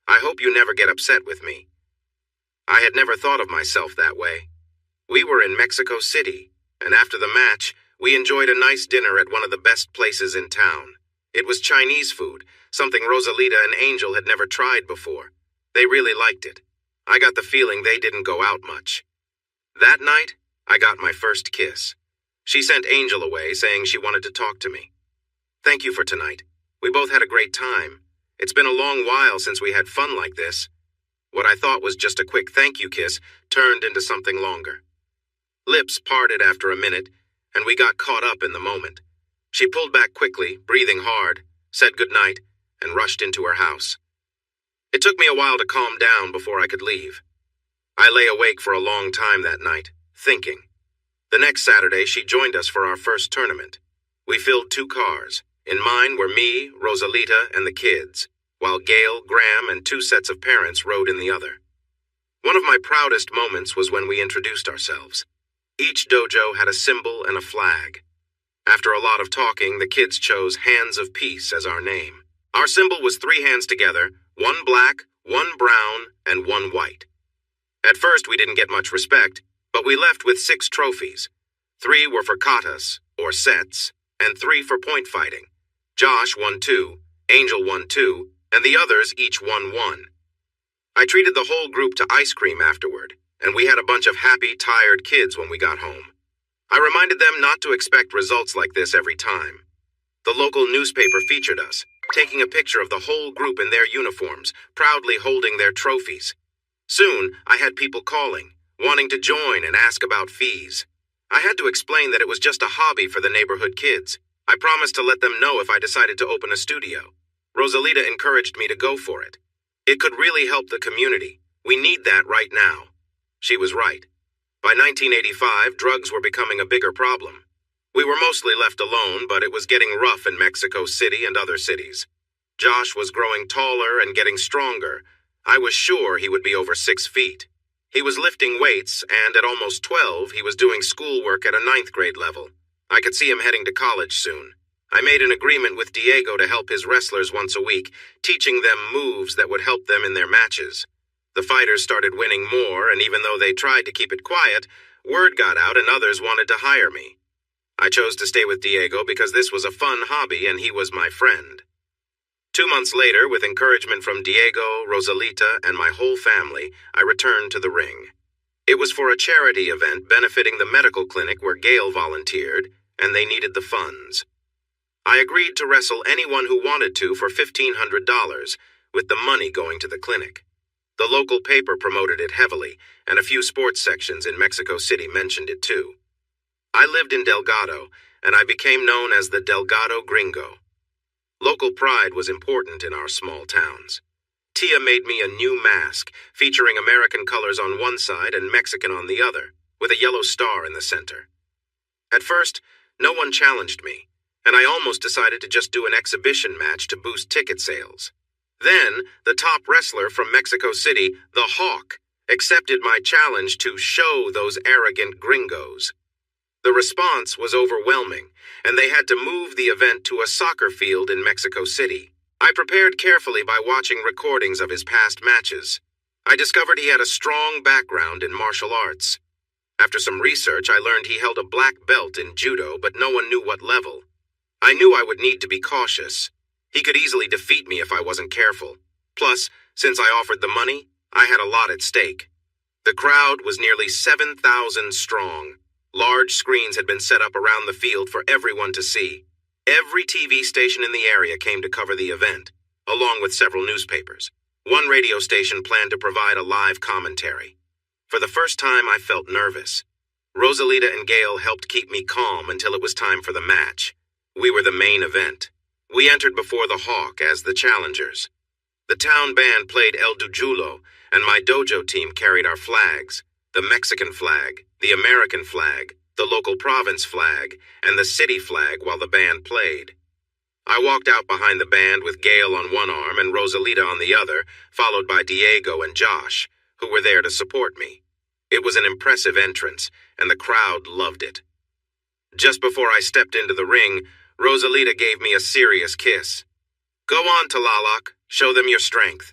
I hope you never get upset with me. I had never thought of myself that way. We were in Mexico City, and after the match, we enjoyed a nice dinner at one of the best places in town. It was Chinese food, something Rosalita and Angel had never tried before. They really liked it. I got the feeling they didn't go out much. That night, I got my first kiss. She sent Angel away, saying she wanted to talk to me. "Thank you for tonight. We both had a great time. It's been a long while since we had fun like this." What I thought was just a quick thank you kiss turned into something longer. Lips parted after a minute, and we got caught up in the moment. She pulled back quickly, breathing hard, said goodnight, and rushed into her house. It took me a while to calm down before I could leave. I lay awake for a long time that night, thinking. The next Saturday, she joined us for our first tournament. We filled 2 cars. In mine were me, Rosalita, and the kids, while Gail, Graham, and 2 sets of parents rode in the other. One of my proudest moments was when we introduced ourselves. Each dojo had a symbol and a flag. After a lot of talking, the kids chose Hands of Peace as our name. Our symbol was 3 hands together, 1 black, 1 brown, and 1 white. At first, we didn't get much respect, but we left with 6 trophies. 3 were for katas, or sets, and 3 for point fighting. Josh won 2, Angel won 2, and the others each won 1. I treated the whole group to ice cream afterward, and we had a bunch of happy, tired kids when we got home. I reminded them not to expect results like this every time. The local newspaper featured us, taking a picture of the whole group in their uniforms, proudly holding their trophies. Soon, I had people calling, wanting to join and ask about fees. I had to explain that it was just a hobby for the neighborhood kids. I promised to let them know if I decided to open a studio. Rosalita encouraged me to go for it. It could really help the community. We need that right now. She was right. By 1985, drugs were becoming a bigger problem. We were mostly left alone, but it was getting rough in Mexico City and other cities. Josh was growing taller and getting stronger. I was sure he would be over 6 feet. He was lifting weights, and at almost 12, he was doing schoolwork at a 9th grade level. I could see him heading to college soon. I made an agreement with Diego to help his wrestlers once a week, teaching them moves that would help them in their matches. The fighters started winning more, and even though they tried to keep it quiet, word got out and others wanted to hire me. I chose to stay with Diego because this was a fun hobby and he was my friend. 2 months later, with encouragement from Diego, Rosalita, and my whole family, I returned to the ring. It was for a charity event benefiting the medical clinic where Gail volunteered, and they needed the funds. I agreed to wrestle anyone who wanted to for $1,500, with the money going to the clinic. The local paper promoted it heavily, and a few sports sections in Mexico City mentioned it too. I lived in Delgado, and I became known as the Delgado Gringo. Local pride was important in our small towns. Tia made me a new mask, featuring American colors on one side and Mexican on the other, with a yellow star in the center. At first, no one challenged me, and I almost decided to just do an exhibition match to boost ticket sales. Then, the top wrestler from Mexico City, the Hawk, accepted my challenge to show those arrogant gringos. The response was overwhelming, and they had to move the event to a soccer field in Mexico City. I prepared carefully by watching recordings of his past matches. I discovered he had a strong background in martial arts. After some research, I learned he held a black belt in judo, but no one knew what level. I knew I would need to be cautious. He could easily defeat me if I wasn't careful. Plus, since I offered the money, I had a lot at stake. The crowd was nearly 7,000 strong. Large screens had been set up around the field for everyone to see. Every TV station in the area came to cover the event, along with several newspapers. One radio station planned to provide a live commentary. For the first time, I felt nervous. Rosalita and Gail helped keep me calm until it was time for the match. We were the main event. We entered before the Hawk as the challengers. The town band played El Dujulo, and my dojo team carried our flags: the Mexican flag, the American flag, the local province flag, and the city flag while the band played. I walked out behind the band with Gail on one arm and Rosalita on the other, followed by Diego and Josh, who were there to support me. It was an impressive entrance, and the crowd loved it. Just before I stepped into the ring, Rosalita gave me a serious kiss. "Go on, Tlaloc. Show them your strength."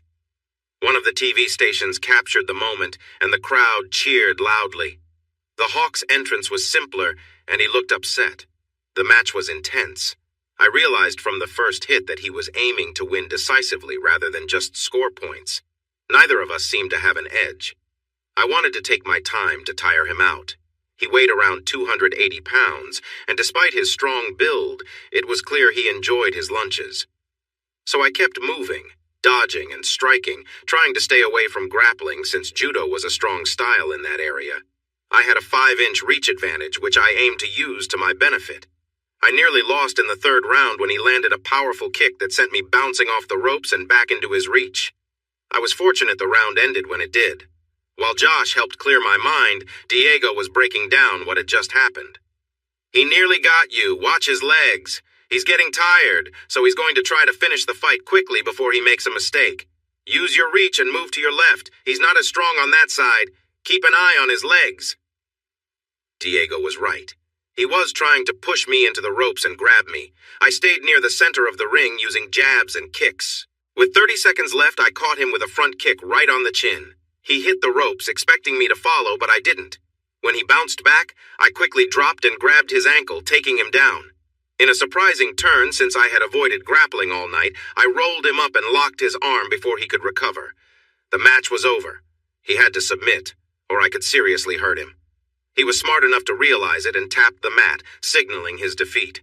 One of the TV stations captured the moment, and the crowd cheered loudly. The Hawk's entrance was simpler, and he looked upset. The match was intense. I realized from the first hit that he was aiming to win decisively rather than just score points. Neither of us seemed to have an edge. I wanted to take my time to tire him out. He weighed around 280 pounds, and despite his strong build, it was clear he enjoyed his lunches. So I kept moving, dodging and striking, trying to stay away from grappling since judo was a strong style in that area. I had a 5-inch reach advantage, which I aimed to use to my benefit. I nearly lost in the third round when he landed a powerful kick that sent me bouncing off the ropes and back into his reach. I was fortunate the round ended when it did. While Josh helped clear my mind, Diego was breaking down what had just happened. "He nearly got you. Watch his legs. He's getting tired, so he's going to try to finish the fight quickly before he makes a mistake. Use your reach and move to your left. He's not as strong on that side. Keep an eye on his legs." Diego was right. He was trying to push me into the ropes and grab me. I stayed near the center of the ring using jabs and kicks. With 30 seconds left, I caught him with a front kick right on the chin. He hit the ropes, expecting me to follow, but I didn't. When he bounced back, I quickly dropped and grabbed his ankle, taking him down. In a surprising turn, since I had avoided grappling all night, I rolled him up and locked his arm before he could recover. The match was over. He had to submit, or I could seriously hurt him. He was smart enough to realize it and tapped the mat, signaling his defeat.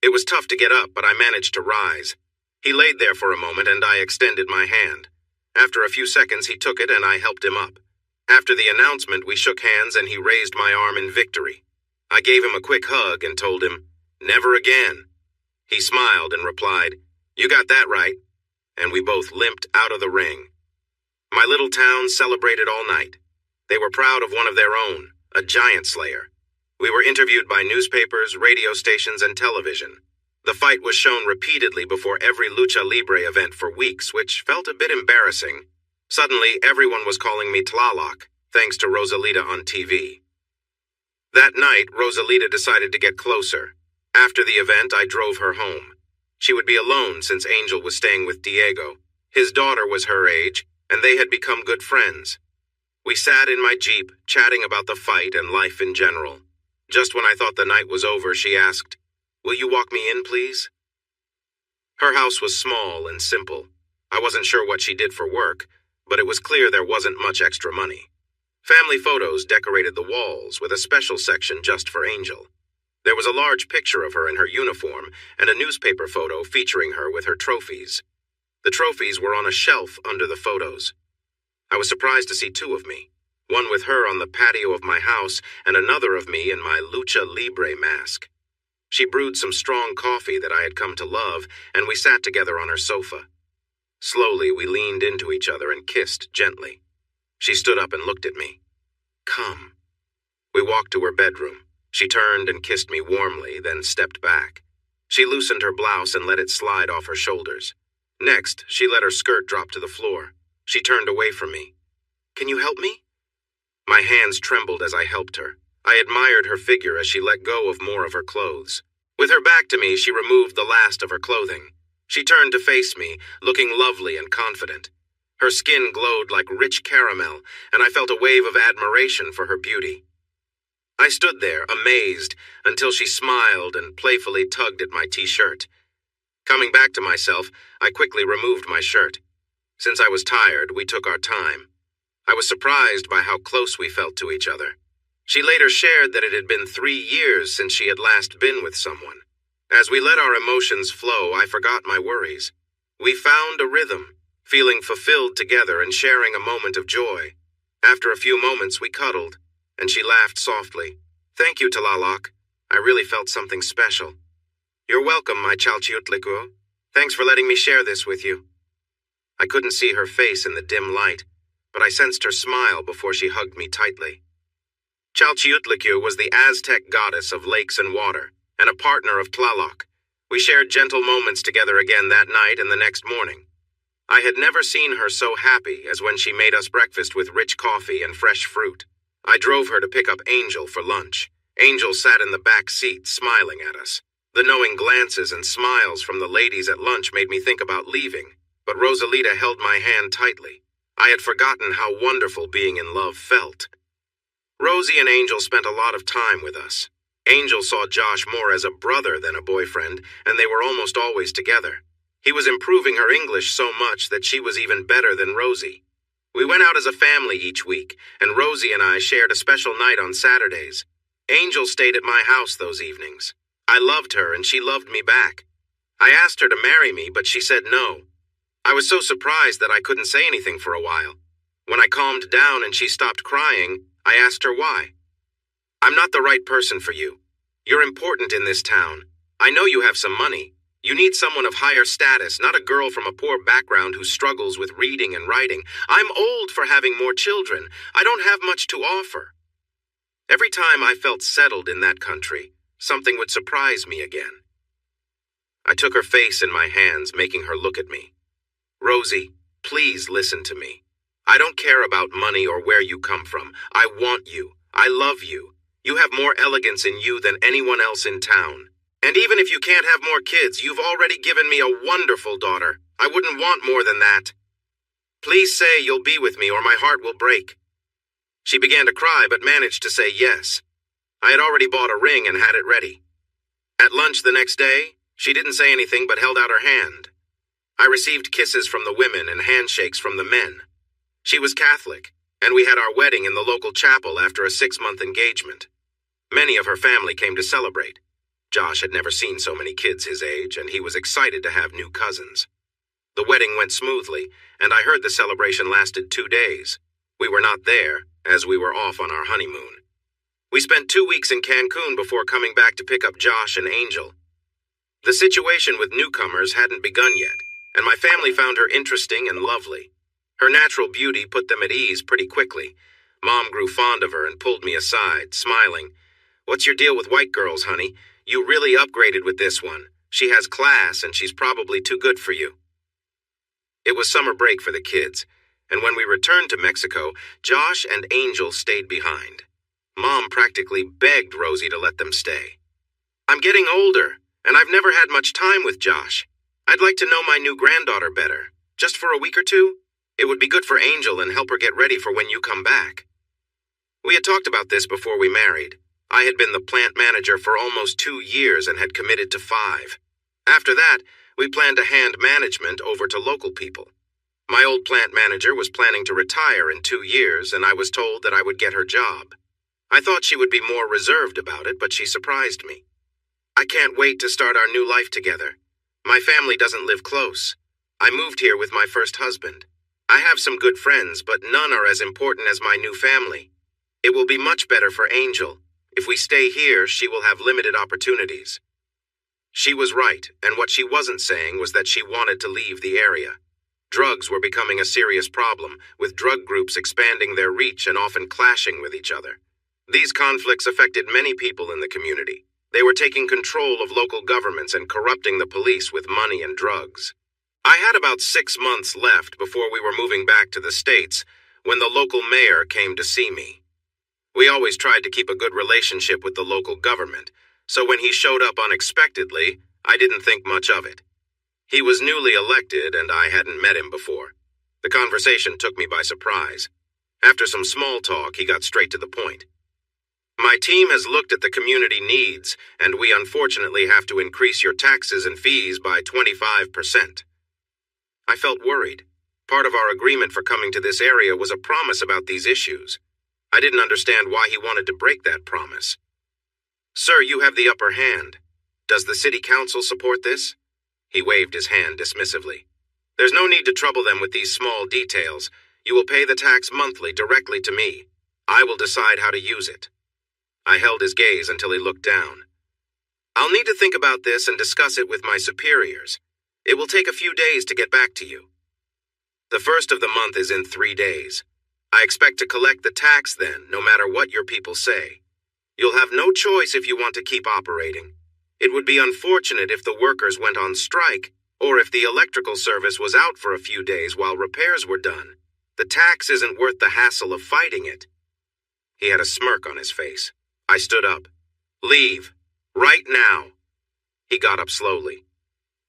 It was tough to get up, but I managed to rise. He laid there for a moment, and I extended my hand. After a few seconds, he took it, and I helped him up. After the announcement, we shook hands, and he raised my arm in victory. I gave him a quick hug and told him, "Never again." He smiled and replied, "You got that right," and we both limped out of the ring. My little town celebrated all night. They were proud of one of their own, a giant slayer. We were interviewed by newspapers, radio stations, and television. The fight was shown repeatedly before every Lucha Libre event for weeks, which felt a bit embarrassing. Suddenly, everyone was calling me Tlaloc, thanks to Rosalita on TV. That night, Rosalita decided to get closer. After the event, I drove her home. She would be alone since Angel was staying with Diego. His daughter was her age, and they had become good friends. We sat in my Jeep, chatting about the fight and life in general. Just when I thought the night was over, she asked, "Will you walk me in, please?" Her house was small and simple. I wasn't sure what she did for work, but it was clear there wasn't much extra money. Family photos decorated the walls with a special section just for Angel. There was a large picture of her in her uniform and a newspaper photo featuring her with her trophies. The trophies were on a shelf under the photos. I was surprised to see two of me, one with her on the patio of my house and another of me in my Lucha Libre mask. She brewed some strong coffee that I had come to love, and we sat together on her sofa. Slowly, we leaned into each other and kissed gently. She stood up and looked at me. "Come." We walked to her bedroom. She turned and kissed me warmly, then stepped back. She loosened her blouse and let it slide off her shoulders. Next, she let her skirt drop to the floor. She turned away from me. "Can you help me?" My hands trembled as I helped her. I admired her figure as she let go of more of her clothes. With her back to me, she removed the last of her clothing. She turned to face me, looking lovely and confident. Her skin glowed like rich caramel, and I felt a wave of admiration for her beauty. I stood there, amazed, until she smiled and playfully tugged at my t-shirt. Coming back to myself, I quickly removed my shirt. Since I was tired, we took our time. I was surprised by how close we felt to each other. She later shared that it had been 3 years since she had last been with someone. As we let our emotions flow, I forgot my worries. We found a rhythm, feeling fulfilled together and sharing a moment of joy. After a few moments, we cuddled, and she laughed softly. "Thank you, Tlaloc. I really felt something special." "You're welcome, my Chalchiuhtlicue. Thanks for letting me share this with you." I couldn't see her face in the dim light, but I sensed her smile before she hugged me tightly. Chalchiuhtlicue was the Aztec goddess of lakes and water, and a partner of Tlaloc. We shared gentle moments together again that night and the next morning. I had never seen her so happy as when she made us breakfast with rich coffee and fresh fruit. I drove her to pick up Angel for lunch. Angel sat in the back seat, smiling at us. The knowing glances and smiles from the ladies at lunch made me think about leaving, but Rosalita held my hand tightly. I had forgotten how wonderful being in love felt. Rosie and Angel spent a lot of time with us. Angel saw Josh more as a brother than a boyfriend, and they were almost always together. He was improving her English so much that she was even better than Rosie. We went out as a family each week, and Rosie and I shared a special night on Saturdays. Angel stayed at my house those evenings. I loved her, and she loved me back. I asked her to marry me, but she said no. I was so surprised that I couldn't say anything for a while. When I calmed down and she stopped crying, I asked her why. "I'm not the right person for you. You're important in this town. I know you have some money. You need someone of higher status, not a girl from a poor background who struggles with reading and writing. I'm old for having more children. I don't have much to offer." Every time I felt settled in that country, something would surprise me again. I took her face in my hands, making her look at me. "Rosie, please listen to me. I don't care about money or where you come from. I want you. I love you. You have more elegance in you than anyone else in town. And even if you can't have more kids, you've already given me a wonderful daughter. I wouldn't want more than that. Please say you'll be with me or my heart will break." She began to cry but managed to say yes. I had already bought a ring and had it ready. At lunch the next day, she didn't say anything but held out her hand. I received kisses from the women and handshakes from the men. She was Catholic, and we had our wedding in the local chapel after a 6-month engagement. Many of her family came to celebrate. Josh had never seen so many kids his age, and he was excited to have new cousins. The wedding went smoothly, and I heard the celebration lasted 2 days. We were not there, as we were off on our honeymoon. We spent 2 weeks in Cancun before coming back to pick up Josh and Angel. The situation with newcomers hadn't begun yet, and my family found her interesting and lovely. Her natural beauty put them at ease pretty quickly, Mom grew fond of her and pulled me aside, smiling. "What's your deal with white girls, honey? You really upgraded with this one. She has class and she's probably too good for you." It was summer break for the kids, and when we returned to Mexico, Josh and Angel stayed behind. Mom practically begged Rosie to let them stay. "I'm getting older, and I've never had much time with Josh. I'd like to know my new granddaughter better, just for a week or two. It would be good for Angel and help her get ready for when you come back." We had talked about this before we married. I had been the plant manager for almost 2 years and had committed to 5. After that, we planned to hand management over to local people. My old plant manager was planning to retire in 2 years, and I was told that I would get her job. I thought she would be more reserved about it, but she surprised me. "I can't wait to start our new life together. My family doesn't live close. I moved here with my first husband. I have some good friends, but none are as important as my new family. It will be much better for Angel. If we stay here, she will have limited opportunities." She was right, and what she wasn't saying was that she wanted to leave the area. Drugs were becoming a serious problem, with drug groups expanding their reach and often clashing with each other. These conflicts affected many people in the community. They were taking control of local governments and corrupting the police with money and drugs. I had about 6 months left before we were moving back to the States when the local mayor came to see me. We always tried to keep a good relationship with the local government, so when he showed up unexpectedly, I didn't think much of it. He was newly elected and I hadn't met him before. The conversation took me by surprise. After some small talk, he got straight to the point. "My team has looked at the community needs, and we unfortunately have to increase your taxes and fees by 25%. I felt worried. Part of our agreement for coming to this area was a promise about these issues. I didn't understand why he wanted to break that promise. "Sir, you have the upper hand. Does the city council support this?" He waved his hand dismissively. "There's no need to trouble them with these small details. You will pay the tax monthly directly to me. I will decide how to use it." I held his gaze until he looked down. "I'll need to think about this and discuss it with my superiors. It will take a few days to get back to you. The first of the month is in 3 days. I expect to collect the tax then, no matter what your people say. You'll have no choice if you want to keep operating. It would be unfortunate if the workers went on strike, or if the electrical service was out for a few days while repairs were done. The tax isn't worth the hassle of fighting it." He had a smirk on his face. I stood up. "Leave. Right now." He got up slowly.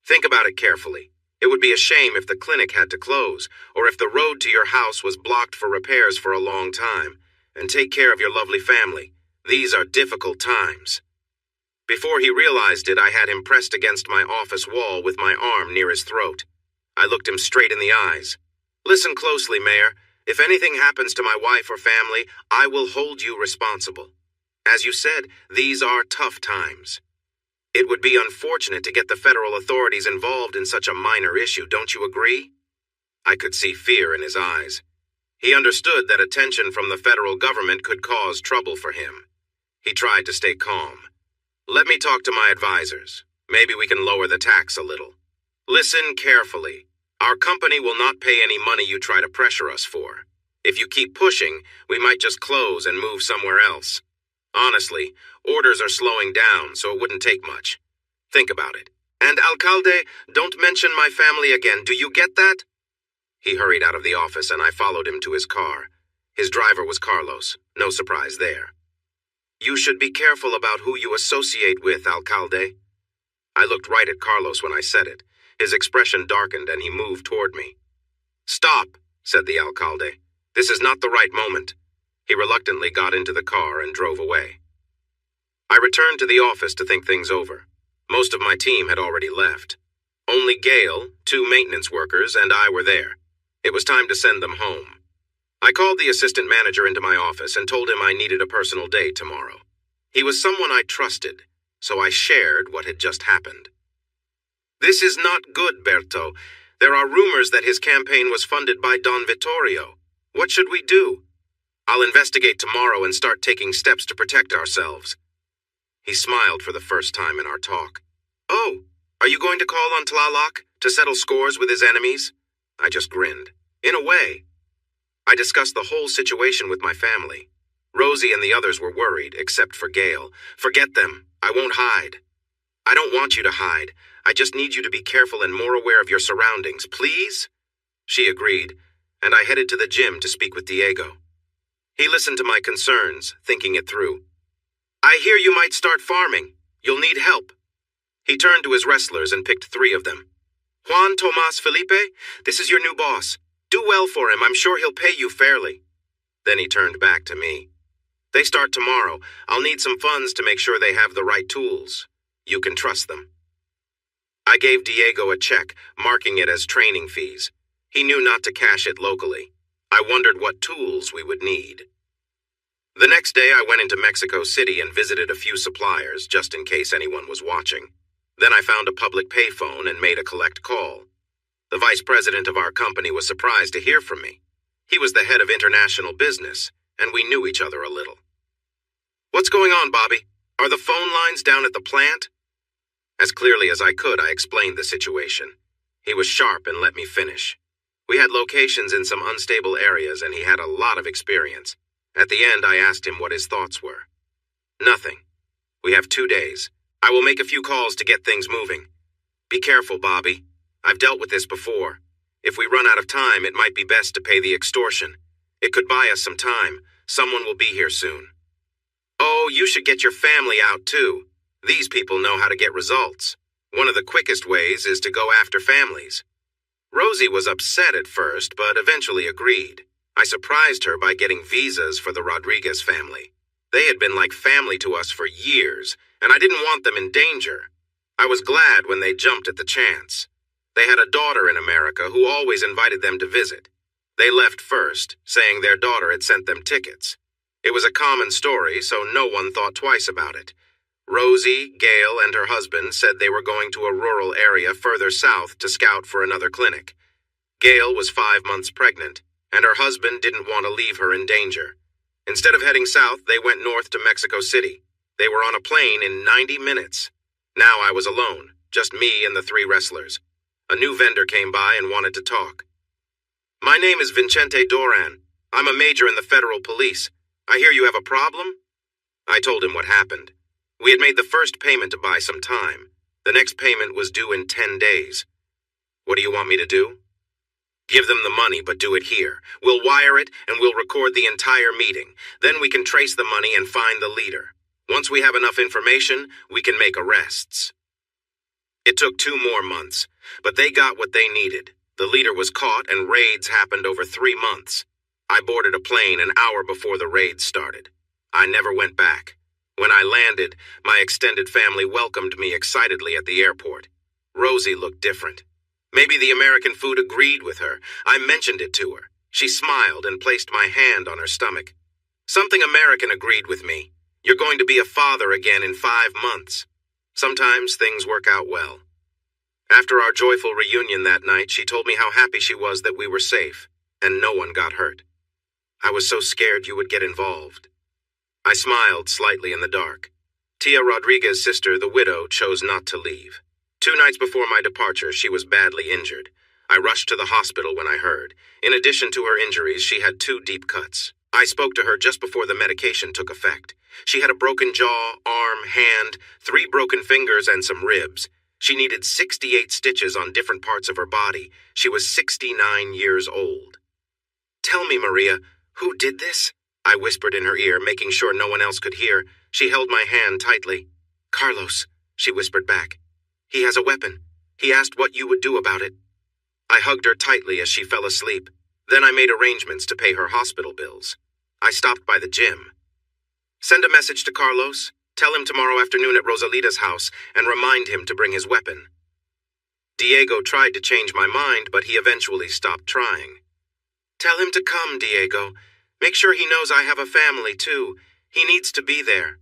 "Think about it carefully. It would be a shame if the clinic had to close, or if the road to your house was blocked for repairs for a long time. And take care of your lovely family. These are difficult times." Before he realized it, I had him pressed against my office wall with my arm near his throat. I looked him straight in the eyes. "Listen closely, Mayor. If anything happens to my wife or family, I will hold you responsible. As you said, these are tough times. It would be unfortunate to get the federal authorities involved in such a minor issue, don't you agree?" I could see fear in his eyes. He understood that attention from the federal government could cause trouble for him. He tried to stay calm. "Let me talk to my advisors. Maybe we can lower the tax a little. Listen carefully. Our company will not pay any money you try to pressure us for. If you keep pushing, we might just close and move somewhere else. Honestly, orders are slowing down, so it wouldn't take much. Think about it. And Alcalde, don't mention my family again. Do you get that?" He hurried out of the office and I followed him to his car. His driver was Carlos. No surprise there. "You should be careful about who you associate with, Alcalde." I looked right at Carlos when I said it. His expression darkened and he moved toward me. "Stop," said the Alcalde. "This is not the right moment." He reluctantly got into the car and drove away. I returned to the office to think things over. Most of my team had already left. Only Gail, 2 maintenance workers, and I were there. It was time to send them home. I called the assistant manager into my office and told him I needed a personal day tomorrow. He was someone I trusted, so I shared what had just happened. "This is not good, Berto. There are rumors that his campaign was funded by Don Vittorio. What should we do? I'll investigate tomorrow and start taking steps to protect ourselves." He smiled for the first time in our talk. "Oh, are you going to call on Tlaloc to settle scores with his enemies?" I just grinned. "In a way." I discussed the whole situation with my family. Rosie and the others were worried, except for Gail. Forget them. I won't hide. I don't want you to hide. I just need you to be careful and more aware of your surroundings, please? She agreed, and I headed to the gym to speak with Diego. He listened to my concerns, thinking it through. I hear you might start farming. You'll need help. He turned to his wrestlers and picked 3 of them. Juan Tomas Felipe, this is your new boss. Do well for him. I'm sure he'll pay you fairly. Then he turned back to me. They start tomorrow. I'll need some funds to make sure they have the right tools. You can trust them. I gave Diego a check, marking it as training fees. He knew not to cash it locally. I wondered what tools we would need. The next day I went into Mexico City and visited a few suppliers, just in case anyone was watching. Then I found a public payphone and made a collect call. The vice president of our company was surprised to hear from me. He was the head of international business, and we knew each other a little. What's going on, Bobby? Are the phone lines down at the plant? As clearly as I could, I explained the situation. He was sharp and let me finish. We had locations in some unstable areas, and he had a lot of experience. At the end, I asked him what his thoughts were. Nothing. We have 2 days. I will make a few calls to get things moving. Be careful, Bobby. I've dealt with this before. If we run out of time, it might be best to pay the extortion. It could buy us some time. Someone will be here soon. Oh, you should get your family out, too. These people know how to get results. One of the quickest ways is to go after families. Rosie was upset at first, but eventually agreed. I surprised her by getting visas for the Rodriguez family. They had been like family to us for years, and I didn't want them in danger. I was glad when they jumped at the chance. They had a daughter in America who always invited them to visit. They left first, saying their daughter had sent them tickets. It was a common story, so no one thought twice about it. Rosie, Gail, and her husband said they were going to a rural area further south to scout for another clinic. Gail was 5 months pregnant, and her husband didn't want to leave her in danger. Instead of heading south, they went north to Mexico City. They were on a plane in 90 minutes. Now I was alone, just me and the 3 wrestlers. A new vendor came by and wanted to talk. My name is Vincente Duran. I'm a major in the federal police. I hear you have a problem? I told him what happened. We had made the first payment to buy some time. The next payment was due in 10 days. What do you want me to do? Give them the money, but do it here. We'll wire it, and we'll record the entire meeting. Then we can trace the money and find the leader. Once we have enough information, we can make arrests. It took 2 more months, but they got what they needed. The leader was caught, and raids happened over 3 months. I boarded a plane an hour before the raids started. I never went back. When I landed, my extended family welcomed me excitedly at the airport. Rosie looked different. Maybe the American food agreed with her. I mentioned it to her. She smiled and placed my hand on her stomach. Something American agreed with me. You're going to be a father again in 5 months. Sometimes things work out well. After our joyful reunion that night, she told me how happy she was that we were safe, and no one got hurt. I was so scared you would get involved. I smiled slightly in the dark. Tia Rodriguez's sister, the widow, chose not to leave. 2 nights before my departure, she was badly injured. I rushed to the hospital when I heard. In addition to her injuries, she had 2 deep cuts. I spoke to her just before the medication took effect. She had a broken jaw, arm, hand, 3 broken fingers, and some ribs. She needed 68 stitches on different parts of her body. She was 69 years old. Tell me, Maria, who did this? I whispered in her ear, making sure no one else could hear. She held my hand tightly. Carlos, she whispered back. He has a weapon. He asked what you would do about it. I hugged her tightly as she fell asleep. Then I made arrangements to pay her hospital bills. I stopped by the gym. Send a message to Carlos. Tell him tomorrow afternoon at Rosalita's house and remind him to bring his weapon. Diego tried to change my mind, but he eventually stopped trying. Tell him to come, Diego. Make sure he knows I have a family, too. He needs to be there.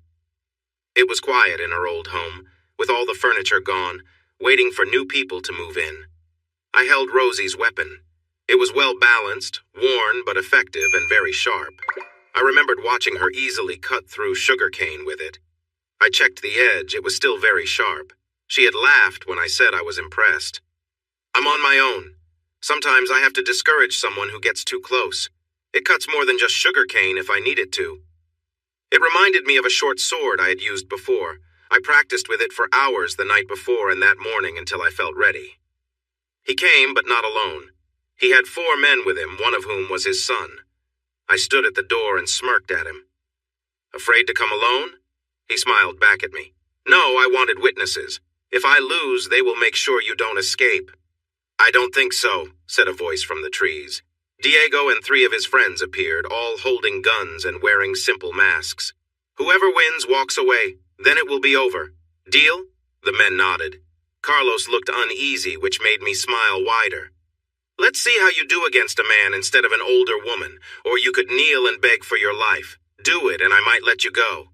It was quiet in our old home, with all the furniture gone, waiting for new people to move in. I held Rosie's weapon. It was well balanced, worn but effective and very sharp. I remembered watching her easily cut through sugarcane with it. I checked the edge. It was still very sharp. She had laughed when I said I was impressed. I'm on my own. Sometimes I have to discourage someone who gets too close. It cuts more than just sugar cane if I need it to. It reminded me of a short sword I had used before. I practiced with it for hours the night before and that morning until I felt ready. He came, but not alone. He had 4 men with him, one of whom was his son. I stood at the door and smirked at him. Afraid to come alone? He smiled back at me. No, I wanted witnesses. If I lose, they will make sure you don't escape. I don't think so, said a voice from the trees. Diego and 3 of his friends appeared, all holding guns and wearing simple masks. Whoever wins walks away, then it will be over. Deal? The men nodded. Carlos looked uneasy, which made me smile wider. Let's see how you do against a man instead of an older woman, or you could kneel and beg for your life. Do it, and I might let you go.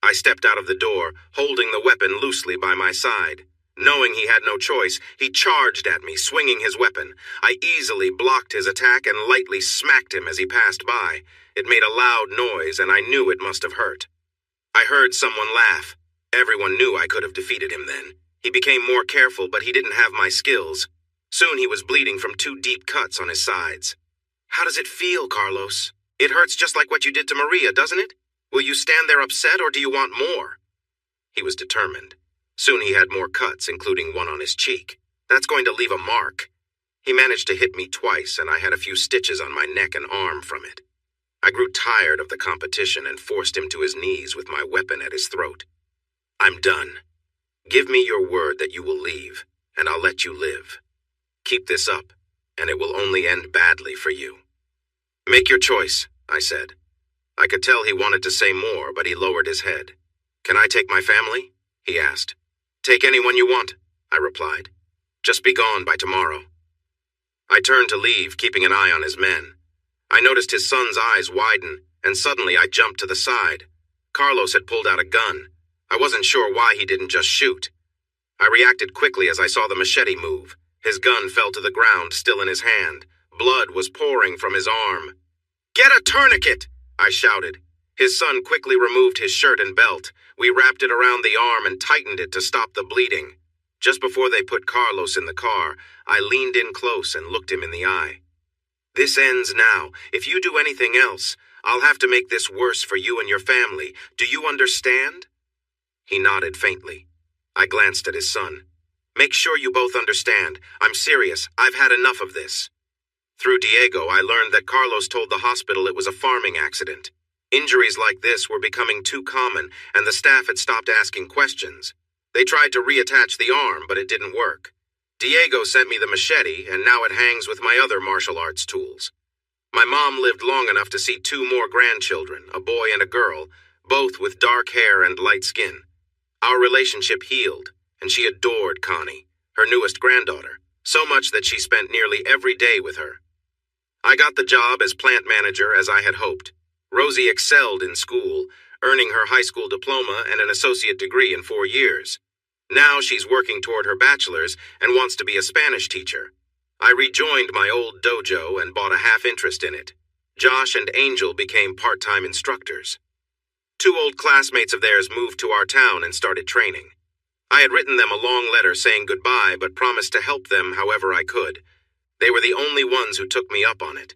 I stepped out of the door, holding the weapon loosely by my side. Knowing he had no choice, he charged at me, swinging his weapon. I easily blocked his attack and lightly smacked him as he passed by. It made a loud noise, and I knew it must have hurt. I heard someone laugh. Everyone knew I could have defeated him then. He became more careful, but he didn't have my skills. Soon he was bleeding from 2 deep cuts on his sides. How does it feel, Carlos? It hurts just like what you did to Maria, doesn't it? Will you stand there upset, or do you want more? He was determined. Soon he had more cuts, including one on his cheek. That's going to leave a mark. He managed to hit me twice, and I had a few stitches on my neck and arm from it. I grew tired of the competition and forced him to his knees with my weapon at his throat. I'm done. Give me your word that you will leave, and I'll let you live. Keep this up, and it will only end badly for you. Make your choice, I said. I could tell he wanted to say more, but he lowered his head. Can I take my family? He asked. Take anyone you want, I replied. Just be gone by tomorrow. I turned to leave, keeping an eye on his men. I noticed his son's eyes widen, and suddenly I jumped to the side. Carlos had pulled out a gun. I wasn't sure why he didn't just shoot. I reacted quickly as I saw the machete move. His gun fell to the ground, still in his hand. Blood was pouring from his arm. Get a tourniquet! I shouted. His son quickly removed his shirt and belt. We wrapped it around the arm and tightened it to stop the bleeding. Just before they put Carlos in the car, I leaned in close and looked him in the eye. This ends now. If you do anything else, I'll have to make this worse for you and your family. Do you understand? He nodded faintly. I glanced at his son. Make sure you both understand. I'm serious. I've had enough of this. Through Diego, I learned that Carlos told the hospital it was a farming accident. Injuries like this were becoming too common, and the staff had stopped asking questions. They tried to reattach the arm, but it didn't work. Diego sent me the machete, and now it hangs with my other martial arts tools. My mom lived long enough to see 2 more grandchildren, a boy and a girl, both with dark hair and light skin. Our relationship healed, and she adored Connie, her newest granddaughter, so much that she spent nearly every day with her. I got the job as plant manager as I had hoped. Rosie excelled in school, earning her high school diploma and an associate degree in 4 years. Now she's working toward her bachelor's and wants to be a Spanish teacher. I rejoined my old dojo and bought a half interest in it. Josh and Angel became part-time instructors. 2 old classmates of theirs moved to our town and started training. I had written them a long letter saying goodbye, but promised to help them however I could. They were the only ones who took me up on it.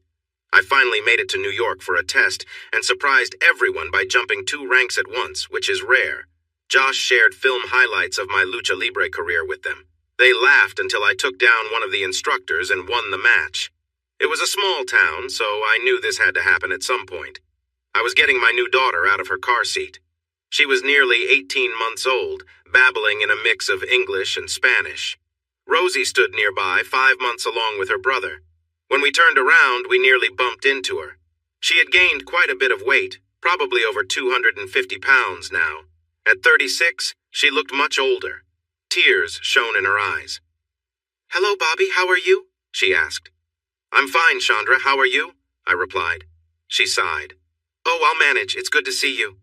I finally made it to New York for a test and surprised everyone by jumping 2 ranks at once, which is rare. Josh shared film highlights of my lucha libre career with them. They laughed until I took down one of the instructors and won the match. It was a small town, so I knew this had to happen at some point. I was getting my new daughter out of her car seat. She was nearly 18 months old, babbling in a mix of English and Spanish. Rosie stood nearby, 5 months along with her brother. When we turned around, we nearly bumped into her. She had gained quite a bit of weight, probably over 250 pounds now. At 36, she looked much older. Tears shone in her eyes. "Hello, Bobby, how are you?" she asked. "I'm fine, Chandra, how are you?" I replied. She sighed. "Oh, I'll manage, it's good to see you."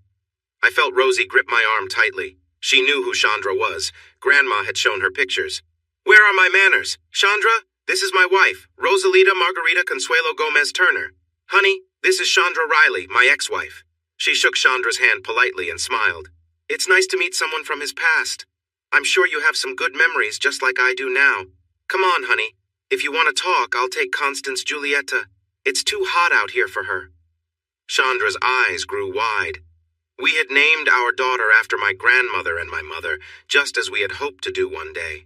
I felt Rosie grip my arm tightly. She knew who Chandra was. Grandma had shown her pictures. "Where are my manners? Chandra, this is my wife, Rosalita Margarita Consuelo Gomez Turner. Honey, this is Chandra Riley, my ex-wife." She shook Chandra's hand politely and smiled. "It's nice to meet someone from his past. I'm sure you have some good memories just like I do now. Come on, honey. If you want to talk, I'll take Constance Julieta." It's too hot out here for her." Chandra's eyes grew wide. We had named our daughter after my grandmother and my mother, just as we had hoped to do one day.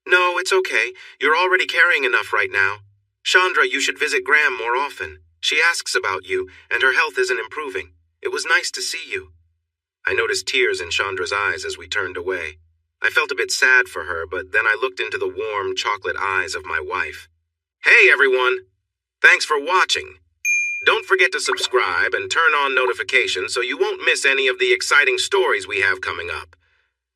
"No, it's okay. You're already carrying enough right now. Chandra, you should visit Gram more often. She asks about you, and her health isn't improving. It was nice to see you." I noticed tears in Chandra's eyes as we turned away. I felt a bit sad for her, but then I looked into the warm, chocolate eyes of my wife. Hey, everyone! Thanks for watching. Don't forget to subscribe and turn on notifications so you won't miss any of the exciting stories we have coming up.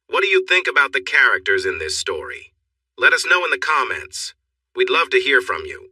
What do you think about the characters in this story? Let us know in the comments. We'd love to hear from you.